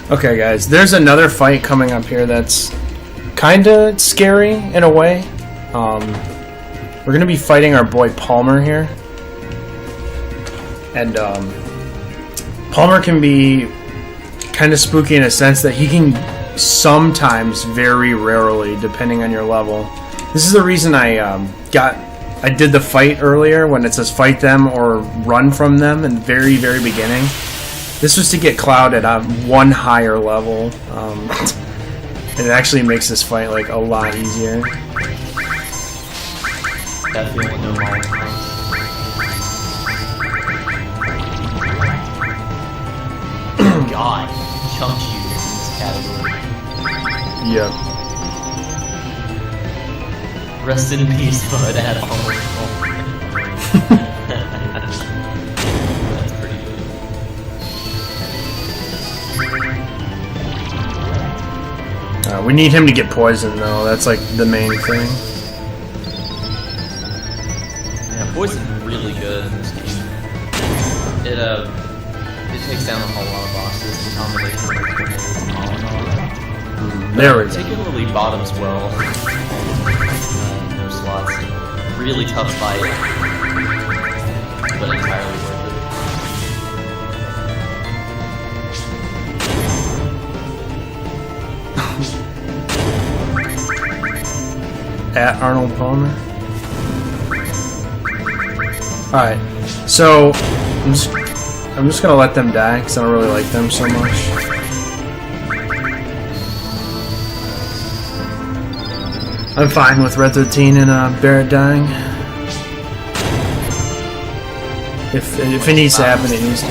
Okay, guys, there's another fight coming up here that's kinda scary in a way. We're gonna be fighting our boy Palmer here. And Palmer can be kinda spooky in a sense that he can sometimes, very rarely, depending on your level. This is the reason I did the fight earlier when it says fight them or run from them in the very, very beginning. This was to get Cloud at a one higher level, and it actually makes this fight a lot easier. That feeling no more. God, chunks you in this category. Yep. Rest in peace, bud. At home. We need him to get poisoned, though. That's the main thing. Yeah, poison's really good in this game. It takes down a whole lot of bosses in combination with grenades and all. There we go. Particularly bottoms well. Those slots. Really tough fight, but entirely worth it. At Arnold Palmer. Alright, so I'm just gonna let them die because I don't really like them so much. I'm fine with Red 13 and Barrett dying. If it needs to happen, it needs to.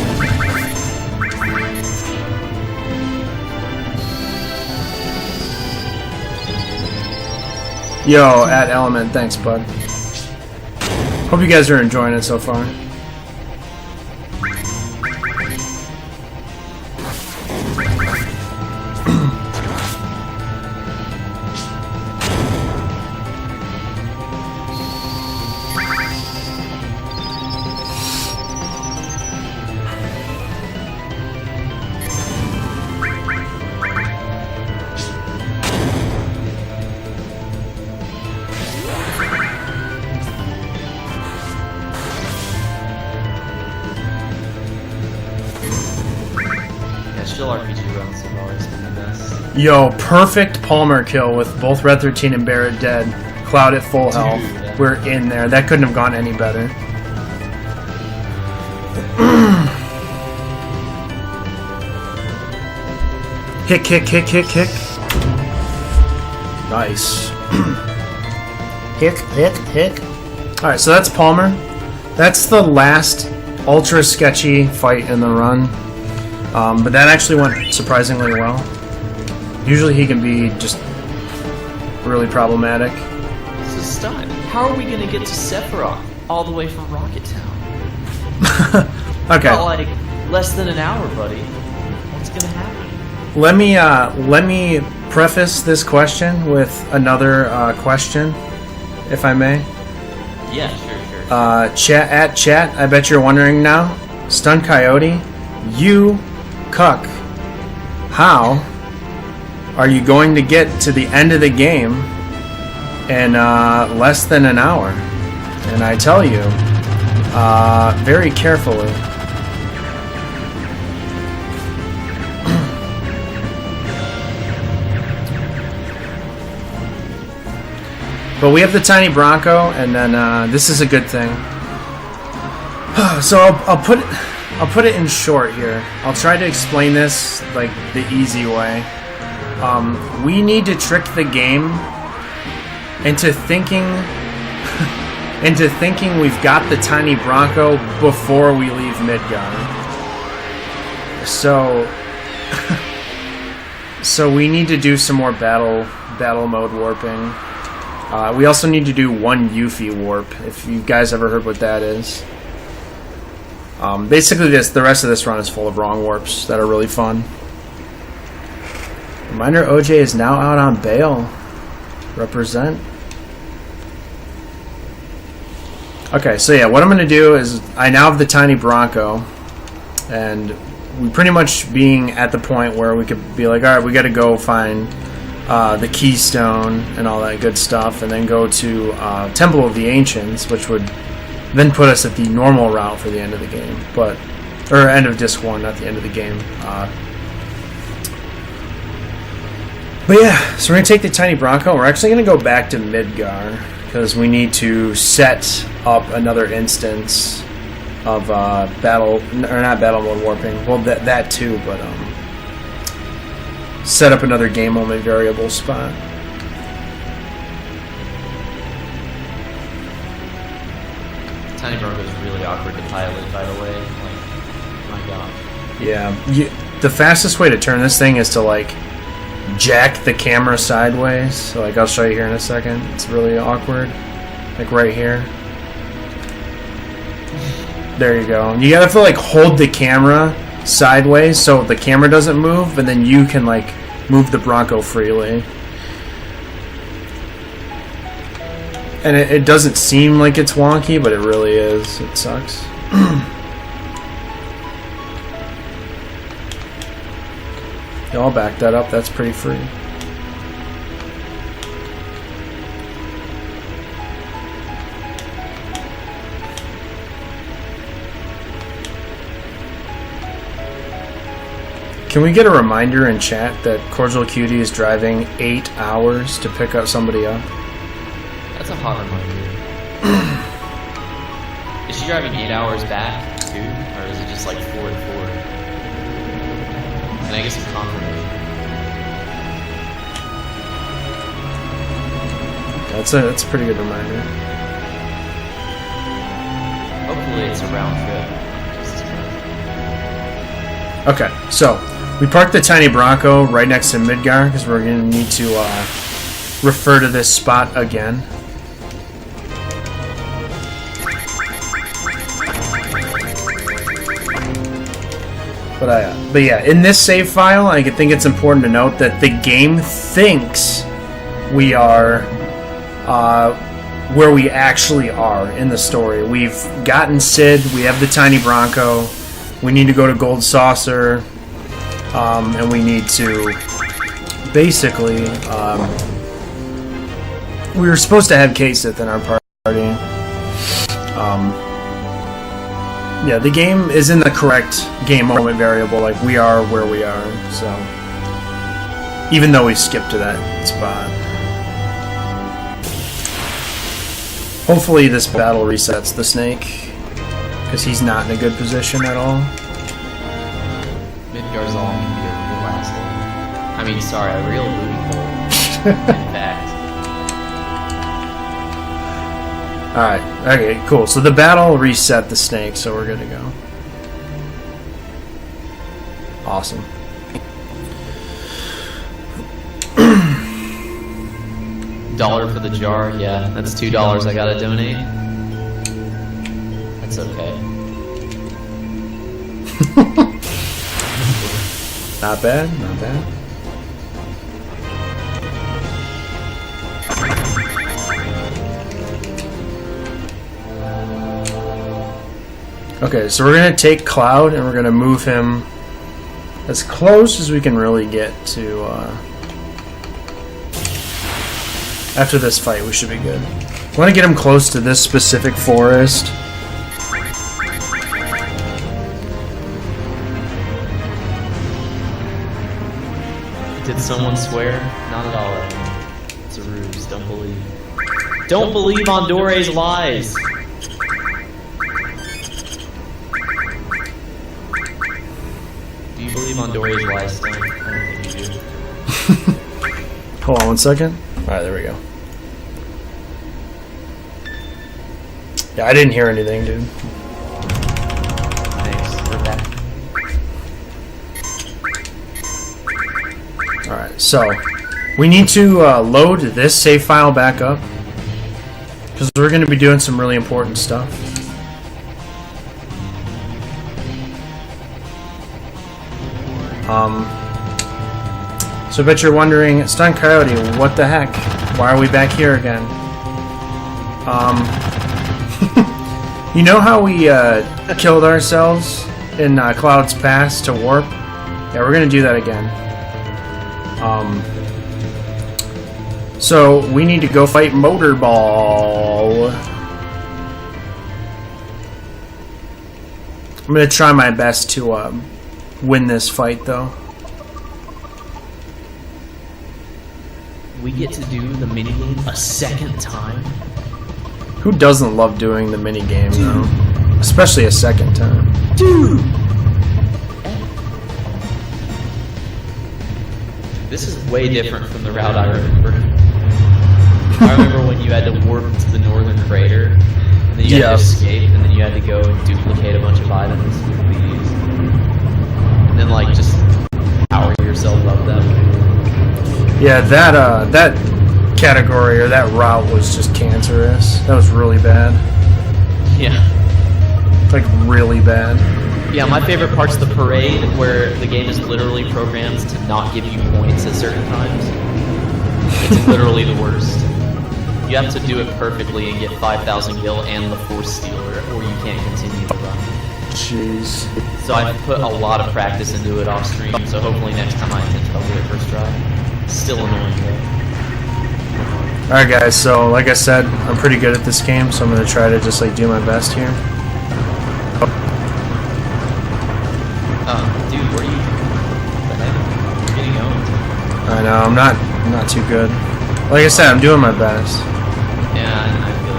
Yo, at Element, thanks, bud. Hope you guys are enjoying it so far. Yo, perfect Palmer kill with both Red 13 and Barrett dead. Cloud at full health. Dude. We're in there. That couldn't have gone any better. Hick, hick, hick, hick, hick. Nice. Hick, hick, hick. Alright, so that's Palmer. That's the last ultra sketchy fight in the run. But that actually went surprisingly well. Usually he can be just really problematic. This is stunt. How are we gonna get to Sephiroth all the way from Rocket Town? Okay. About like less than an hour, buddy. What's gonna happen? Let me preface this question with another question, if I may. Yeah, sure. Chat. I bet you're wondering now. StuntCoyote, you cuck. How are you going to get to the end of the game in less than an hour? And I tell you, very carefully. But we have the tiny Bronco, and then this is a good thing. So I'll put it in short here. I'll try to explain this like the easy way. We need to trick the game into thinking we've got the tiny Bronco before we leave Midgar. So we need to do some more battle mode warping. We also need to do one Yuffie warp, if you guys ever heard what that is. Basically, the rest of this run is full of wrong warps that are really fun. Reminder, OJ is now out on bail. Represent. Okay, so yeah, what I'm going to do is I now have the tiny Bronco, and we pretty much being at the point where we could be like, alright, we got to go find the Keystone and all that good stuff, and then go to Temple of the Ancients, which would then put us at the normal route for the end of the game, or end of Disc 1, not the end of the game. But yeah, so we're going to take the tiny Bronco, and we're actually going to go back to Midgar, because we need to set up another instance of not battle mode warping. Well, that too, but set up another game moment variable spot. Tiny Bronco is really awkward to pilot, by the way. Like, my god. Yeah, the fastest way to turn this thing is to like jack the camera sideways. So like I'll show you here in a second. It's really awkward. Like right here. There you go. You gotta have to like hold the camera sideways so the camera doesn't move, and then you can like move the Bronco freely. And it doesn't seem like it's wonky, but it really is. It sucks. Y'all back that up. That's pretty free. Can we get a reminder in chat that Cordial Cutie is driving 8 hours to pick up somebody up? That's a hot reminder. Is she driving 8 hours back, too? Or is it just like 4 and 4? Can I get some confirmation? That's a pretty good reminder. Hopefully it's a round trip. Jesus Christ. Okay, so we parked the tiny Bronco right next to Midgar because we're going to need to refer to this spot again. But yeah, in this save file, I think it's important to note that the game thinks we are where we actually are in the story. We've gotten Sid, we have the tiny Bronco, we need to go to Gold Saucer, and we need to basically, we were supposed to have Kasith in our party. Yeah, the game is in the correct game moment variable, like we are where we are, so. Even though we skipped to that spot. Hopefully this battle resets the snake, because he's not in a good position at all. Midgarzal can be a real asshole. I mean, sorry, a real booty hole. In fact. Alright, okay, cool. So the battle reset the snake, so we're good to go. Awesome. $1 for the jar, yeah, that's $2 I gotta donate. That's okay. Not bad, not bad. Okay, so we're gonna take Cloud and we're gonna move him as close as we can really get to, after this fight, we should be good. I want to get him close to this specific forest. Did someone swear? Not at all. It's a ruse, don't believe. Don't believe Ondore's lies! Do you believe Ondore's lies, Stone? I don't think you do. Hold on one second. Alright, there we go. Yeah, I didn't hear anything, dude. Thanks, we're back. Alright, so we need to load this save file back up, because we're going to be doing some really important stuff. So I bet you're wondering, StuntCoyote, what the heck? Why are we back here again? You know how we killed ourselves in Cloud's Pass to warp? Yeah, we're gonna do that again. So we need to go fight Motorball. I'm gonna try my best to win this fight, though. We get to do the minigame a second time? Who doesn't love doing the minigame, though? Especially a second time. Dude! This is way different from the route I remember. I remember when you had to warp to the northern crater, and then you had to escape, and then you had to go and duplicate a bunch of items with these. And then, like, just power yourself up that way. Yeah, that category or that route was just cancerous. That was really bad. Yeah. Like, really bad. Yeah, my favorite part's the parade, where the game is literally programmed to not give you points at certain times. It's literally the worst. You have to do it perfectly and get 5,000 gil and the Force Stealer, or you can't continue the run. Jeez. So I've put a lot of practice into it off stream, so hopefully next time I think I'll do it first try. Still annoying though. Alright guys, so like I said, I'm pretty good at this game, so I'm gonna try to just like do my best here. Dude, where are you? What the heck? You're getting going. I know, I'm not too good. Like I said, I'm doing my best. Yeah, I feel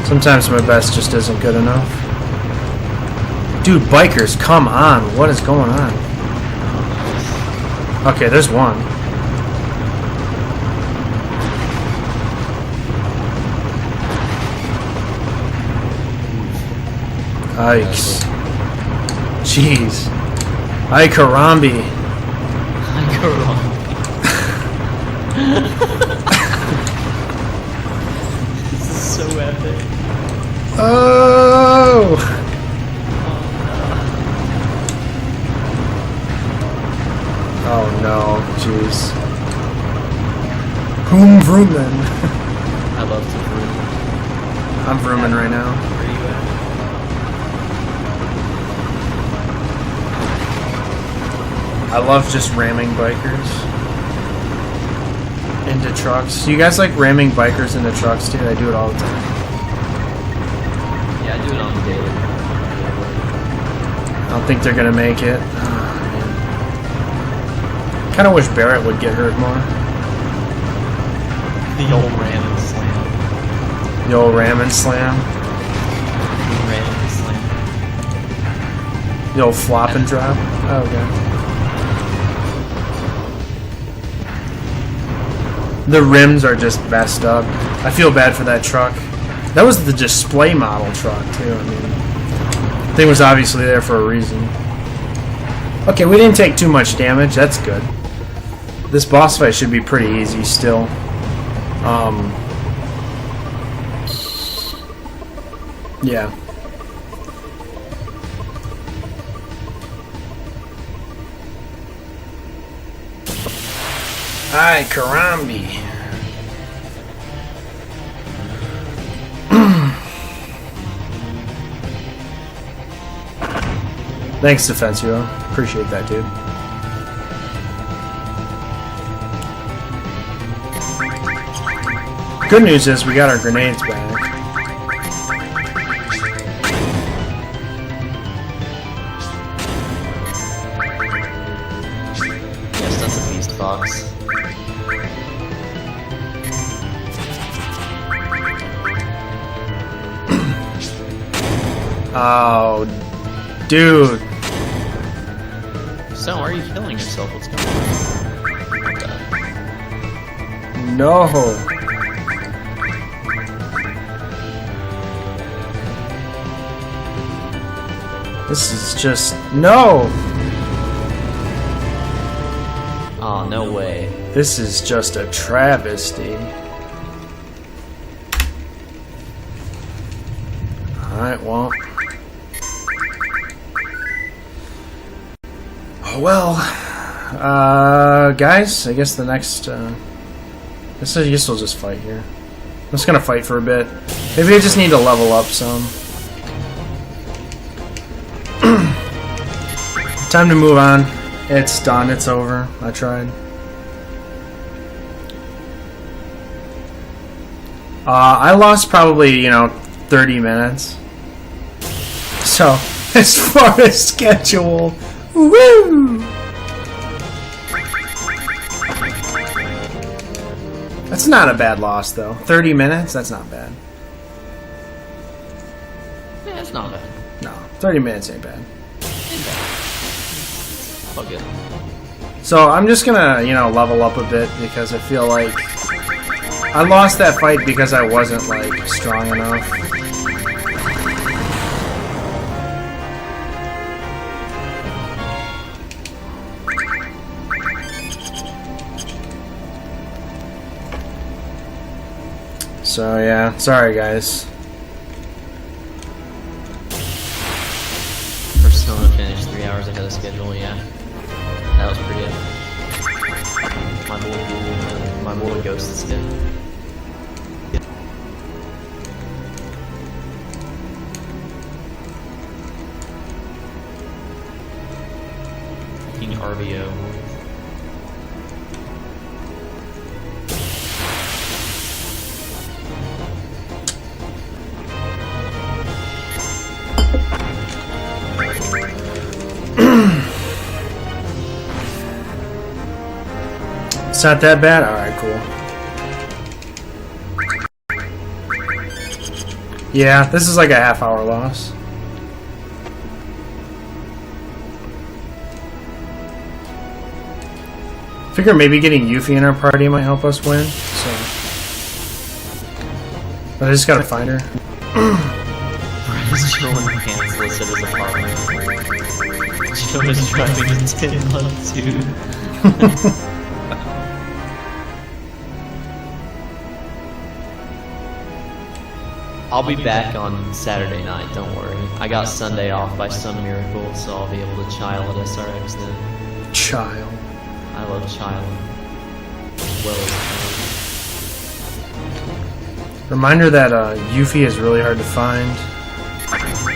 it. Sometimes my best just isn't good enough. Dude, bikers, come on. What is going on? Okay, there's one. Yikes. Jeez. Ay Karambi. I go wrong. This is so epic. Oh! Oh no, jeez. Vroom vroom then. I love to vroom. I'm vrooming right now. Where are you at? I love just ramming bikers into trucks. Do you guys like ramming bikers into trucks too? I do it all the time. Yeah, I do it on the daily. I don't think they're gonna make it. Kind of wish Barrett would get hurt more. The old ram and slam. The old ram and slam. Ram and slam. The old flop and drop. Oh, okay. The rims are just messed up. I feel bad for that truck. That was the display model truck, too. I mean, the thing was obviously there for a reason. Okay, we didn't take too much damage. That's good. This boss fight should be pretty easy still. Yeah. Ay, Karambi. Thanks, Defense Hero. Appreciate that, dude. Good news is we got our grenades back. Yes, that's a beast box. Oh, dude. So, are you killing yourself? What's going on? Okay. No. This is just... No! Oh, no way. This is just a travesty. Alright, well... Oh, well... guys, I guess the next... I guess we'll just fight here. I'm just gonna fight for a bit. Maybe I just need to level up some. Time to move on. It's done. It's over. I tried. I lost probably, 30 minutes. So, as far as schedule, woo! That's not a bad loss, though. 30 minutes? That's not bad. Yeah, it's not bad. No, 30 minutes ain't bad. All good. So I'm just gonna, level up a bit because I feel like I lost that fight because I wasn't, strong enough. So yeah, sorry guys. Persona finished 3 hours ahead of schedule, yeah. That was pretty epic. My boy Ghost is dead. King RBO. It's not that bad? Alright, cool. Yeah, this is like a half-hour loss. Figure maybe getting Yuffie in our party might help us win, so... But I just gotta find her. Is Chillin' Pants listed as a partner? Chillin' is driving a 10 level 2. I'll be back on Saturday night, don't worry. I got Sunday off by some miracle, so I'll be able to child at SRX then. Child. I love child. As well as Reminder that Yuffie is really hard to find.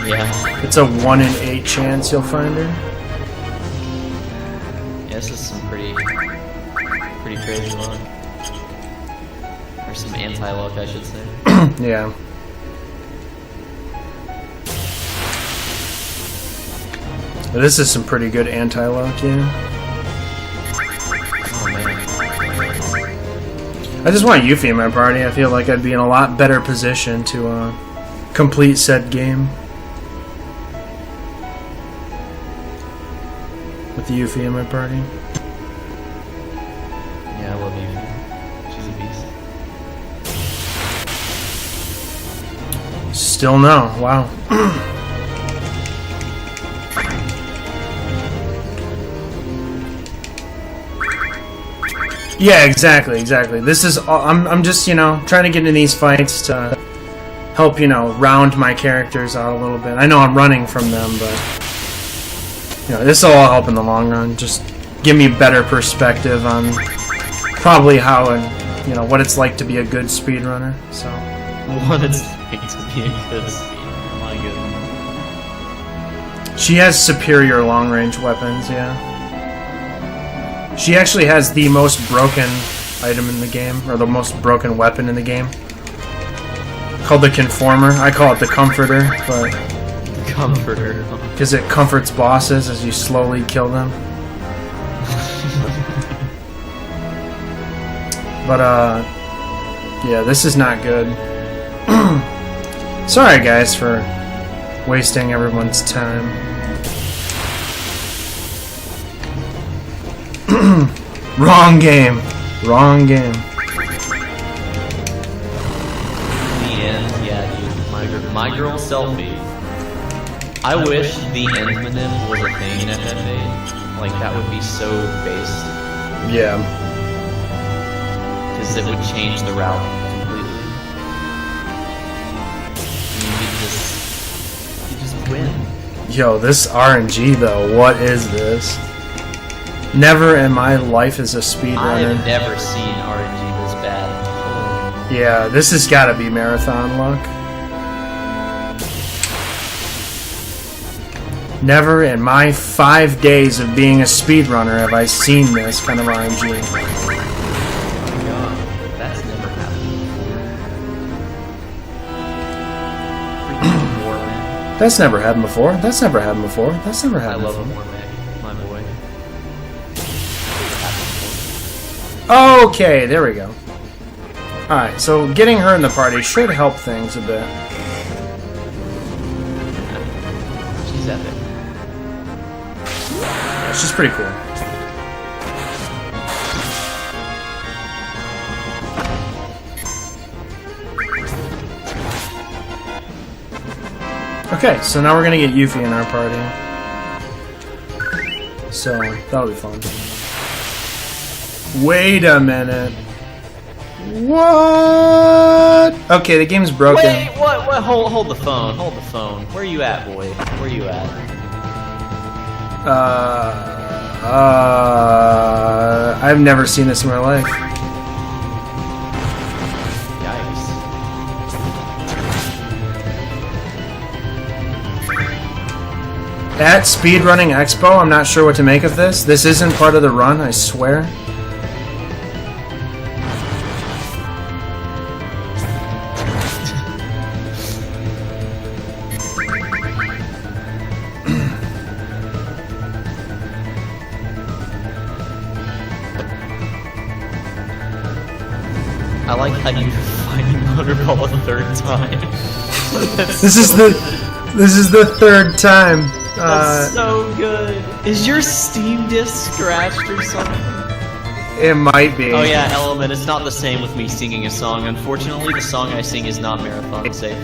yeah. It's a 1 in 8 chance you'll find her. Yeah, this is some pretty crazy luck. Or some anti-luck, I should say. Yeah. But this is some pretty good anti-luck, yeah. I just want Yuffie in my party. I feel like I'd be in a lot better position to complete said game with Yuffie in my party. Yeah, I love Yuffie. She's a beast. Still no. Wow. Yeah, exactly. This is all, I'm just, you know, trying to get in these fights to help, you know, round my characters out a little bit. I know I'm running from them, but you know, this will all help in the long run. Just give me a better perspective on probably how and, you know, what it's like to be a good speedrunner. So What it's like to be a good speedrunner. My goodness. she has superior long-range weapons, yeah. She actually has the most broken item in the game, or the most broken weapon in the game. Called the Conformer. I call it the Comforter, but Comforter. because it comforts bosses as you slowly kill them. But yeah, this is not good. Sorry guys for wasting everyone's time. Wrong game. Wrong game. The end, yeah, dude. My girl selfie. I wish the end manip was a thing in FFA. Like, that would be so based. Yeah. Because it would change the route completely. You just win. Yo, this RNG though, what is this? Never in my life as a I speedrunner. have never seen RNG this bad. Yeah, this has got to be marathon luck. Never in my 5 days of being a speedrunner have I seen this kind of RNG. Oh my god, that's never happened before. Freaking war, man. That's never happened before. That's never happened before. That's never I happened love before. war, man. My boy. Okay, there we go. Alright, so getting her in the party should help things a bit. She's epic. Yeah, she's pretty cool. Okay, so now we're gonna get Yuffie in our party. So, that'll be fun. Wait a minute. What? Okay, the game's broken. Wait, what? Hold the phone. Hold the phone. Where you at, boy? Where you at? I've never seen this in my life. Yikes. At Speedrunning Expo, I'm not sure what to make of this. This isn't part of the run, I swear. I like how you're fighting Motorball a third time. This is the third time. That's so good. Is your Steam disc scratched or something? It might be. Oh yeah, Element. It's not the same with me singing a song. Unfortunately, the song I sing is not marathon safe,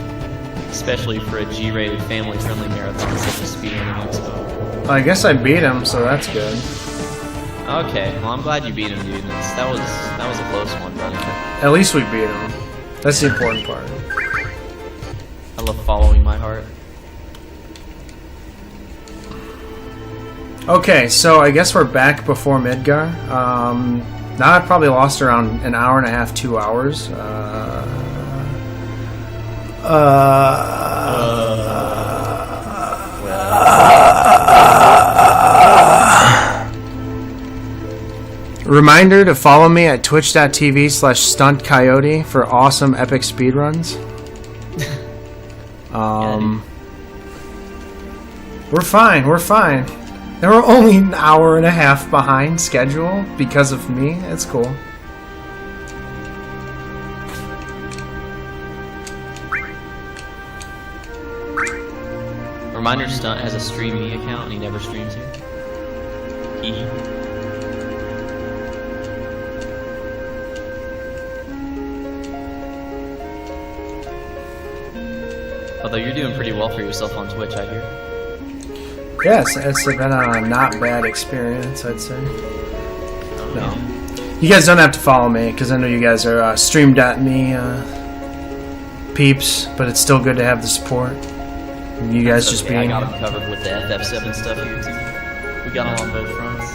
especially for a G-rated, family-friendly marathon such as Speedrunning Expo. I guess I beat him, so that's good. Okay, well I'm glad you beat him, dude. That was a close one, buddy. At least we beat him. That's the important part. I love following my heart. Okay, so I guess we're back before Midgar. Now I've probably lost around an hour and a half, 2 hours. Reminder to follow me at twitch.tv/StuntCoyote for awesome epic speedruns. We're fine. And we're only an hour and a half behind schedule because of me. It's cool. Reminder Stunt has a Stream Me account and he never streams here. Although you're doing pretty well for yourself on Twitch, I hear. Yes, it's been a not bad experience, I'd say. No. You guys don't have to follow me, because I know you guys are stream.me peeps, but it's still good to have the support. You guys That's just okay. being... I got them covered with the FF7 stuff here, too. We got them on both fronts.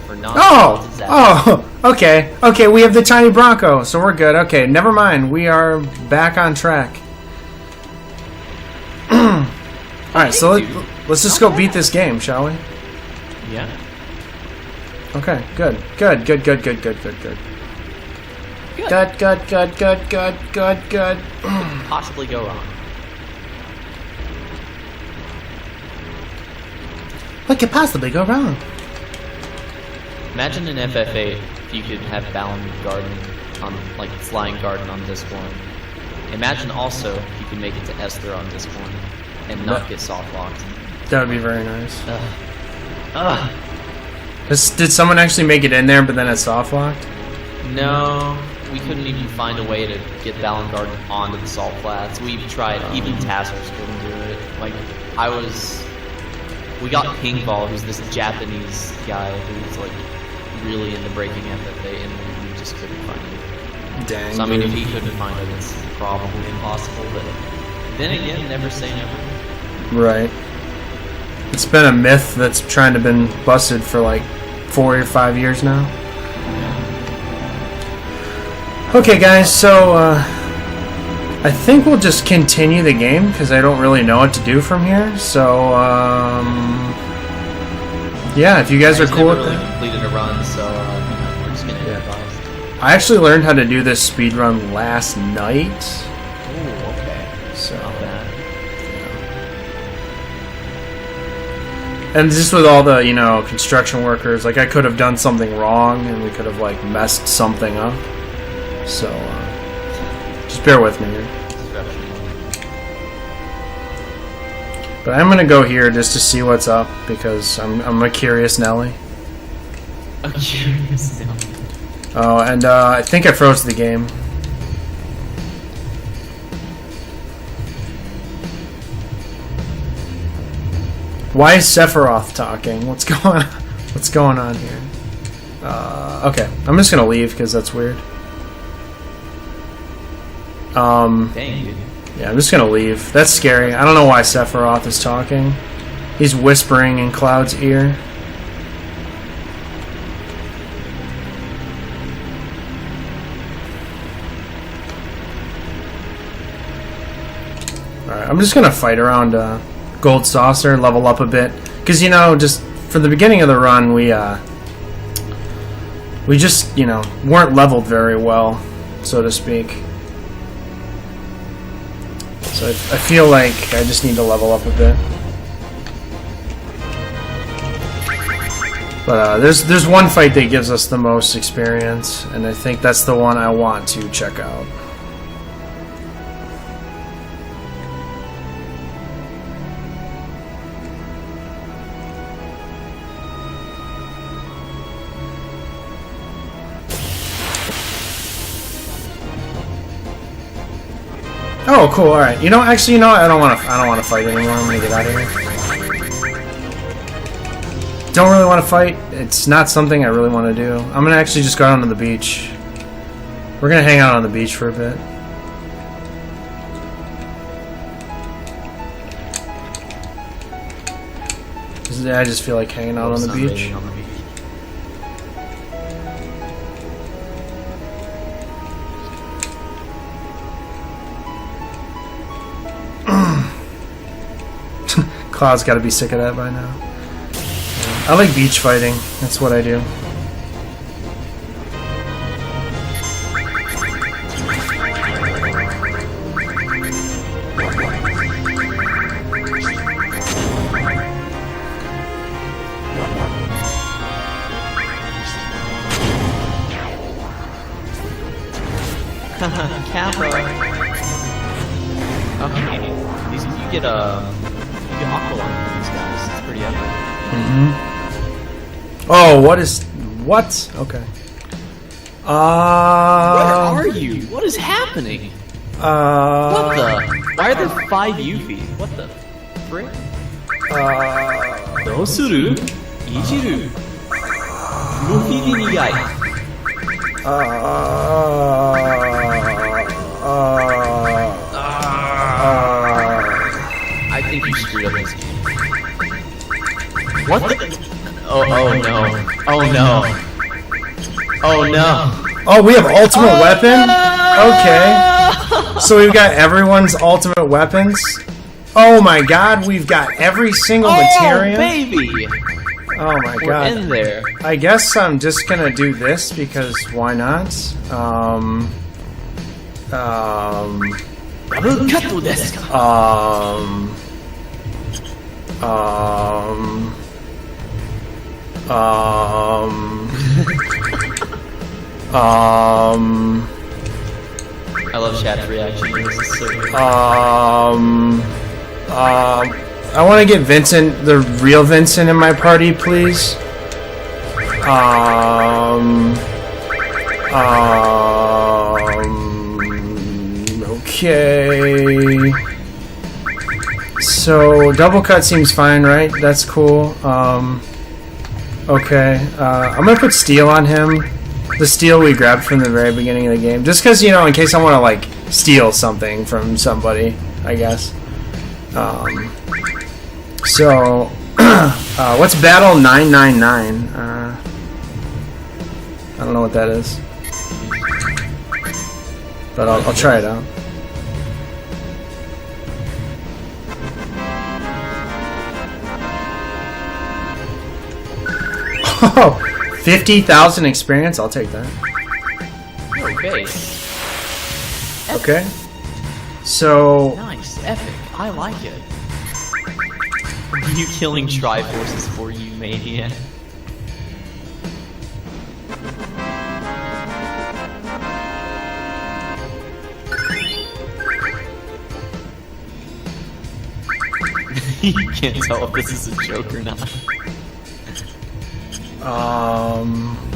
For Oh, okay, okay. We have the tiny Bronco, so we're good. Okay, never mind. We are back on track. All right, so let's just go beat this game, shall we? Yeah. Okay, good. Good. Possibly go wrong. What could possibly go wrong? Imagine in FF8 if you could have Balan Garden on, like, Flying Garden on disc 1. Imagine also if you could make it to Esther on disc 1 and not get soft locked. That would be very nice. Did someone actually make it in there, but then it soft locked? No, we couldn't even find a way to get Balan Garden onto the salt flats. We tried, even Tassels couldn't do it. Like, we got Pingball, who's this Japanese guy who's like really into breaking FFA, and we just couldn't find it. Dang. So I mean, if he couldn't find it, it's probably impossible. But then again, never say never. Right. It's been a myth that's trying to been busted for like 4 or 5 years now. Okay, guys. So I think we'll just continue the game because I don't really know what to do from here. So yeah, if you guys are cool with really that. Completed a run, so we're just gonna improvise. I actually learned how to do this speed run last night. Oh, okay. So. Not bad. And just with all the, construction workers, like I could have done something wrong and we could have like messed something up. So, just bear with me here. But I'm gonna go here just to see what's up because I'm a curious Nelly. A curious Nelly. Oh, and I think I froze the game. Why is Sephiroth talking? What's going on here? Okay, I'm just gonna leave because that's weird. Dang, dude. Yeah, I'm just gonna leave. That's scary. I don't know why Sephiroth is talking. He's whispering in Cloud's ear. Alright, I'm just gonna fight around Gold Saucer, level up a bit. Because, just for the beginning of the run, we just, weren't leveled very well, so to speak. So I feel like I just need to level up a bit. But there's one fight that gives us the most experience, and I think that's the one I want to check out. Oh, cool. All right. I don't want to fight anymore. I'm gonna get out of here. Don't really want to fight. It's not something I really want to do. I'm gonna actually just go out on the beach. We're gonna hang out on the beach for a bit. I just feel like hanging out on the beach. Cloud's got to be sick of that by now. I like beach fighting. That's what I do. Kappa. Okay, these are you. get Aqualung from these guys. It's pretty epic. Oh, what? Okay. Where are you? What is happening? What the? Why are there 5 Yuffie? What the frick? Dosuru? Ijiru? Luffy ni nigai. I think you screwed up this game. What the? Oh no. Oh no. Oh no. Oh, we have ultimate weapon? Okay. So we've got everyone's ultimate weapons. Oh my god, we've got every single materia. Oh, baby! Oh my We're god. in there. I guess I'm just gonna do this because why not? Double kato desu ka? I love chat's reaction. This is so good. I want to get Vincent, the real Vincent, in my party, please. Okay. So double cut seems fine, right? That's cool. Okay. I'm gonna put steel on him. The steel we grabbed from the very beginning of the game, just because, you know, in case I want to like steal something from somebody, I guess. So, what's Battle 999? I don't know what that is, but I'll try it out. Oh, 50,000 experience. I'll take that. Okay. Okay. So. Nice, epic. I like it. Are you killing Triforces for you, maniac? You can't tell if this is a joke or not. Oh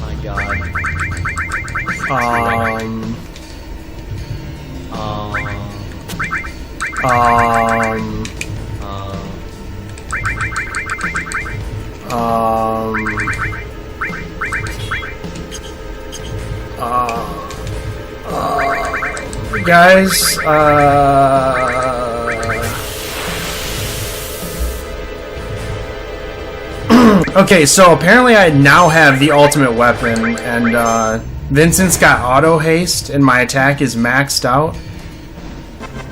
my god. Guys, okay, so apparently I now have the ultimate weapon, and Vincent's got auto haste, and my attack is maxed out.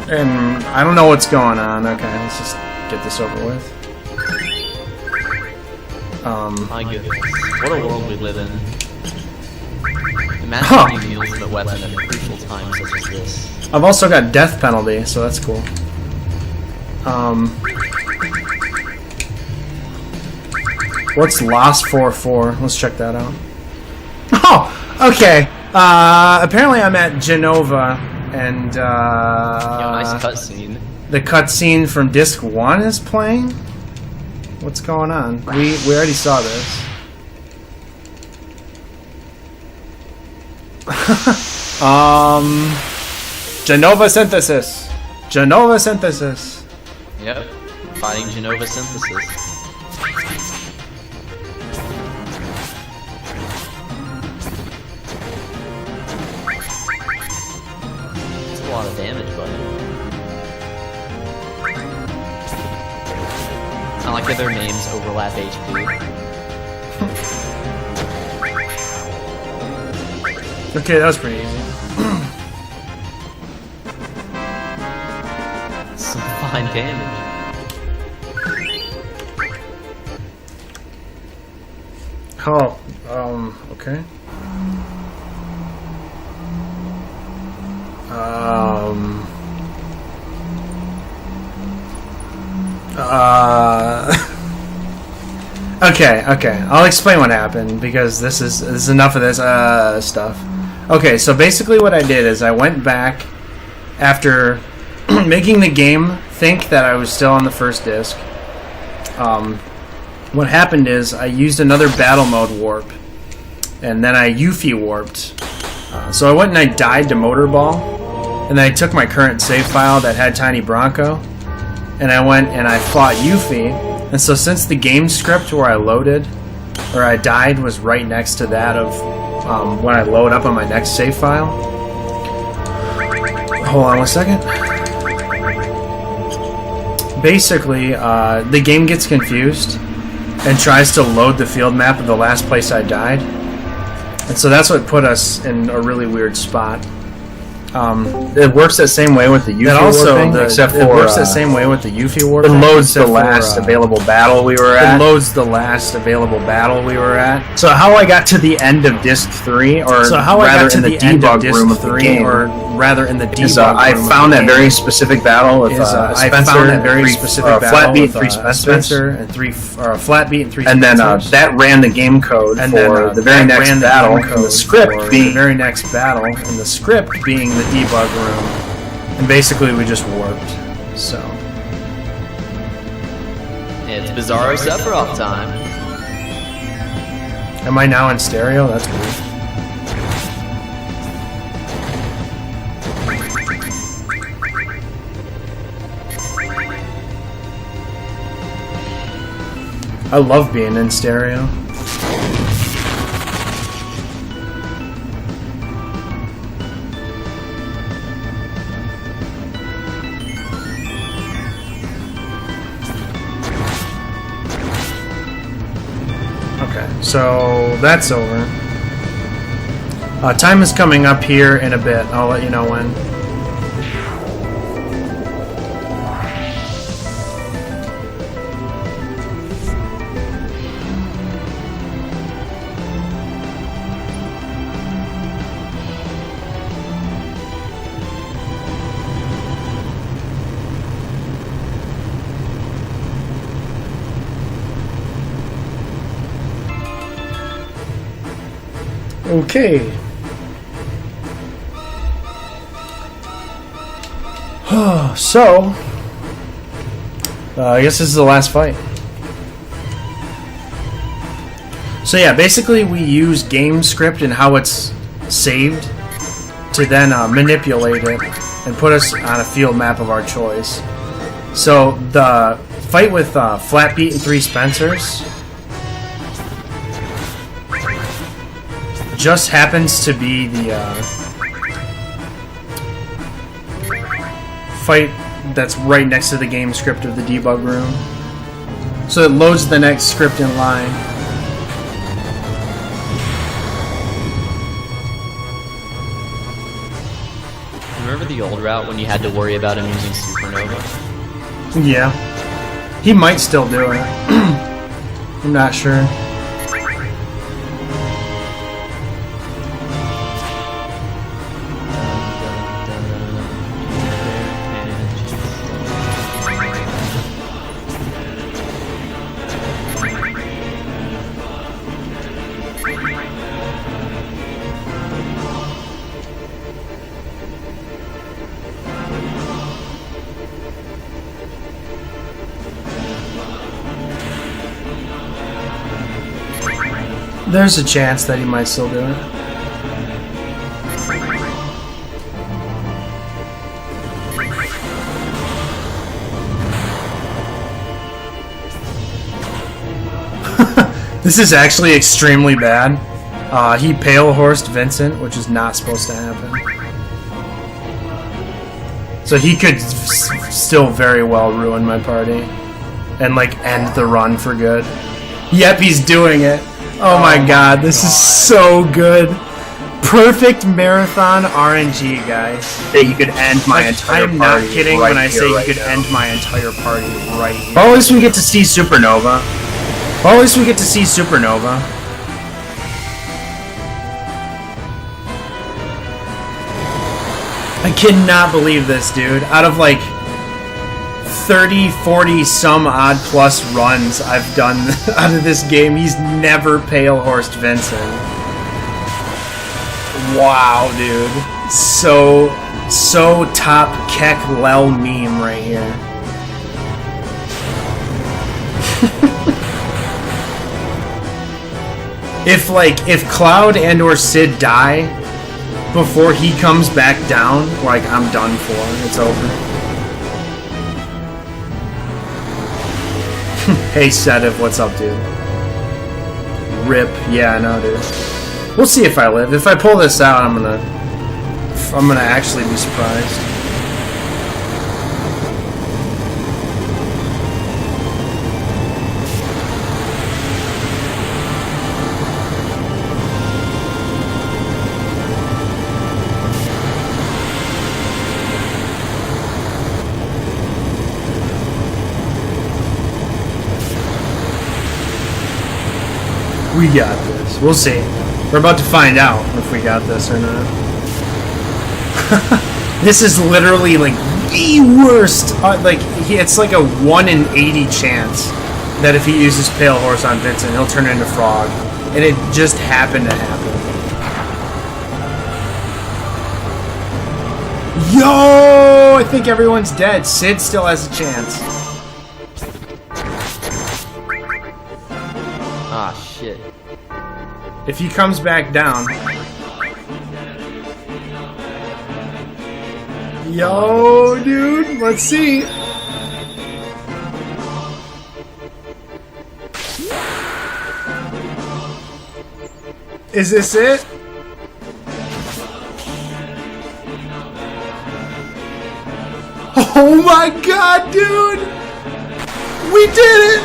And I don't know what's going on. Okay, let's just get this over with. My goodness. What a world we live in. Imagine using the ultimate weapon at a crucial time such as this. I've also got death penalty, so that's cool. What's Lost 4-4? Let's check that out. Oh, okay. Apparently I'm at Genova, and Yo, nice cutscene. the cutscene from Disc 1 is playing? What's going on? We already saw this. Genova Synthesis. Genova Synthesis. Yep. Fighting Genova Synthesis. That's a lot of damage, buddy. It's not like their names overlap HP. Okay, that was pretty easy. Some fine damage. Oh, okay. Okay. I'll explain what happened because this is enough of this stuff. Okay, so basically what I did is I went back after making the game think that I was still on the first disc. What happened is I used another battle mode warp, and then I Yuffie warped. So I went and I died to Motorball, and then I took my current save file that had Tiny Bronco, and I went and I fought Yuffie. And so since the game script where I loaded, or I died, was right next to that of when I load up on my next save file. Hold on 1 second. Basically, the game gets confused and tries to load the field map of the last place I died. And so that's what put us in a really weird spot. It works that same way with the Yuffie warping, except for it works the same way with the Yuffie warping. It loads the except last for, available battle we were at. It loads the last available battle we were at. So how I got to the end of disc 3, or So how I rather got to in the the end of debug disc room of the 3, game, or rather in the debug is room I of found the that game, very specific battle with I Spencer, found that very three, specific battle flat beat, with, three Spencer and three, or a flat beat and three. and then Spencers. that ran the game code And for then, the very that next ran the battle, game and code the script for being the very next battle, and the script being the debug room, and basically we just warped. So It's Bizarro Sephiroth time. am I now in stereo? That's weird. I love being in stereo. Okay, so that's over. Time is coming up here in a bit. I'll let you know when. Okay. So, I guess this is the last fight. So yeah, basically we use game script and how it's saved to then manipulate it and put us on a field map of our choice. So the fight with Flat Beat and 3 Spencers just happens to be the fight that's right next to the game script of the debug room. So it loads the next script in line. Remember the old route when you had to worry about him using Supernova? Yeah. He might still do it. I'm not sure. There's a chance that he might still do it. This is actually extremely bad. He pale horsed Vincent, which is not supposed to happen. So he could still very well ruin my party and like end the run for good. Yep, he's doing it. Oh my god, this is so good. Perfect marathon RNG, guys. that you could end my entire I'm party. not kidding right when I here, say you right could now. end my entire party right here. Well, at least we get to see Supernova. Well, at least we get to see Supernova. I cannot believe this, dude. Out of like 30, 40 some odd plus runs I've done out of this game, he's never pale horsed Vincent. Wow, dude. So top Keck Lel meme right here. If Cloud and or Sid die before he comes back down, like, I'm done for. It's over. Hey Sedav, what's up, dude? Rip. Yeah, I know, dude. We'll see if I live. If I pull this out, I'm gonna actually be surprised. We got this. We'll see. We're about to find out if we got this or not. This is literally like the worst. It's like a 1 in 80 chance that if he uses Pale Horse on Vincent, he'll turn into Frog. And it just happened to happen. Yo! I think everyone's dead. Sid still has a chance. Ah, shit. If he comes back down. Yo, dude, let's see. Is this it? Oh my god, dude! We did it!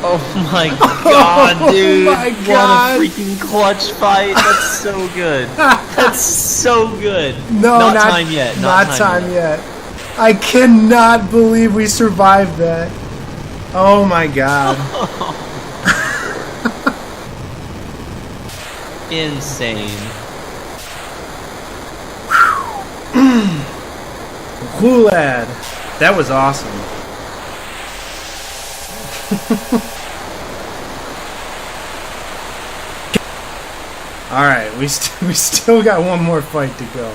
Oh my god, dude. Oh my god. What a freaking clutch fight. That's so good. That's so good. No, not time yet. Not time yet. I cannot believe we survived that. Oh my god. Insane. Cool, lad. That was awesome. All right, we still got one more fight to go.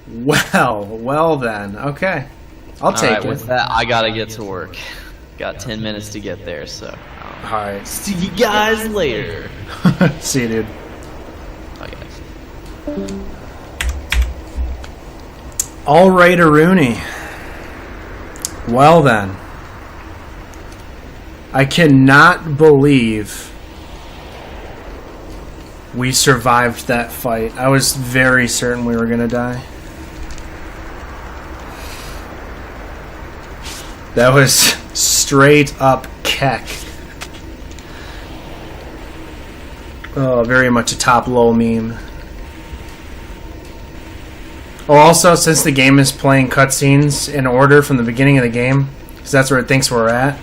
Well then. Okay, I'll take it. With that, I gotta get to work. Got 10 minutes to get there, so. All right. See you guys later. See you, dude. Bye, guys. All right, Aruni. Well then. I cannot believe we survived that fight. I was very certain we were gonna die. That was straight up keck. Oh, very much a top-low meme. Oh, also, since the game is playing cutscenes in order from the beginning of the game, because that's where it thinks we're at,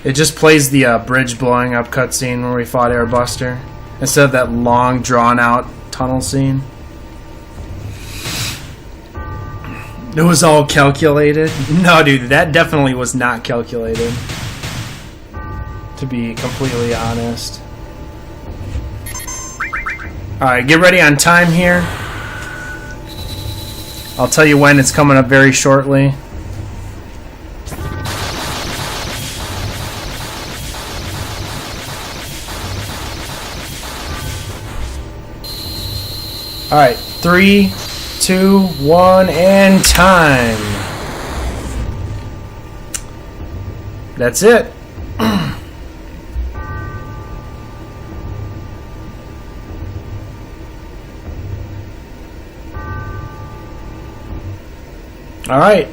it just plays the bridge blowing up cutscene where we fought Airbuster, instead of that long, drawn-out tunnel scene. It was all calculated. No, dude, that definitely was not calculated. To be completely honest. Alright, get ready on time here. I'll tell you when it's coming up very shortly. Alright, 3, 2, 1, and time. That's it. Alright.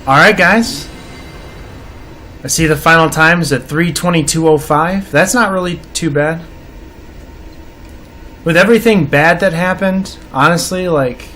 Alright, guys. I see the final time is at 3:22:05. That's not really too bad. With everything bad that happened, honestly, like,